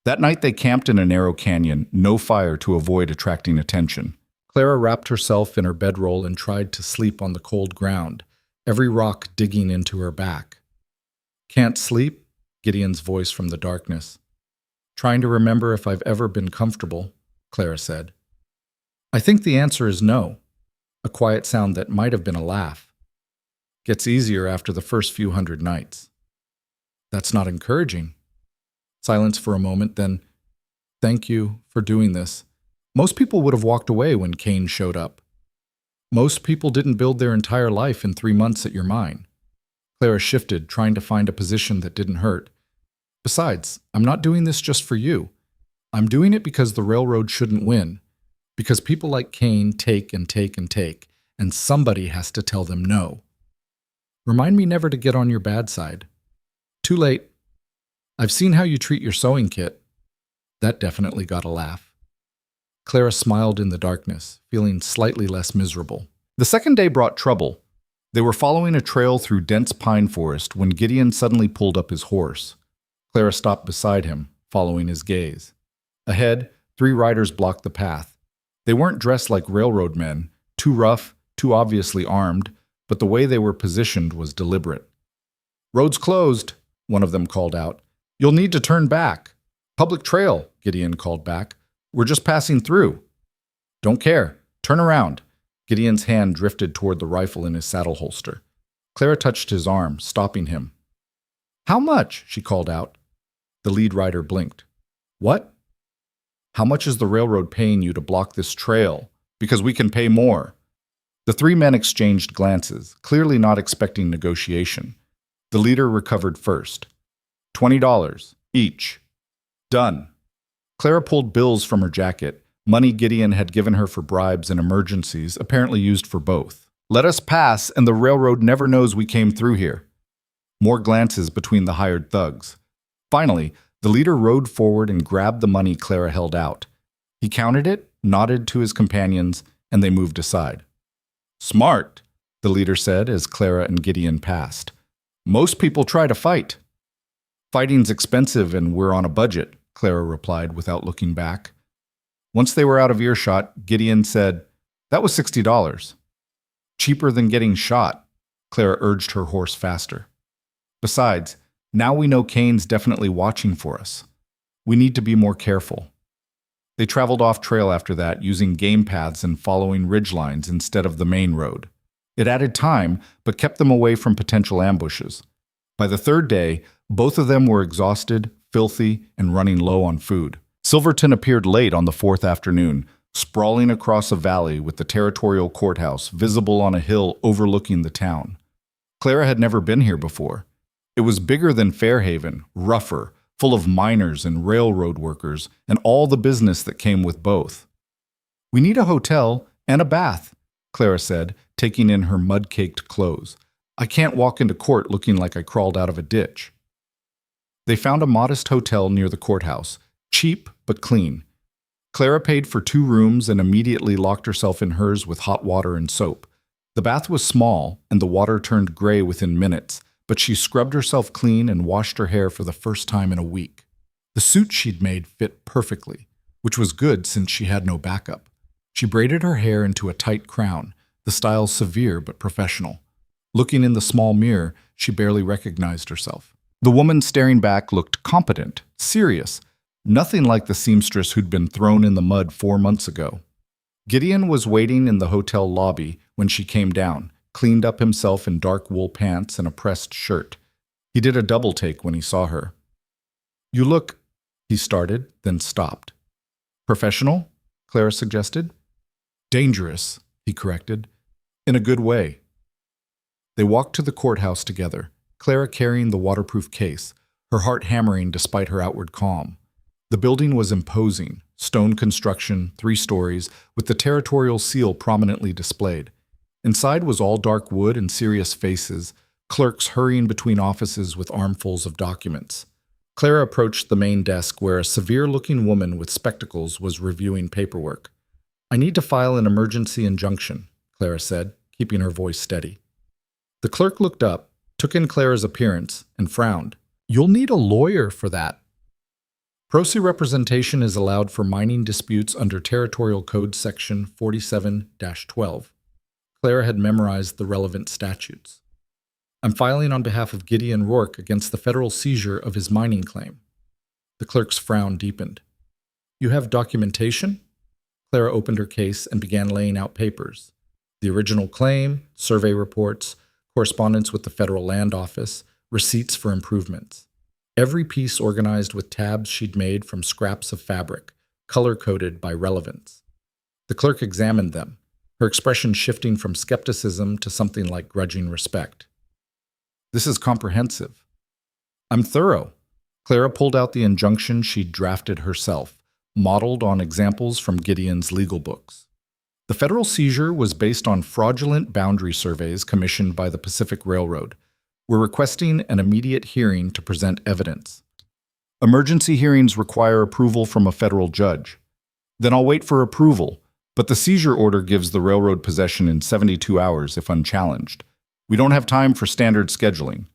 That night they camped in a narrow canyon, no fire to avoid attracting attention. Clara wrapped herself in her bedroll and tried to sleep on the cold ground, every rock digging into her back. Can't sleep? Gideon's voice from the darkness. Trying to remember if I've ever been comfortable, Clara said. I think the answer is no. A quiet sound that might have been a laugh. Gets easier after the first few hundred nights. That's not encouraging. Silence for a moment, then, thank you for doing this. Most people would have walked away when Kane showed up. Most people didn't build their entire life in 3 months at your mine. Clara shifted, trying to find a position that didn't hurt. Besides, I'm not doing this just for you. I'm doing it because the railroad shouldn't win. Because people like Kane take and take and take, and somebody has to tell them no. Remind me never to get on your bad side. Too late. I've seen how you treat your sewing kit. That definitely got a laugh. Clara smiled in the darkness, feeling slightly less miserable. The second day brought trouble. They were following a trail through dense pine forest when Gideon suddenly pulled up his horse. Clara stopped beside him, following his gaze. Ahead, 3 riders blocked the path. They weren't dressed like railroad men, too rough, too obviously armed, but the way they were positioned was deliberate. Road's closed, one of them called out. You'll need to turn back. Public trail, Gideon called back. We're just passing through. Don't care. Turn around. Gideon's hand drifted toward the rifle in his saddle holster. Clara touched his arm, stopping him. How much? She called out. The lead rider blinked. What? How much is the railroad paying you to block this trail? Because we can pay more. The 3 men exchanged glances, clearly not expecting negotiation. The leader recovered first. $20 each. Done. Clara pulled bills from her jacket, money Gideon had given her for bribes and emergencies, apparently used for both. Let us pass, and the railroad never knows we came through here. More glances between the hired thugs. Finally, the leader rode forward and grabbed the money Clara held out. He counted it, nodded to his companions, and they moved aside. Smart, the leader said as Clara and Gideon passed. Most people try to fight. Fighting's expensive and we're on a budget, Clara replied without looking back. Once they were out of earshot, Gideon said, That was $60. Cheaper than getting shot, Clara urged her horse faster. Besides, now we know Kane's definitely watching for us. We need to be more careful. They traveled off trail after that, using game paths and following ridgelines instead of the main road. It added time, but kept them away from potential ambushes. By the third day, both of them were exhausted, filthy, and running low on food. Silverton appeared late on the fourth afternoon, sprawling across a valley with the territorial courthouse visible on a hill overlooking the town. Clara had never been here before. It was bigger than Fairhaven, rougher, full of miners and railroad workers, and all the business that came with both. "We need a hotel and a bath," Clara said, taking in her mud-caked clothes. "I can't walk into court looking like I crawled out of a ditch." They found a modest hotel near the courthouse, cheap but clean. Clara paid for 2 rooms and immediately locked herself in hers with hot water and soap. The bath was small, and the water turned gray within minutes, but she scrubbed herself clean and washed her hair for the first time in a week. The suit she'd made fit perfectly, which was good since she had no backup. She braided her hair into a tight crown, the style severe but professional. Looking in the small mirror, she barely recognized herself. The woman staring back looked competent, serious, nothing like the seamstress who'd been thrown in the mud 4 months ago. Gideon was waiting in the hotel lobby when she came down, cleaned up himself in dark wool pants and a pressed shirt. He did a double take when he saw her. "You look," he started, then stopped. "Professional?" Clara suggested. "Dangerous," he corrected. "In a good way." They walked to the courthouse together, Clara carrying the waterproof case, her heart hammering despite her outward calm. The building was imposing, stone construction, 3 stories, with the territorial seal prominently displayed. Inside was all dark wood and serious faces, clerks hurrying between offices with armfuls of documents. Clara approached the main desk where a severe-looking woman with spectacles was reviewing paperwork. "I need to file an emergency injunction," Clara said, keeping her voice steady. The clerk looked up, took in Clara's appearance, and frowned. "You'll need a lawyer for that." Pro se representation is allowed for mining disputes under Territorial Code Section 47-12. Clara had memorized the relevant statutes. "I'm filing on behalf of Gideon Rourke against the federal seizure of his mining claim." The clerk's frown deepened. "You have documentation?" Clara opened her case and began laying out papers. The original claim, survey reports, correspondence with the Federal Land Office, receipts for improvements. Every piece organized with tabs she'd made from scraps of fabric, color-coded by relevance. The clerk examined them, her expression shifting from skepticism to something like grudging respect. "This is comprehensive." "I'm thorough." Clara pulled out the injunction she'd drafted herself, modeled on examples from Gideon's legal books. The federal seizure was based on fraudulent boundary surveys commissioned by the Pacific Railroad. "We're requesting an immediate hearing to present evidence." "Emergency hearings require approval from a federal judge." "Then I'll wait for approval, but the seizure order gives the railroad possession in 72 hours if unchallenged. We don't have time for standard scheduling."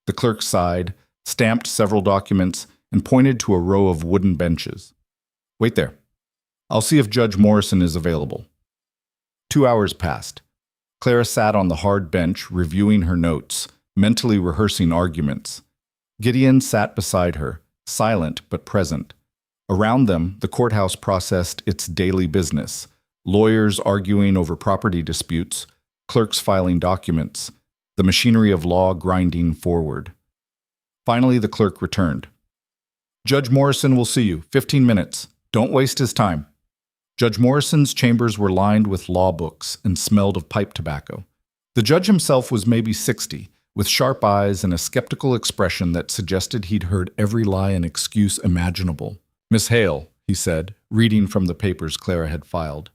The clerk sighed, stamped several documents, and pointed to a row of wooden benches. "Wait there. I'll see if Judge Morrison is available." 2 hours passed. Clara sat on the hard bench, reviewing her notes, mentally rehearsing arguments. Gideon sat beside her, silent but present. Around them, the courthouse processed its daily business, lawyers arguing over property disputes, clerks filing documents, the machinery of law grinding forward. Finally, the clerk returned. "Judge Morrison will see you. 15 minutes. Don't waste his time." Judge Morrison's chambers were lined with law books and smelled of pipe tobacco. The judge himself was maybe 60, with sharp eyes and a skeptical expression that suggested he'd heard every lie and excuse imaginable. "Miss Hale," he said, reading from the papers Clara had filed,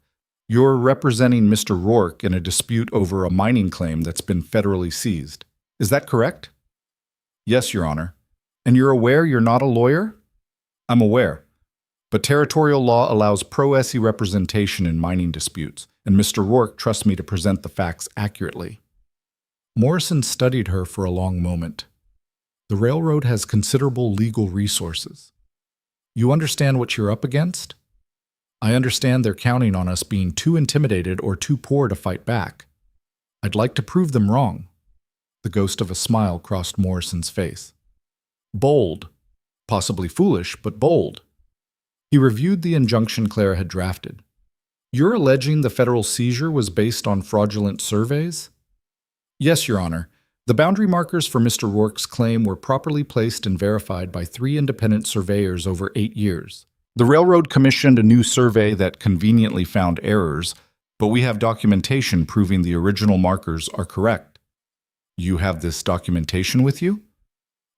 "you're representing Mr. Rourke in a dispute over a mining claim that's been federally seized. Is that correct?" "Yes, Your Honor." "And you're aware you're not a lawyer?" "I'm aware. But territorial law allows pro se representation in mining disputes, and Mr. Rourke trusts me to present the facts accurately." Morrison studied her for a long moment. "The railroad has considerable legal resources. You understand what you're up against?" "I understand they're counting on us being too intimidated or too poor to fight back. I'd like to prove them wrong." The ghost of a smile crossed Morrison's face. "Bold. Possibly foolish, but bold." He reviewed the injunction Clara had drafted. "You're alleging the federal seizure was based on fraudulent surveys?" "Yes, Your Honor. The boundary markers for Mr. Rourke's claim were properly placed and verified by 3 independent surveyors over 8 years. The railroad commissioned a new survey that conveniently found errors, but we have documentation proving the original markers are correct. You have this documentation with you?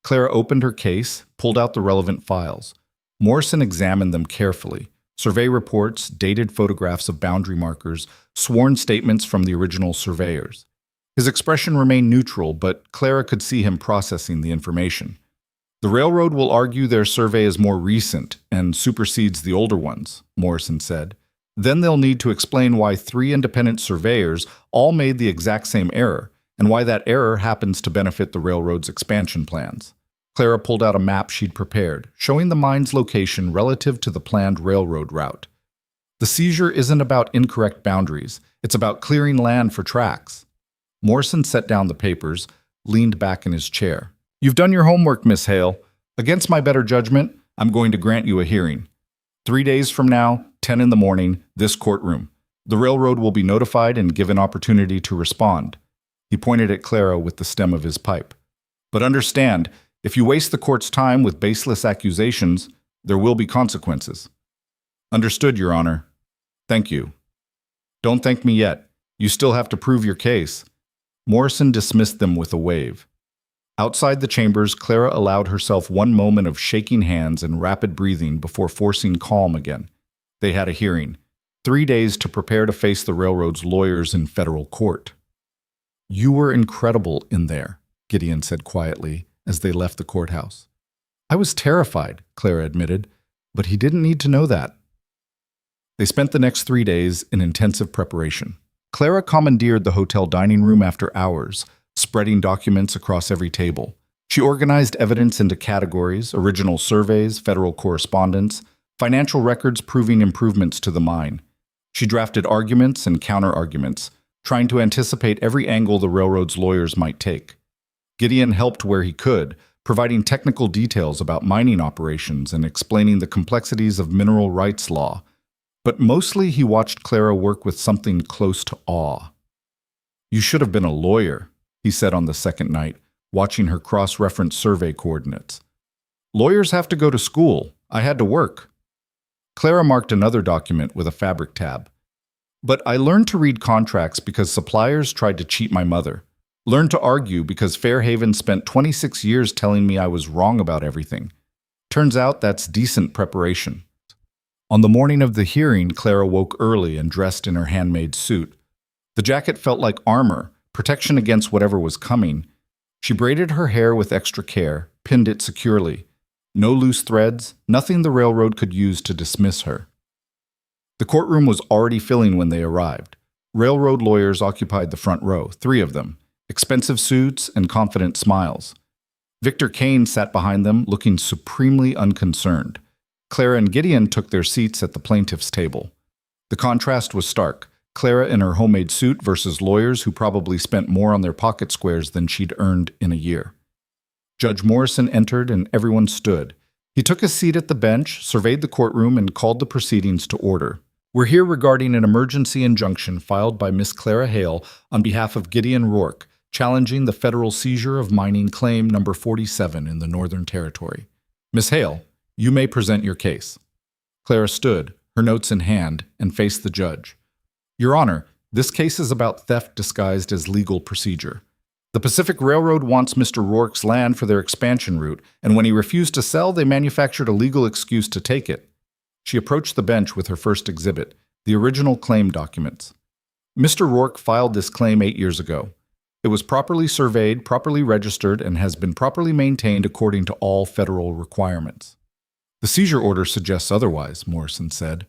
Clara opened her case, pulled out the relevant files. Morrison examined them carefully. Survey reports, dated photographs of boundary markers, sworn statements from the original surveyors. His expression remained neutral, but Clara could see him processing the information. The railroad will argue their survey is more recent and supersedes the older ones, Morrison said. Then they'll need to explain why 3 independent surveyors all made the exact same error, and why that error happens to benefit the railroad's expansion plans. Clara pulled out a map she'd prepared, showing the mine's location relative to the planned railroad route. The seizure isn't about incorrect boundaries, it's about clearing land for tracks. Morrison set down the papers, leaned back in his chair. You've done your homework, Miss Hale. Against my better judgment, I'm going to grant you a hearing. 3 days from now, 10 in the morning, this courtroom. The railroad will be notified and given opportunity to respond. He pointed at Clara with the stem of his pipe. But understand, if you waste the court's time with baseless accusations, there will be consequences. Understood, Your Honor. Thank you. Don't thank me yet. You still have to prove your case. Morrison dismissed them with a wave. Outside the chambers, Clara allowed herself one moment of shaking hands and rapid breathing before forcing calm again. They had a hearing. 3 days to prepare to face the railroad's lawyers in federal court. You were incredible in there, Gideon said quietly as they left the courthouse. I was terrified, Clara admitted, but he didn't need to know that. They spent the next 3 days in intensive preparation. Clara commandeered the hotel dining room after hours, spreading documents across every table. She organized evidence into categories: original surveys, federal correspondence, financial records proving improvements to the mine. She drafted arguments and counter-arguments, trying to anticipate every angle the railroad's lawyers might take. Gideon helped where he could, providing technical details about mining operations and explaining the complexities of mineral rights law. But mostly he watched Clara work with something close to awe. You should have been a lawyer, he said on the second night, watching her cross-reference survey coordinates. Lawyers have to go to school. I had to work. Clara marked another document with a fabric tab. But I learned to read contracts because suppliers tried to cheat my mother. Learned to argue because Fairhaven spent 26 years telling me I was wrong about everything. Turns out that's decent preparation. On the morning of the hearing, Clara woke early and dressed in her handmade suit. The jacket felt like armor, protection against whatever was coming. She braided her hair with extra care, pinned it securely. No loose threads, nothing the railroad could use to dismiss her. The courtroom was already filling when they arrived. Railroad lawyers occupied the front row, 3 of them, expensive suits and confident smiles. Victor Kane sat behind them, looking supremely unconcerned. Clara and Gideon took their seats at the plaintiff's table. The contrast was stark. Clara in her homemade suit versus lawyers who probably spent more on their pocket squares than she'd earned in a year. Judge Morrison entered and everyone stood. He took a seat at the bench, surveyed the courtroom, and called the proceedings to order. We're here regarding an emergency injunction filed by Miss Clara Hale on behalf of Gideon Rourke, challenging the federal seizure of mining claim number 47 in the Northern Territory. Miss Hale, you may present your case. Clara stood, her notes in hand, and faced the judge. Your Honor, this case is about theft disguised as legal procedure. The Pacific Railroad wants Mr. Rourke's land for their expansion route, and when he refused to sell, they manufactured a legal excuse to take it. She approached the bench with her first exhibit, the original claim documents. Mr. Rourke filed this claim 8 years ago. It was properly surveyed, properly registered, and has been properly maintained according to all federal requirements. The seizure order suggests otherwise, Morrison said.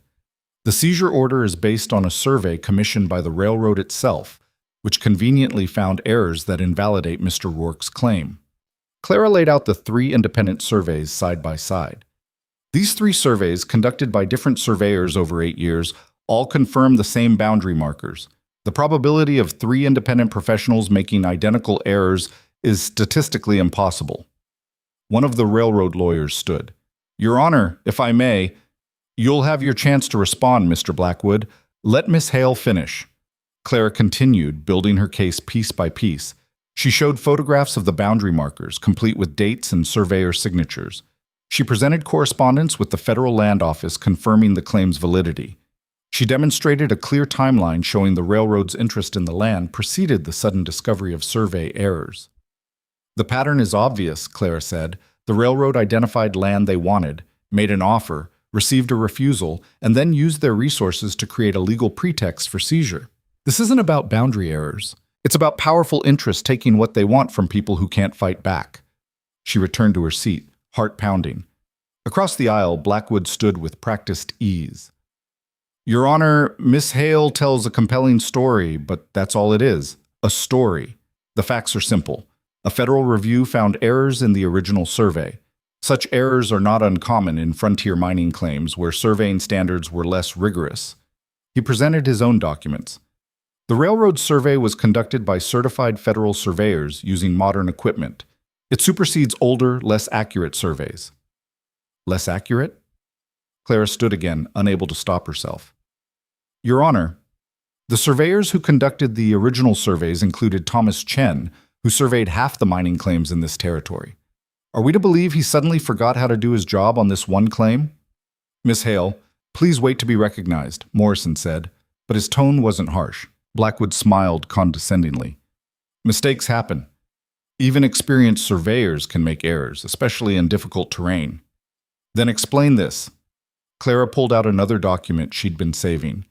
The seizure order is based on a survey commissioned by the railroad itself, which conveniently found errors that invalidate Mr. Rourke's claim. Clara laid out the 3 independent surveys side by side. These 3 surveys, conducted by different surveyors over 8 years, all confirm the same boundary markers. The probability of 3 independent professionals making identical errors is statistically impossible. One of the railroad lawyers stood. Your Honor, if I may, you'll have your chance to respond, Mr. Blackwood. Let Miss Hale finish. Clara continued, building her case piece by piece. She showed photographs of the boundary markers, complete with dates and surveyor signatures. She presented correspondence with the Federal Land Office confirming the claim's validity. She demonstrated a clear timeline showing the railroad's interest in the land preceded the sudden discovery of survey errors. The pattern is obvious, Clara said. The railroad identified land they wanted, made an offer, received a refusal, and then used their resources to create a legal pretext for seizure. This isn't about boundary errors. It's about powerful interests taking what they want from people who can't fight back. She returned to her seat, heart pounding. Across the aisle, Blackwood stood with practiced ease. Your Honor, Miss Hale tells a compelling story, but that's all it is, a story. The facts are simple. A federal review found errors in the original survey. Such errors are not uncommon in frontier mining claims where surveying standards were less rigorous. He presented his own documents. The railroad survey was conducted by certified federal surveyors using modern equipment. It supersedes older, less accurate surveys. Less accurate? Clara stood again, unable to stop herself. Your Honor, the surveyors who conducted the original surveys included Thomas Chen, who surveyed half the mining claims in this territory. Are we to believe he suddenly forgot how to do his job on this one claim? Miss Hale, please wait to be recognized, Morrison said, but his tone wasn't harsh. Blackwood smiled condescendingly. Mistakes happen. Even experienced surveyors can make errors, especially in difficult terrain. Then explain this. Clara pulled out another document she'd been saving.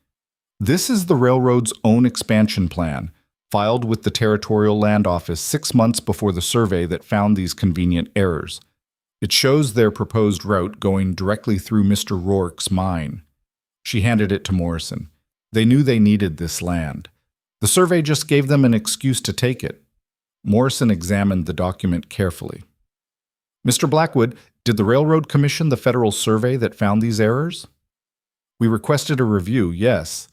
This is the railroad's own expansion plan, filed with the Territorial Land Office 6 months before the survey that found these convenient errors. It shows their proposed route going directly through Mr. Rourke's mine. She handed it to Morrison. They knew they needed this land. The survey just gave them an excuse to take it. Morrison examined the document carefully. Mr. Blackwood, did the railroad commission the federal survey that found these errors? We requested a review, yes,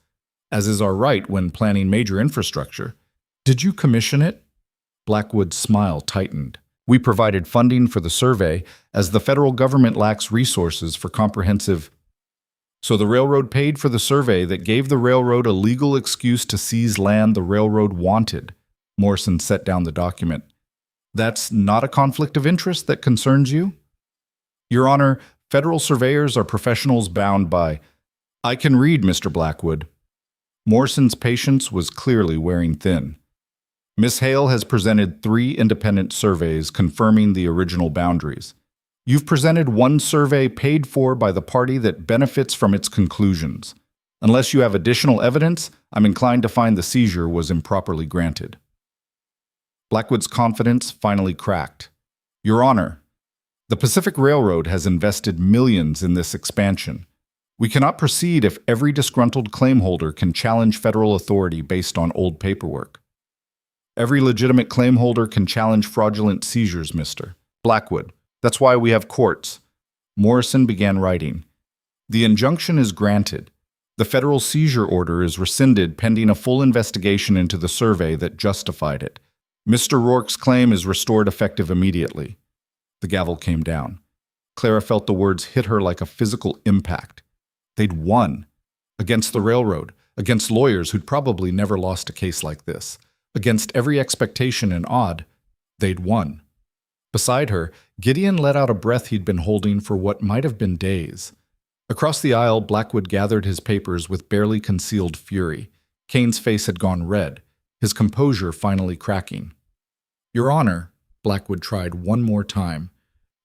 as is our right when planning major infrastructure. Did you commission it? Blackwood's smile tightened. We provided funding for the survey as the federal government lacks resources for comprehensive. So the railroad paid for the survey that gave the railroad a legal excuse to seize land the railroad wanted. Morrison set down the document. That's not a conflict of interest that concerns you? Your Honor, federal surveyors are professionals bound by. I can read, Mr. Blackwood. Morrison's patience was clearly wearing thin. Miss Hale has presented 3 independent surveys confirming the original boundaries. You've presented one survey paid for by the party that benefits from its conclusions. Unless you have additional evidence, I'm inclined to find the seizure was improperly granted. Blackwood's confidence finally cracked. Your Honor, the Pacific Railroad has invested millions in this expansion. We cannot proceed if every disgruntled claim holder can challenge federal authority based on old paperwork. Every legitimate claim holder can challenge fraudulent seizures, Mr. Blackwood. That's why we have courts. Morrison began writing. The injunction is granted. The federal seizure order is rescinded pending a full investigation into the survey that justified it. Mr. Rourke's claim is restored effective immediately. The gavel came down. Clara felt the words hit her like a physical impact. They'd won. Against the railroad, against lawyers who'd probably never lost a case like this, against every expectation and odd, they'd won. Beside her, Gideon let out a breath he'd been holding for what might have been days. Across the aisle, Blackwood gathered his papers with barely concealed fury. Kane's face had gone red, his composure finally cracking. Your Honor, Blackwood tried one more time,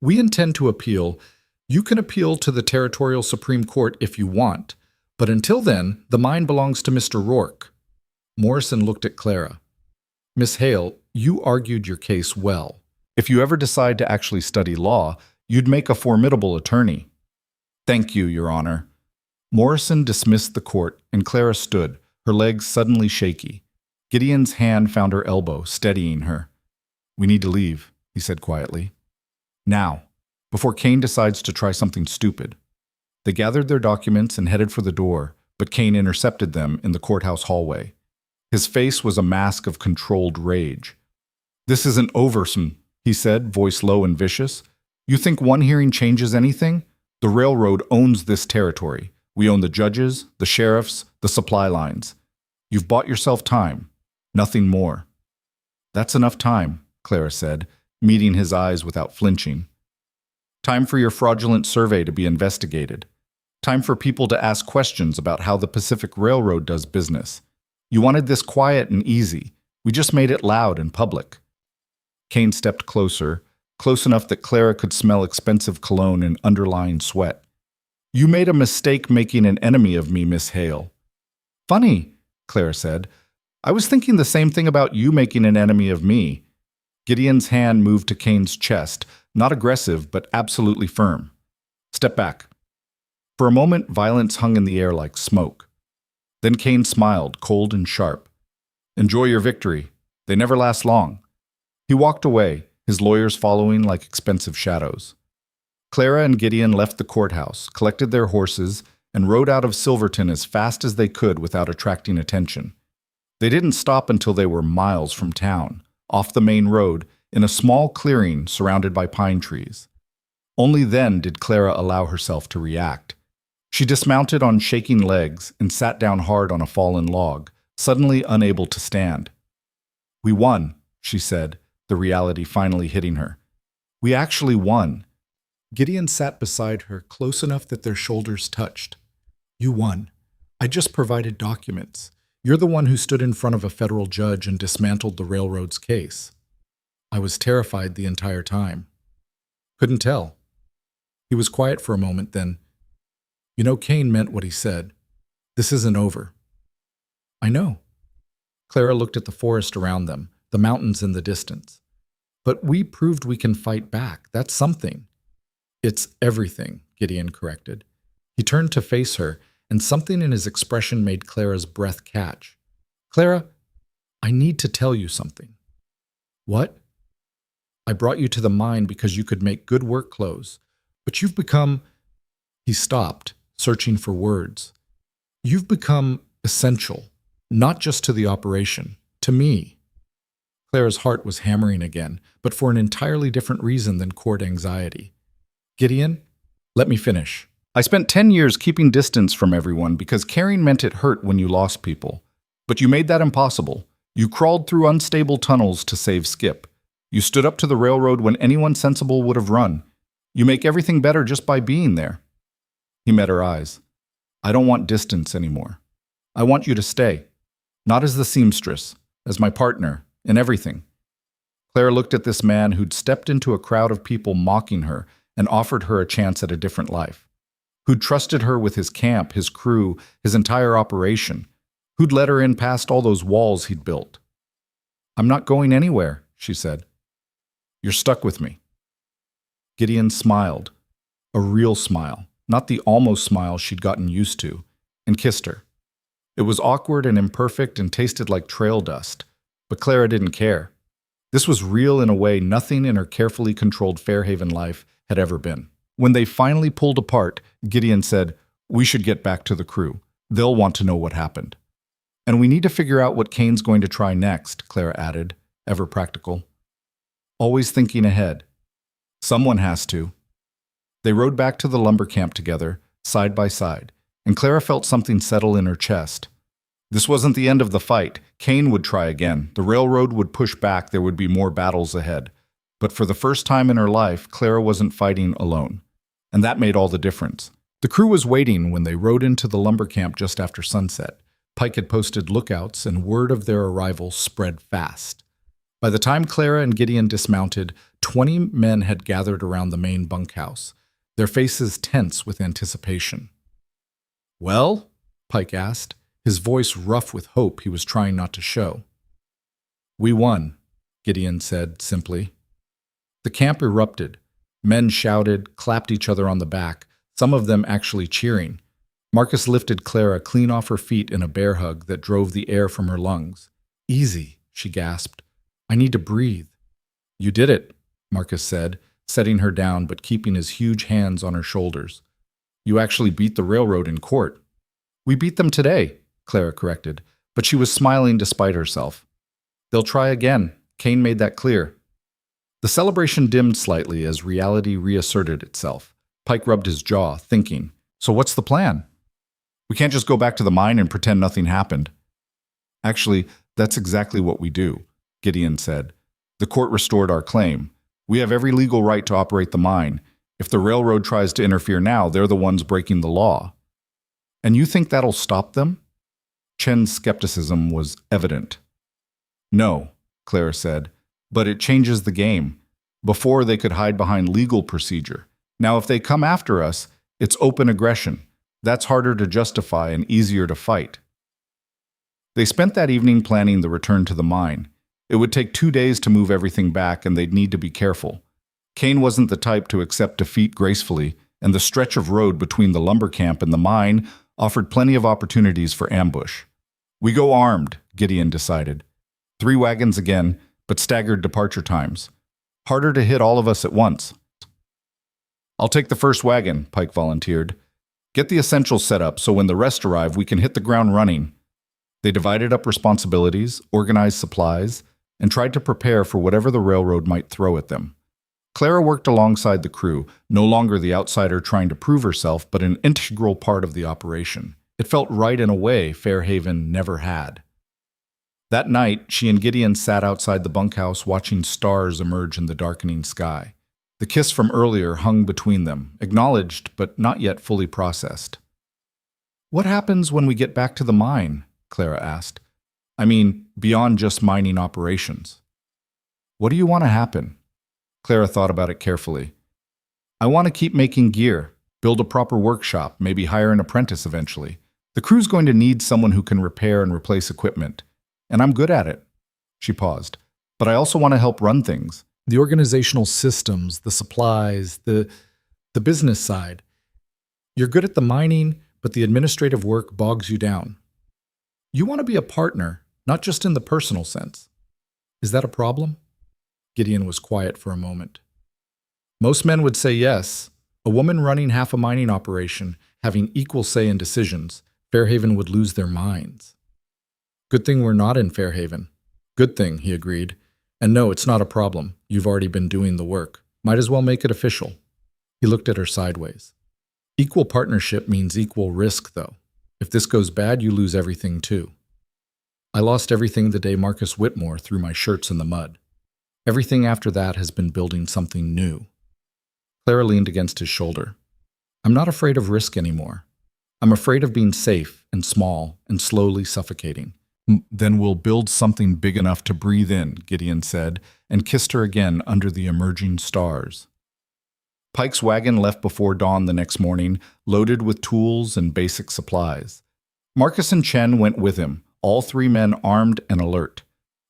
we intend to appeal. You can appeal to the Territorial Supreme Court if you want, but until then, the mine belongs to Mr. Rourke. Morrison looked at Clara. Miss Hale, you argued your case well. If you ever decide to actually study law, you'd make a formidable attorney. Thank you, Your Honor. Morrison dismissed the court, and Clara stood, her legs suddenly shaky. Gideon's hand found her elbow, steadying her. We need to leave, he said quietly. Now, before Kane decides to try something stupid. They gathered their documents and headed for the door, but Kane intercepted them in the courthouse hallway. His face was a mask of controlled rage. This isn't over, he said, voice low and vicious. You think one hearing changes anything? The railroad owns this territory. We own the judges, the sheriffs, the supply lines. You've bought yourself time. Nothing more. That's enough time, Clara said, meeting his eyes without flinching. Time for your fraudulent survey to be investigated. Time for people to ask questions about how the Pacific Railroad does business. You wanted this quiet and easy. We just made it loud and public. Kane stepped closer, close enough that Clara could smell expensive cologne and underlying sweat. You made a mistake making an enemy of me, Miss Hale. Funny, Clara said. I was thinking the same thing about you making an enemy of me. Gideon's hand moved to Kane's chest, not aggressive, but absolutely firm. Step back. For a moment, violence hung in the air like smoke. Then Kane smiled, cold and sharp. Enjoy your victory. They never last long. He walked away, his lawyers following like expensive shadows. Clara and Gideon left the courthouse, collected their horses, and rode out of Silverton as fast as they could without attracting attention. They didn't stop until they were miles from town, off the main road, in a small clearing surrounded by pine trees. Only then did Clara allow herself to react. She dismounted on shaking legs and sat down hard on a fallen log, suddenly unable to stand. We won, she said, the reality finally hitting her. We actually won. Gideon sat beside her, close enough that their shoulders touched. You won. I just provided documents. You're the one who stood in front of a federal judge and dismantled the railroad's case. I was terrified the entire time. Couldn't tell. He was quiet for a moment, then, You know, Kane meant what he said. This isn't over. I know. Clara looked at the forest around them, the mountains in the distance. But we proved we can fight back. That's something. It's everything, Gideon corrected. He turned to face her, and something in his expression made Clara's breath catch. Clara, I need to tell you something. What? I brought you to the mine because you could make good work clothes, but you've become... He stopped, searching for words. You've become essential, not just to the operation, to me. Clara's heart was hammering again, but for an entirely different reason than court anxiety. Gideon, let me finish. I spent 10 years keeping distance from everyone because caring meant it hurt when you lost people. But you made that impossible. You crawled through unstable tunnels to save Skip. You stood up to the railroad when anyone sensible would have run. You make everything better just by being there. He met her eyes. I don't want distance anymore. I want you to stay. Not as the seamstress, as my partner, in everything. Claire looked at this man who'd stepped into a crowd of people mocking her and offered her a chance at a different life. Who'd trusted her with his camp, his crew, his entire operation. Who'd let her in past all those walls he'd built. I'm not going anywhere, she said. You're stuck with me. Gideon smiled. A real smile, not the almost smile she'd gotten used to, and kissed her. It was awkward and imperfect and tasted like trail dust, but Clara didn't care. This was real in a way nothing in her carefully controlled Fairhaven life had ever been. When they finally pulled apart, Gideon said, We should get back to the crew. They'll want to know what happened. And we need to figure out what Kane's going to try next, Clara added, ever practical. Always thinking ahead. Someone has to. They rode back to the lumber camp together, side by side, and Clara felt something settle in her chest. This wasn't the end of the fight. Kane would try again. The railroad would push back. There would be more battles ahead. But for the first time in her life, Clara wasn't fighting alone. And that made all the difference. The crew was waiting when they rode into the lumber camp just after sunset. Pike had posted lookouts, and word of their arrival spread fast. By the time Clara and Gideon dismounted, 20 men had gathered around the main bunkhouse, their faces tense with anticipation. Well? Pike asked, his voice rough with hope he was trying not to show. We won, Gideon said simply. The camp erupted. Men shouted, clapped each other on the back, some of them actually cheering. Marcus lifted Clara clean off her feet in a bear hug that drove the air from her lungs. Easy, she gasped. I need to breathe. You did it, Marcus said, setting her down but keeping his huge hands on her shoulders. You actually beat the railroad in court. We beat them today, Clara corrected, but she was smiling despite herself. They'll try again. Kane made that clear. The celebration dimmed slightly as reality reasserted itself. Pike rubbed his jaw, thinking, So what's the plan? We can't just go back to the mine and pretend nothing happened. Actually, that's exactly what we do. Gideon said. "The court restored our claim. We have every legal right to operate the mine. If the railroad tries to interfere now, they're the ones breaking the law." "And you think that'll stop them?" Chen's skepticism was evident. "No," Clara said, "but it changes the game. Before, they could hide behind legal procedure. Now, if they come after us, it's open aggression. That's harder to justify and easier to fight." They spent that evening planning the return to the mine. It would take 2 days to move everything back, and they'd need to be careful. Kane wasn't the type to accept defeat gracefully, and the stretch of road between the lumber camp and the mine offered plenty of opportunities for ambush. "We go armed," Gideon decided. 3 wagons again, but staggered departure times. Harder to hit all of us at once. "I'll take the first wagon," Pike volunteered. "Get the essentials set up so when the rest arrive, we can hit the ground running." They divided up responsibilities, organized supplies, and tried to prepare for whatever the railroad might throw at them. Clara worked alongside the crew, no longer the outsider trying to prove herself, but an integral part of the operation. It felt right in a way Fairhaven never had. That night, she and Gideon sat outside the bunkhouse watching stars emerge in the darkening sky. The kiss from earlier hung between them, acknowledged but not yet fully processed. "What happens when we get back to the mine?" Clara asked. "I mean, beyond just mining operations." "What do you want to happen?" Clara thought about it carefully. "I want to keep making gear, build a proper workshop, maybe hire an apprentice eventually. The crew's going to need someone who can repair and replace equipment. And I'm good at it." She paused. "But I also want to help run things. The organizational systems, the supplies, the business side. You're good at the mining, but the administrative work bogs you down. You want to be a partner, not just in the personal sense. Is that a problem?" Gideon was quiet for a moment. "Most men would say yes. A woman running half a mining operation, having equal say in decisions, Fairhaven would lose their minds." "Good thing we're not in Fairhaven." "Good thing," he agreed. "And no, it's not a problem. You've already been doing the work. Might as well make it official." He looked at her sideways. "Equal partnership means equal risk, though. If this goes bad, you lose everything, too." "I lost everything the day Marcus Whitmore threw my shirts in the mud. Everything after that has been building something new." Clara leaned against his shoulder. "I'm not afraid of risk anymore. I'm afraid of being safe and small and slowly suffocating." "Then we'll build something big enough to breathe in," Gideon said, and kissed her again under the emerging stars. Pike's wagon left before dawn the next morning, loaded with tools and basic supplies. Marcus and Chen went with him, all 3 men armed and alert.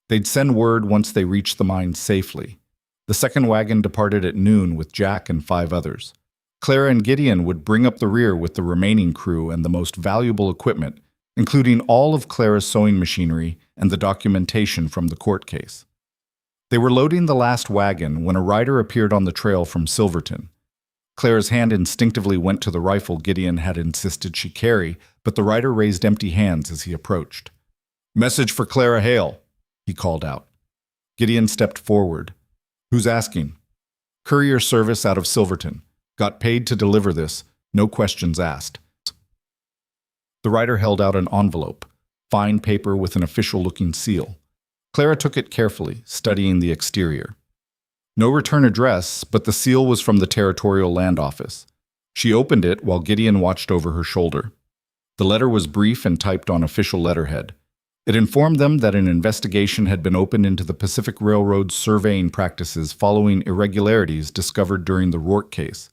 They'd send word once they reached the mine safely. The second wagon departed at noon with Jack and 5 others. Clara and Gideon would bring up the rear with the remaining crew and the most valuable equipment, including all of Clara's sewing machinery and the documentation from the court case. They were loading the last wagon when a rider appeared on the trail from Silverton. Clara's hand instinctively went to the rifle Gideon had insisted she carry, but the rider raised empty hands as he approached. "Message for Clara Hale," he called out. Gideon stepped forward. "Who's asking?" "Courier service out of Silverton. Got paid to deliver this. No questions asked." The rider held out an envelope, fine paper with an official-looking seal. Clara took it carefully, studying the exterior. No return address, but the seal was from the Territorial Land Office. She opened it while Gideon watched over her shoulder. The letter was brief and typed on official letterhead. It informed them that an investigation had been opened into the Pacific Railroad's surveying practices following irregularities discovered during the Rourke case.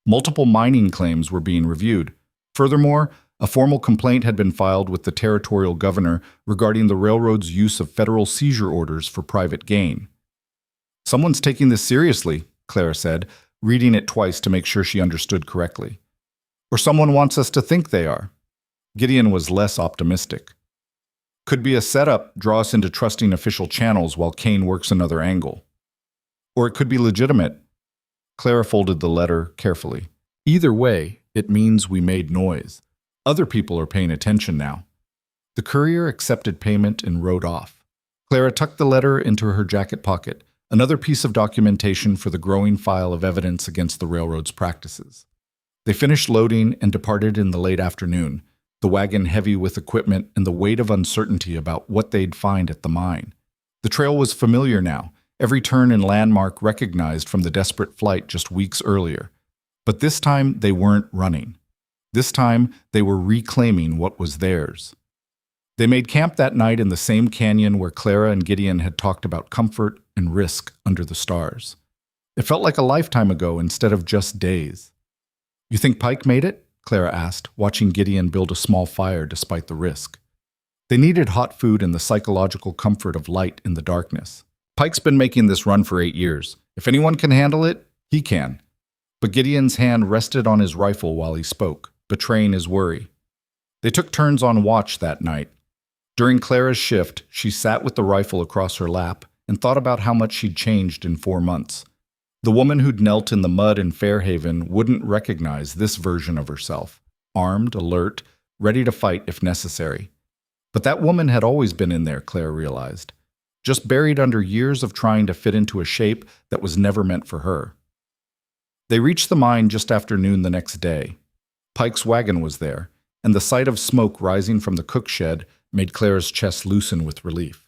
Multiple mining claims were being reviewed. Furthermore, a formal complaint had been filed with the territorial governor regarding the railroad's use of federal seizure orders for private gain. "Someone's taking this seriously," Clara said, reading it twice to make sure she understood correctly. "Or someone wants us to think they are." Gideon was less optimistic. "Could be a setup, draw us into trusting official channels while Kane works another angle. Or it could be legitimate." Clara folded the letter carefully. "Either way, it means we made noise. Other people are paying attention now." The courier accepted payment and rode off. Clara tucked the letter into her jacket pocket, another piece of documentation for the growing file of evidence against the railroad's practices. They finished loading and departed in the late afternoon, the wagon heavy with equipment and the weight of uncertainty about what they'd find at the mine. The trail was familiar now, every turn and landmark recognized from the desperate flight just weeks earlier. But this time they weren't running. This time they were reclaiming what was theirs. They made camp that night in the same canyon where Clara and Gideon had talked about comfort and risk under the stars. It felt like a lifetime ago instead of just days. "You think Pike made it?" Clara asked, watching Gideon build a small fire despite the risk. They needed hot food and the psychological comfort of light in the darkness. "Pike's been making this run for 8 years. If anyone can handle it, he can." But Gideon's hand rested on his rifle while he spoke, betraying his worry. They took turns on watch that night. During Clara's shift, she sat with the rifle across her lap and thought about how much she'd changed in 4 months. The woman who'd knelt in the mud in Fairhaven wouldn't recognize this version of herself, armed, alert, ready to fight if necessary. But that woman had always been in there, Clara realized, just buried under years of trying to fit into a shape that was never meant for her. They reached the mine just after noon the next day. Pike's wagon was there, and the sight of smoke rising from the cook shed made Clara's chest loosen with relief.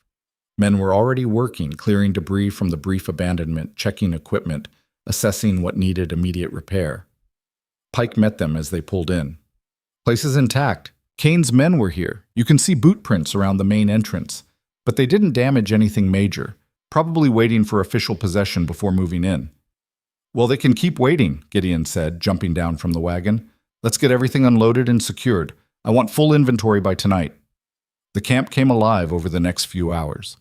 Men were already working, clearing debris from the brief abandonment, checking equipment, assessing what needed immediate repair. Pike met them as they pulled in. "Place is intact. Kane's men were here. You can see boot prints around the main entrance. But they didn't damage anything major, probably waiting for official possession before moving in." "Well, they can keep waiting," Gideon said, jumping down from the wagon. "Let's get everything unloaded and secured. I want full inventory by tonight." The camp came alive over the next few hours.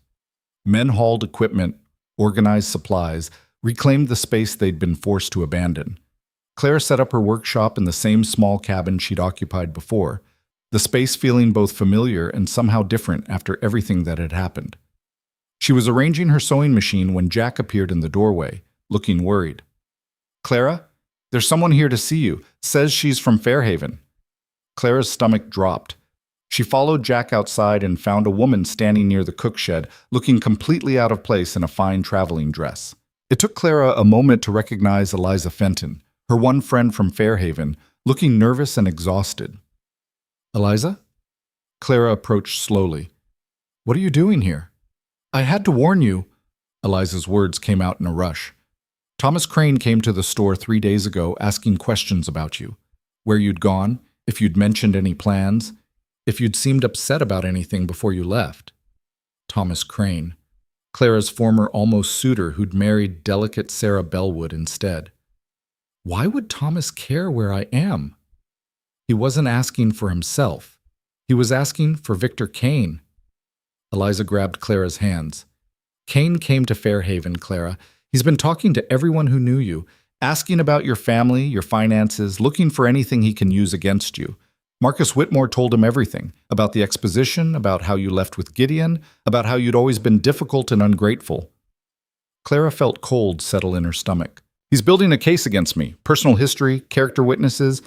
Men hauled equipment, organized supplies, reclaimed the space they'd been forced to abandon. Clara set up her workshop in the same small cabin she'd occupied before, the space feeling both familiar and somehow different after everything that had happened. She was arranging her sewing machine when Jack appeared in the doorway, looking worried. "Clara, there's someone here to see you. Says she's from Fairhaven." Clara's stomach dropped. She followed Jack outside and found a woman standing near the cook shed, looking completely out of place in a fine traveling dress. It took Clara a moment to recognize Eliza Fenton, her one friend from Fairhaven, looking nervous and exhausted. "Eliza?" Clara approached slowly. "What are you doing here?" "I had to warn you." Eliza's words came out in a rush. "Thomas Crane came to the store 3 days ago asking questions about you. Where you'd gone, if you'd mentioned any plans, if you'd seemed upset about anything before you left." Thomas Crane. Clara's former almost suitor who'd married delicate Sarah Bellwood instead. Why would Thomas care where I am? He wasn't asking for himself. He was asking for Victor Kane. Eliza grabbed Clara's hands. "Kane came to Fairhaven, Clara. He's been talking to everyone who knew you, asking about your family, your finances, looking for anything he can use against you. Marcus Whitmore told him everything, about the exposition, about how you left with Gideon, about how you'd always been difficult and ungrateful." Clara felt cold settle in her stomach. "He's building a case against me, personal history, character witnesses.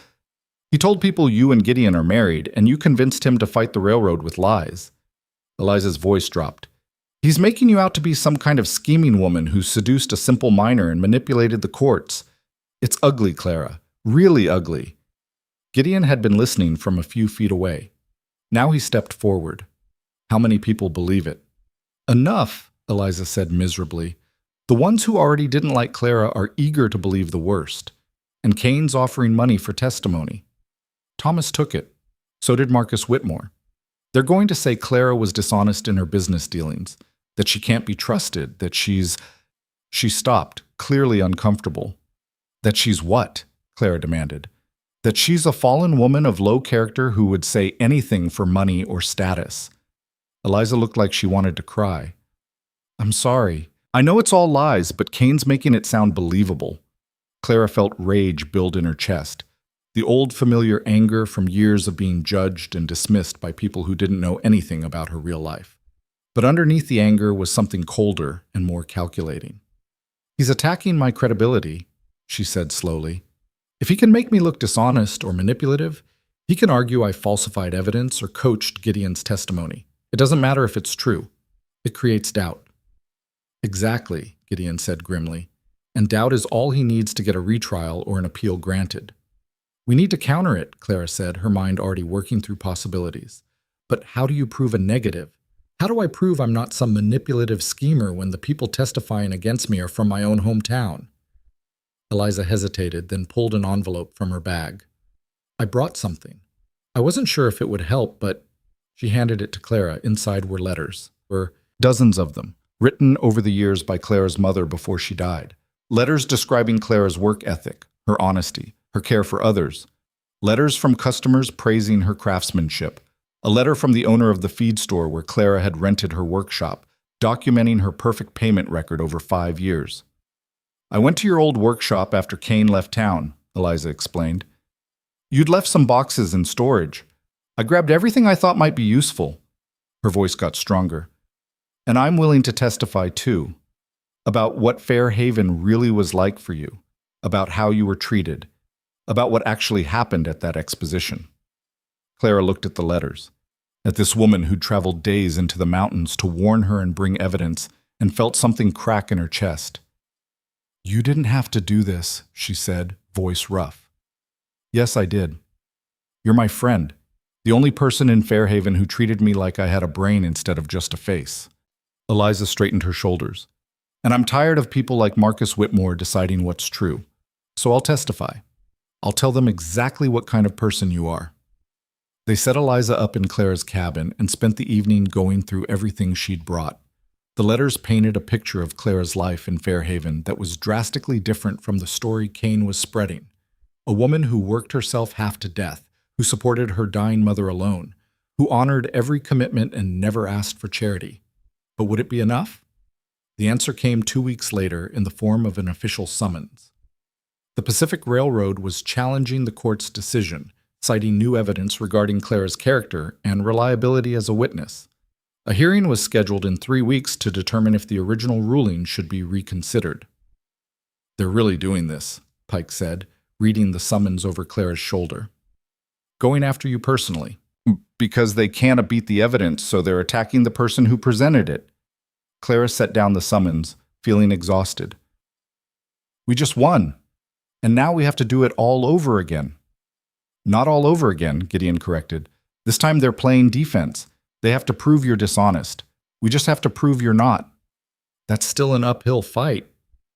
He told people you and Gideon are married, and you convinced him to fight the railroad with lies." Eliza's voice dropped. "He's making you out to be some kind of scheming woman who seduced a simple miner and manipulated the courts. It's ugly, Clara, really ugly." Gideon had been listening from a few feet away. Now he stepped forward. "How many people believe it?" "Enough," Eliza said miserably. "The ones who already didn't like Clara are eager to believe the worst. And Kane's offering money for testimony. Thomas took it. So did Marcus Whitmore. They're going to say Clara was dishonest in her business dealings, that she can't be trusted, that she's—" She stopped, clearly uncomfortable. "That she's what?" Clara demanded. "That she's a fallen woman of low character who would say anything for money or status." Eliza looked like she wanted to cry. "I'm sorry. I know it's all lies, but Kane's making it sound believable." Clara felt rage build in her chest, the old familiar anger from years of being judged and dismissed by people who didn't know anything about her real life. But underneath the anger was something colder and more calculating. "He's attacking my credibility," she said slowly. "If he can make me look dishonest or manipulative, he can argue I falsified evidence or coached Gideon's testimony. It doesn't matter if it's true. It creates doubt." "Exactly," Gideon said grimly. "And doubt is all he needs to get a retrial or an appeal granted." "We need to counter it," Clara said, her mind already working through possibilities. "But how do you prove a negative? How do I prove I'm not some manipulative schemer when the people testifying against me are from my own hometown? Eliza hesitated, then pulled an envelope from her bag. I brought something. I wasn't sure if it would help, but she handed it to Clara. Inside were letters. Were Dozens of them, written over the years by Clara's mother before she died. Letters describing Clara's work ethic, her honesty, her care for others. Letters from customers praising her craftsmanship. A letter from the owner of the feed store where Clara had rented her workshop, documenting her perfect payment record over 5 years. I went to your old workshop after Kane left town, Eliza explained. You'd left some boxes in storage. I grabbed everything I thought might be useful. Her voice got stronger. And I'm willing to testify, too, about what Fairhaven really was like for you, about how you were treated, about what actually happened at that exposition. Clara looked at the letters, at this woman who'd traveled days into the mountains to warn her and bring evidence, and felt something crack in her chest. You didn't have to do this, she said, voice rough. Yes, I did. You're my friend, the only person in Fairhaven who treated me like I had a brain instead of just a face. Eliza straightened her shoulders. And I'm tired of people like Marcus Whitmore deciding what's true. So I'll testify. I'll tell them exactly what kind of person you are. They set Eliza up in Clara's cabin and spent the evening going through everything she'd brought. The letters painted a picture of Clara's life in Fairhaven that was drastically different from the story Kane was spreading. A woman who worked herself half to death, who supported her dying mother alone, who honored every commitment and never asked for charity. But would it be enough? The answer came 2 weeks later in the form of an official summons. The Pacific Railroad was challenging the court's decision, citing new evidence regarding Clara's character and reliability as a witness. A hearing was scheduled in 3 weeks to determine if the original ruling should be reconsidered. They're really doing this, Pike said, reading the summons over Clara's shoulder. Going after you personally. Because they can't beat the evidence, so they're attacking the person who presented it. Clara set down the summons, feeling exhausted. We just won, and now we have to do it all over again. Not all over again, Gideon corrected. This time they're playing defense. They have to prove you're dishonest. We just have to prove you're not. That's still an uphill fight.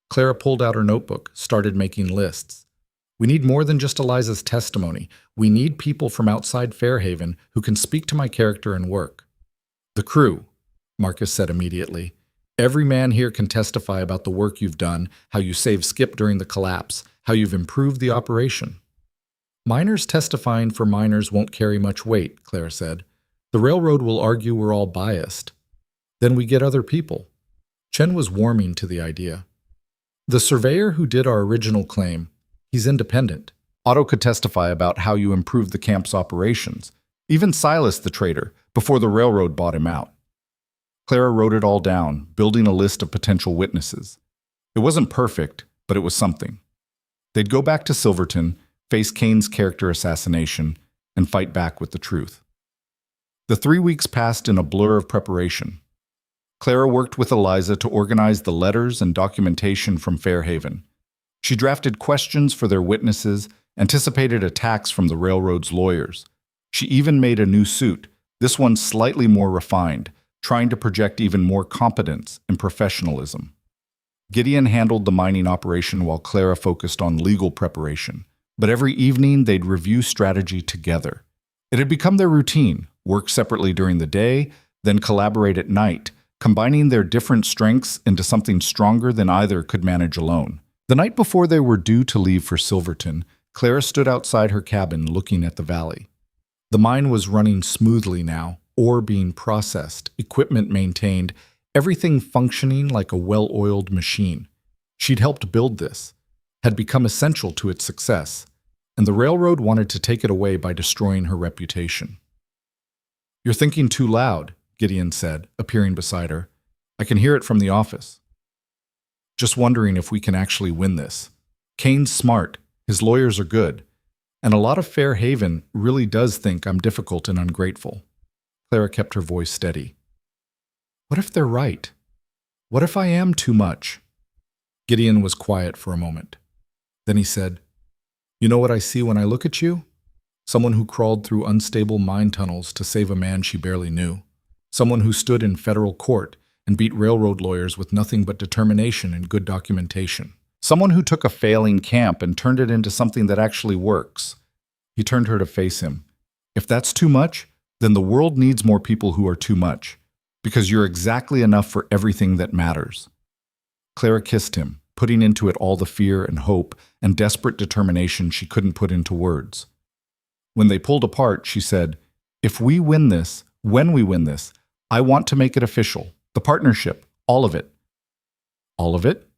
Clara pulled out her notebook, started making lists. We need more than just Eliza's testimony. We need people from outside Fairhaven who can speak to my character and work. The crew, Marcus said immediately. Every man here can testify about the work you've done, how you saved Skip during the collapse, how you've improved the operation. Miners testifying for miners won't carry much weight, Clara said. The railroad will argue we're all biased. Then we get other people. Chen was warming to the idea. The surveyor who did our original claim, he's independent. Otto could testify about how you improved the camp's operations. Even Silas the trader, before the railroad bought him out. Clara wrote it all down, building a list of potential witnesses. It wasn't perfect, but it was something. They'd go back to Silverton, face Kane's character assassination, and fight back with the truth. The 3 weeks passed in a blur of preparation. Clara worked with Eliza to organize the letters and documentation from Fairhaven. She drafted questions for their witnesses, anticipated attacks from the railroad's lawyers. She even made a new suit, this one slightly more refined, trying to project even more competence and professionalism. Gideon handled the mining operation while Clara focused on legal preparation, but every evening they'd review strategy together. It had become their routine, work separately during the day, then collaborate at night, combining their different strengths into something stronger than either could manage alone. The night before they were due to leave for Silverton, Clara stood outside her cabin looking at the valley. The mine was running smoothly now, ore being processed, equipment maintained, everything functioning like a well-oiled machine. She'd helped build this, had become essential to its success, and the railroad wanted to take it away by destroying her reputation. You're thinking too loud, Gideon said, appearing beside her. I can hear it from the office. Just wondering if we can actually win this. Kane's smart, his lawyers are good, and a lot of Fairhaven really does think I'm difficult and ungrateful. Clara kept her voice steady. What if they're right? What if I am too much? Gideon was quiet for a moment. Then he said, You know what I see when I look at you? Someone who crawled through unstable mine tunnels to save a man she barely knew. someone who stood in federal court and beat railroad lawyers with nothing but determination and good documentation. Someone who took a failing camp and turned it into something that actually works. He turned her to face him. If that's too much, then the world needs more people who are too much, because you're exactly enough for everything that matters. Clara kissed him, putting into it all the fear and hope and desperate determination she couldn't put into words. When they pulled apart, she said, "If we win this, when we win this, I want to make it official. The partnership, all of it." "All of it?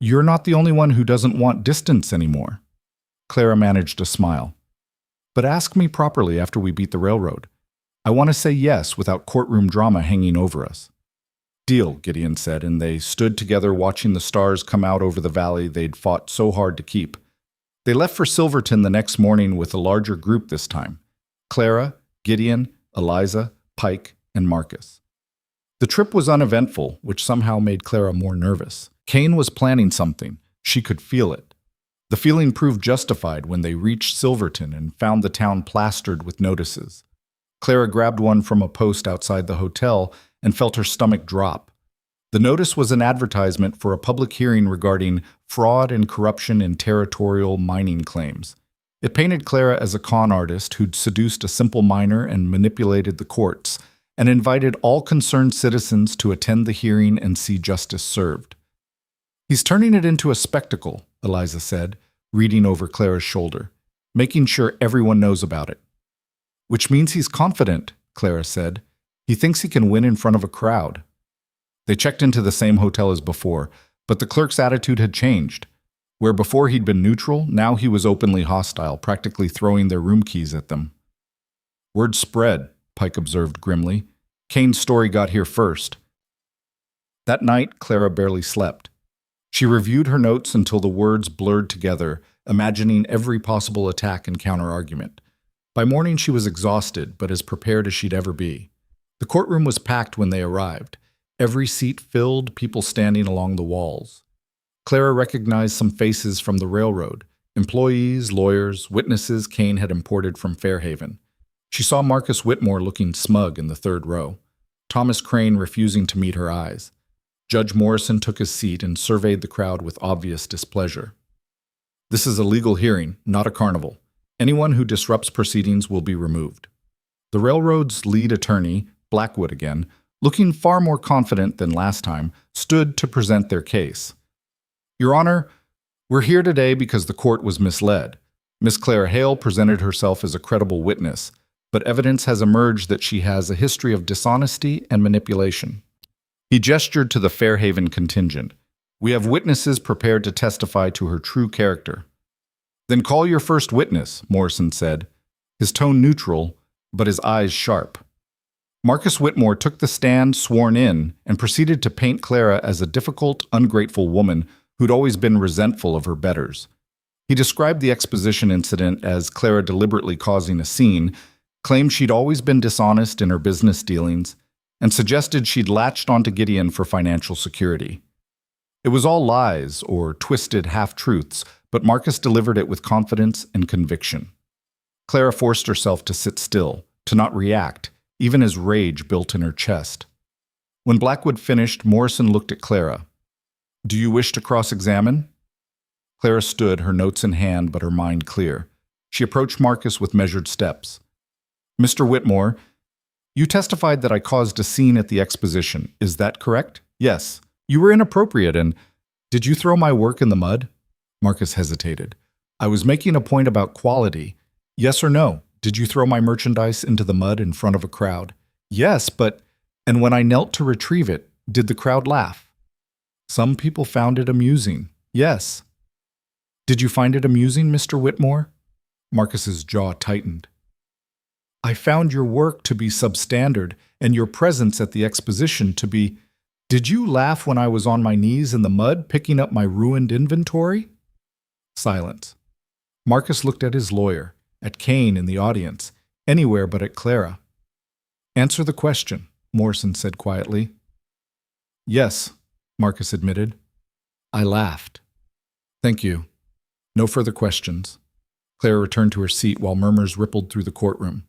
You're not the only one who doesn't want distance anymore." Clara managed a smile. "But ask me properly after we beat the railroad. I want to say yes without courtroom drama hanging over us." "Deal," Gideon said, and they stood together watching the stars come out over the valley they'd fought so hard to keep. They left for Silverton the next morning with a larger group this time: Clara, Gideon, Eliza, Pike, and Marcus. The trip was uneventful, which somehow made Clara more nervous. Kane was planning something. She could feel it. The feeling proved justified when they reached Silverton and found the town plastered with notices. Clara grabbed one from a post outside the hotel and felt her stomach drop. The notice was an advertisement for a public hearing regarding fraud and corruption in territorial mining claims. It painted Clara as a con artist who'd seduced a simple miner and manipulated the courts, and invited all concerned citizens to attend the hearing and see justice served. "He's turning it into a spectacle," Eliza said, reading over Clara's shoulder, "making sure everyone knows about it." "Which means he's confident," Clara said. "He thinks he can win in front of a crowd." They checked into the same hotel as before, but the clerk's attitude had changed. Where before he'd been neutral, now he was openly hostile, practically throwing their room keys at them. "Word spread," Pike observed grimly. "Kane's story got here first." That night, Clara barely slept. She reviewed her notes until the words blurred together, imagining every possible attack and counterargument. By morning, she was exhausted, but as prepared as she'd ever be. The courtroom was packed when they arrived. Every seat filled, people standing along the walls. Clara recognized some faces from the railroad: employees, lawyers, witnesses Kane had imported from Fairhaven. She saw Marcus Whitmore looking smug in the third row, Thomas Crane refusing to meet her eyes. Judge Morrison took his seat and surveyed the crowd with obvious displeasure. "This is a legal hearing, not a carnival. Anyone who disrupts proceedings will be removed." The railroad's lead attorney, Blackwood again, looking far more confident than last time, stood to present their case. "Your Honor, we're here today because the court was misled. Miss Clara Hale presented herself as a credible witness, but evidence has emerged that she has a history of dishonesty and manipulation." He gestured to the Fairhaven contingent. "We have witnesses prepared to testify to her true character." "Then call your first witness," Morrison said, his tone neutral, but his eyes sharp. Marcus Whitmore took the stand, sworn in, and proceeded to paint Clara as a difficult, ungrateful woman who'd always been resentful of her betters. He described the exposition incident as Clara deliberately causing a scene, claimed she'd always been dishonest in her business dealings, and suggested she'd latched onto Gideon for financial security. It was all lies or twisted half-truths, but Marcus delivered it with confidence and conviction. Clara forced herself to sit still, to not react, even as rage built in her chest. When Blackwood finished, Morrison looked at Clara. "Do you wish to cross-examine?" Clara stood, her notes in hand but her mind clear. She approached Marcus with measured steps. "Mr. Whitmore, you testified that I caused a scene at the exposition. Is that correct?" "Yes." "You were inappropriate and did you throw my work in the mud?" Marcus hesitated. "I was making a point about quality. Yes or no? Did you throw my merchandise into the mud in front of a crowd?" "Yes, but..." "And when I knelt to retrieve it, did the crowd laugh?" "Some people found it amusing." "Yes." "Did you find it amusing, Mr. Whitmore?" Marcus's jaw tightened. "I found your work to be substandard and your presence at the exposition to be..." "Did you laugh when I was on my knees in the mud picking up my ruined inventory?" Silence. Marcus looked at his lawyer, at Kane in the audience, anywhere but at Clara. "Answer the question," Morrison said quietly. "Yes," Marcus admitted. "I laughed." "Thank you. No further questions." Clara returned to her seat while murmurs rippled through the courtroom.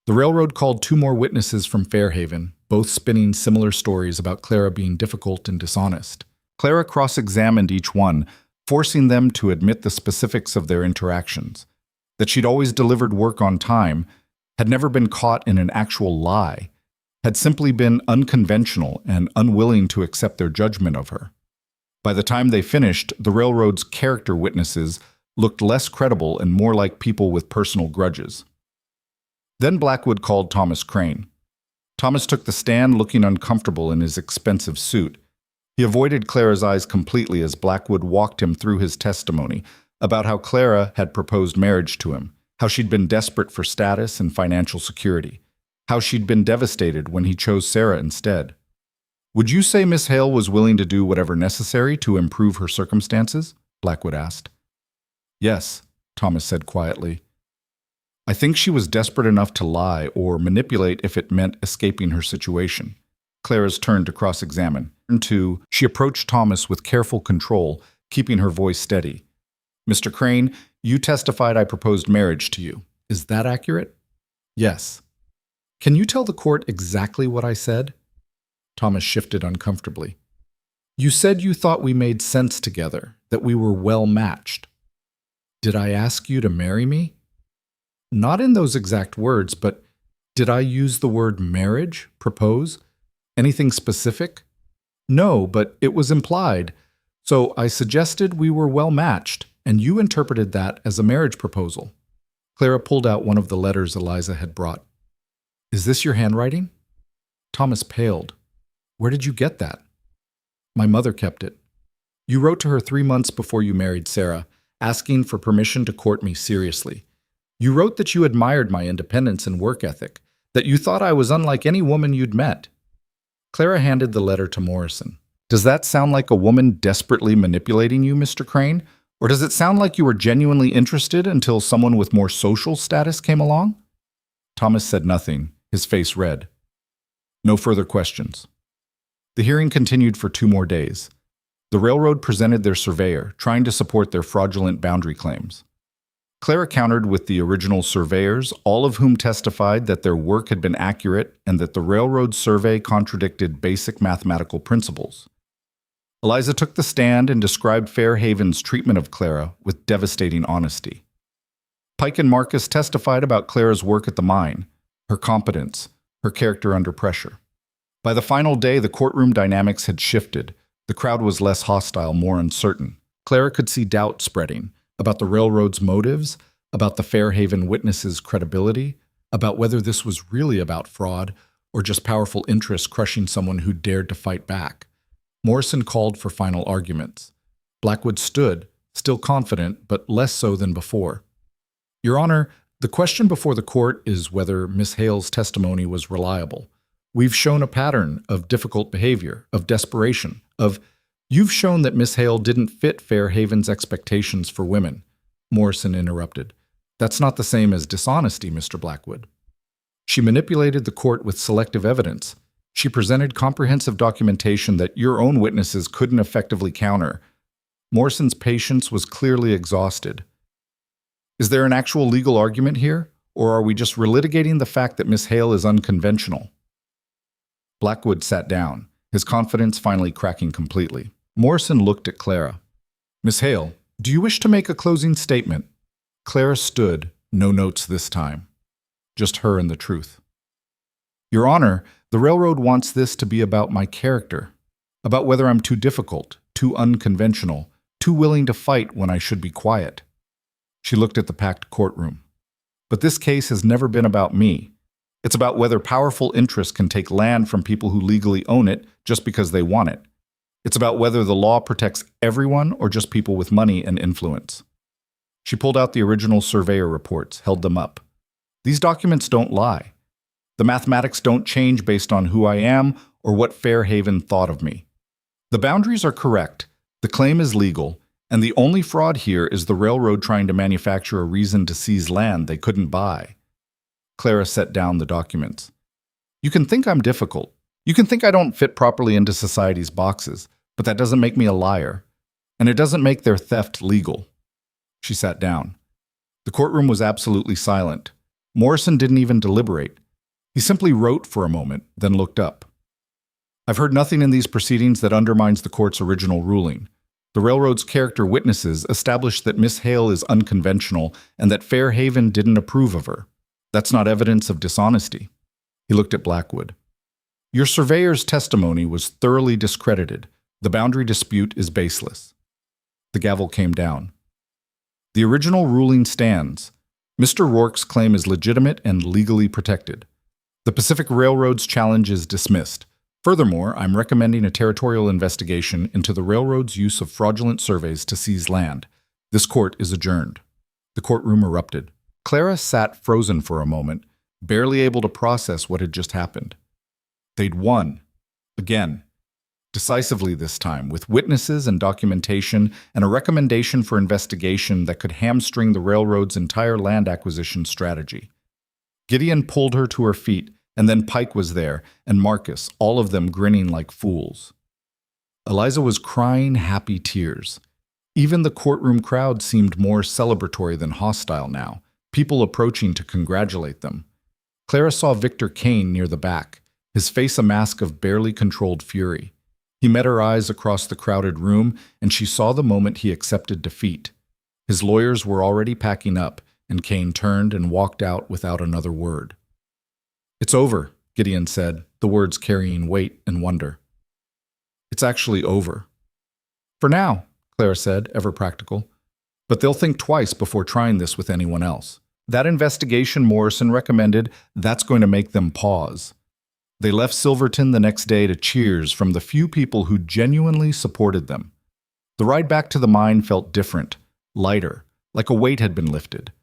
The railroad called 2 more witnesses from Fairhaven, both spinning similar stories about Clara being difficult and dishonest. Clara cross-examined each one, forcing them to admit the specifics of their interactions. That she'd always delivered work on time, had never been caught in an actual lie, had simply been unconventional and unwilling to accept their judgment of her. By the time they finished, the railroad's character witnesses looked less credible and more like people with personal grudges. Then Blackwood called Thomas Crane. Thomas took the stand looking uncomfortable in his expensive suit. He avoided Clara's eyes completely as Blackwood walked him through his testimony about how Clara had proposed marriage to him, how she'd been desperate for status and financial security, how she'd been devastated when he chose Sarah instead. "Would you say Miss Hale was willing to do whatever necessary to improve her circumstances?" Blackwood asked. "Yes," Thomas said quietly. "I think she was desperate enough to lie or manipulate if it meant escaping her situation." Clara's turn to cross-examine. She approached Thomas with careful control, keeping her voice steady. "Mr. Crane, you testified I proposed marriage to you. Is that accurate?" "Yes." "Can you tell the court exactly what I said?" Thomas shifted uncomfortably. "You said you thought we made sense together, that we were well matched. Did I ask you to marry me?" "Not in those exact words, but did I use the word marriage, propose? Anything specific?" "No, but it was implied. So I suggested we were well matched, and you interpreted that as a marriage proposal." Clara pulled out one of the letters Eliza had brought. "Is this your handwriting?" Thomas paled. "Where did you get that?" "My mother kept it. You wrote to her 3 months before you married Sarah, asking for permission to court me seriously. You wrote that you admired my independence and work ethic, that you thought I was unlike any woman you'd met." Clara handed the letter to Morrison. "Does that sound like a woman desperately manipulating you, Mr. Crane? Or does it sound like you were genuinely interested until someone with more social status came along?" Thomas said nothing, his face red. No further questions. The hearing continued for 2 more days. The railroad presented their surveyor, trying to support their fraudulent boundary claims. Clara countered with the original surveyors, all of whom testified that their work had been accurate and that the railroad survey contradicted basic mathematical principles. Eliza took the stand and described Fairhaven's treatment of Clara with devastating honesty. Pike and Marcus testified about Clara's work at the mine, her competence, her character under pressure. By the final day, the courtroom dynamics had shifted. The crowd was less hostile, more uncertain. Clara could see doubt spreading about the railroad's motives, about the Fairhaven witnesses' credibility, about whether this was really about fraud or just powerful interests crushing someone who dared to fight back. Morrison called for final arguments. Blackwood stood, still confident, but less so than before. "Your Honor, the question before the court is whether Miss Hale's testimony was reliable. We've shown a pattern of difficult behavior, of desperation, of You've shown that Miss Hale didn't fit Fairhaven's expectations for women," Morrison interrupted. "That's not the same as dishonesty, Mr. Blackwood. She manipulated the court with selective evidence. She presented comprehensive documentation that your own witnesses couldn't effectively counter." Morrison's patience was clearly exhausted. "Is there an actual legal argument here, or are we just relitigating the fact that Miss Hale is unconventional?" Blackwood sat down, his confidence finally cracking completely. Morrison looked at Clara. "Miss Hale, do you wish to make a closing statement?" Clara stood, no notes this time. Just her and the truth. "Your Honor, the railroad wants this to be about my character, about whether I'm too difficult, too unconventional, too willing to fight when I should be quiet." She looked at the packed courtroom. "But this case has never been about me. It's about whether powerful interests can take land from people who legally own it just because they want it. It's about whether the law protects everyone or just people with money and influence." She pulled out the original surveyor reports, held them up. "These documents don't lie. The mathematics don't change based on who I am or what Fairhaven thought of me. The boundaries are correct, the claim is legal, and the only fraud here is the railroad trying to manufacture a reason to seize land they couldn't buy." Clara set down the documents. "You can think I'm difficult. You can think I don't fit properly into society's boxes, but that doesn't make me a liar. And it doesn't make their theft legal." She sat down. The courtroom was absolutely silent. Morrison didn't even deliberate. He simply wrote for a moment, then looked up. I've heard nothing in these proceedings that undermines the court's original ruling. The railroad's character witnesses established that Miss Hale is unconventional and that Fairhaven didn't approve of her. That's not evidence of dishonesty. He looked at Blackwood. Your surveyor's testimony was thoroughly discredited. The boundary dispute is baseless. The gavel came down. The original ruling stands. Mr. Rourke's claim is legitimate and legally protected. The Pacific Railroad's challenge is dismissed. Furthermore, I'm recommending a territorial investigation into the railroad's use of fraudulent surveys to seize land. This court is adjourned. The courtroom erupted. Clara sat frozen for a moment, barely able to process what had just happened. They'd won. Again. Decisively this time, with witnesses and documentation and a recommendation for investigation that could hamstring the railroad's entire land acquisition strategy. Gideon pulled her to her feet, and then Pike was there, and Marcus, all of them grinning like fools. Eliza was crying happy tears. Even the courtroom crowd seemed more celebratory than hostile now, people approaching to congratulate them. Clara saw Victor Kane near the back, his face a mask of barely controlled fury. He met her eyes across the crowded room, and she saw the moment he accepted defeat. His lawyers were already packing up, and Kane turned and walked out without another word. It's over, Gideon said, the words carrying weight and wonder. It's actually over. For now, Clara said, ever practical. But they'll think twice before trying this with anyone else. That investigation Morrison recommended, that's going to make them pause. They left Silverton the next day to cheers from the few people who genuinely supported them. The ride back to the mine felt different, lighter, like a weight had been lifted.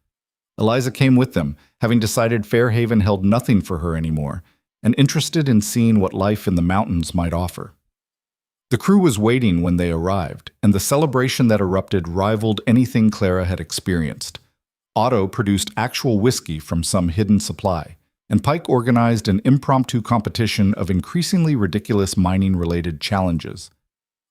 Eliza came with them, having decided Fairhaven held nothing for her anymore, and interested in seeing what life in the mountains might offer. The crew was waiting when they arrived, and the celebration that erupted rivaled anything Clara had experienced. Otto produced actual whiskey from some hidden supply, and Pike organized an impromptu competition of increasingly ridiculous mining-related challenges.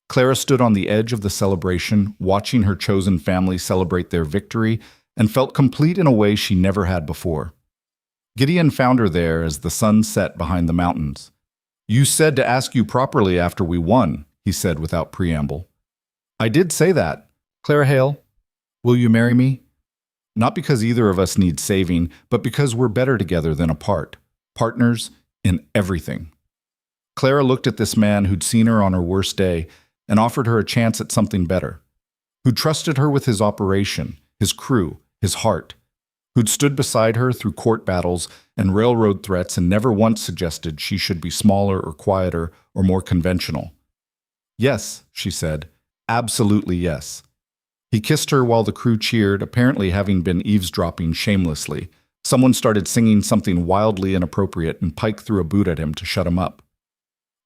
Clara stood on the edge of the celebration, watching her chosen family celebrate their victory, and felt complete in a way she never had before. Gideon found her there as the sun set behind the mountains. You said to ask you properly after we won, he said without preamble. I did say that. Clara Hale, will you marry me? Not because either of us needs saving, but because we're better together than apart. Partners in everything. Clara looked at this man who'd seen her on her worst day and offered her a chance at something better. Who trusted her with his operation, his crew, his heart, who'd stood beside her through court battles and railroad threats and never once suggested she should be smaller or quieter or more conventional. Yes, she said, absolutely yes. He kissed her while the crew cheered, apparently having been eavesdropping shamelessly. Someone started singing something wildly inappropriate, and Pike threw a boot at him to shut him up.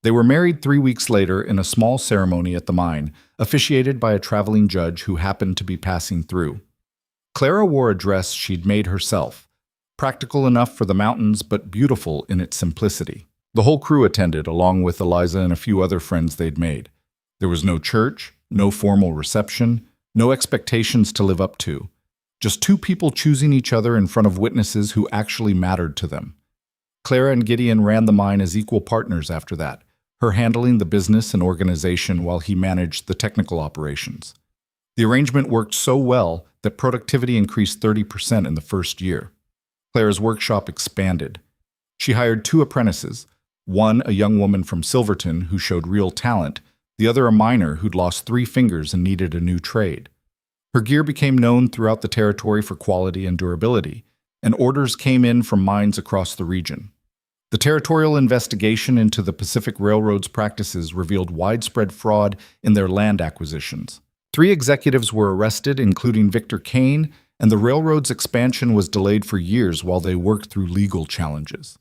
They were married 3 weeks later in a small ceremony at the mine, officiated by a traveling judge who happened to be passing through. Clara wore a dress she'd made herself, practical enough for the mountains but beautiful in its simplicity. The whole crew attended, along with Eliza and a few other friends they'd made. There was no church, no formal reception, no expectations to live up to. Just two people choosing each other in front of witnesses who actually mattered to them. Clara and Gideon ran the mine as equal partners after that, her handling the business and organization while he managed the technical operations. The arrangement worked so well that productivity increased 30% in the first year. Clara's workshop expanded. She hired 2 apprentices, one a young woman from Silverton who showed real talent, the other a miner who'd lost 3 fingers and needed a new trade. Her gear became known throughout the territory for quality and durability, and orders came in from mines across the region. The territorial investigation into the Pacific Railroad's practices revealed widespread fraud in their land acquisitions. 3 executives were arrested, including Victor Kane, and the railroad's expansion was delayed for years while they worked through legal challenges.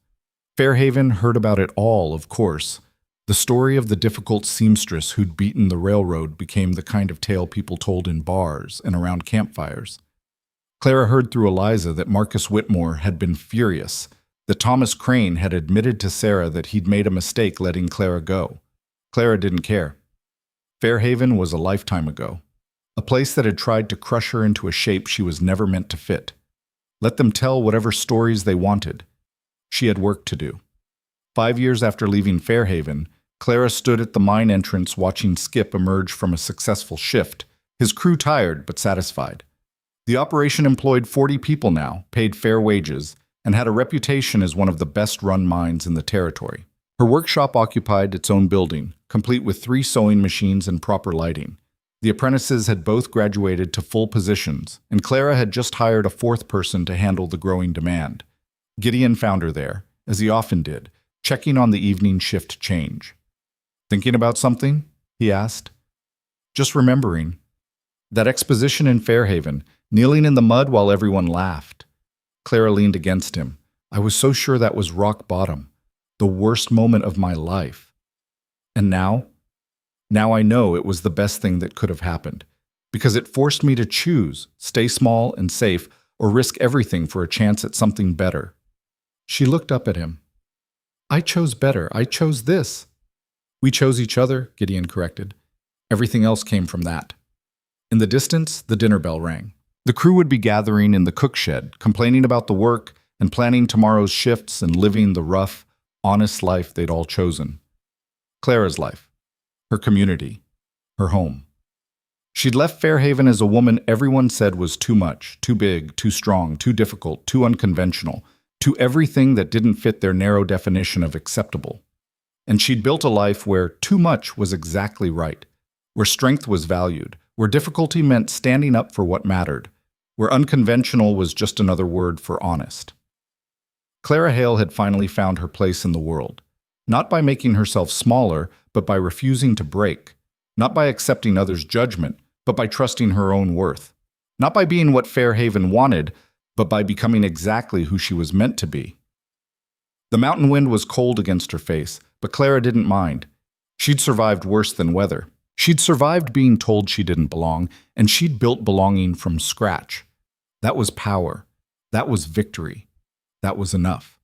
Fairhaven heard about it all, of course. The story of the difficult seamstress who'd beaten the railroad became the kind of tale people told in bars and around campfires. Clara heard through Eliza that Marcus Whitmore had been furious, that Thomas Crane had admitted to Sarah that he'd made a mistake letting Clara go. Clara didn't care. Fairhaven was a lifetime ago, a place that had tried to crush her into a shape she was never meant to fit. Let them tell whatever stories they wanted. She had work to do. 5 years after leaving Fairhaven, Clara stood at the mine entrance watching Skip emerge from a successful shift, his crew tired but satisfied. The operation employed 40 people now, paid fair wages, and had a reputation as one of the best-run mines in the territory. Her workshop occupied its own building, complete with 3 sewing machines and proper lighting. The apprentices had both graduated to full positions, and Clara had just hired a 4th person to handle the growing demand. Gideon found her there, as he often did, checking on the evening shift change. "Thinking about something?" he asked. "Just remembering. That exposition in Fairhaven, kneeling in the mud while everyone laughed." Clara leaned against him. "I was so sure that was rock bottom, the worst moment of my life. And now? Now I know it was the best thing that could have happened, because it forced me to choose, stay small and safe, or risk everything for a chance at something better." She looked up at him. "I chose better. I chose this." "We chose each other," Gideon corrected. "Everything else came from that." In the distance, the dinner bell rang. The crew would be gathering in the cook shed, complaining about the work and planning tomorrow's shifts and living the rough, honest life they'd all chosen. Clara's life, her community, her home. She'd left Fairhaven as a woman everyone said was too much, too big, too strong, too difficult, too unconventional, too everything that didn't fit their narrow definition of acceptable. And she'd built a life where too much was exactly right, where strength was valued, where difficulty meant standing up for what mattered, where unconventional was just another word for honest. Clara Hale had finally found her place in the world, not by making herself smaller, but by refusing to break, not by accepting others' judgment, but by trusting her own worth, not by being what Fairhaven wanted, but by becoming exactly who she was meant to be. The mountain wind was cold against her face, but Clara didn't mind. She'd survived worse than weather. She'd survived being told she didn't belong, and she'd built belonging from scratch. That was power. That was victory. That was enough.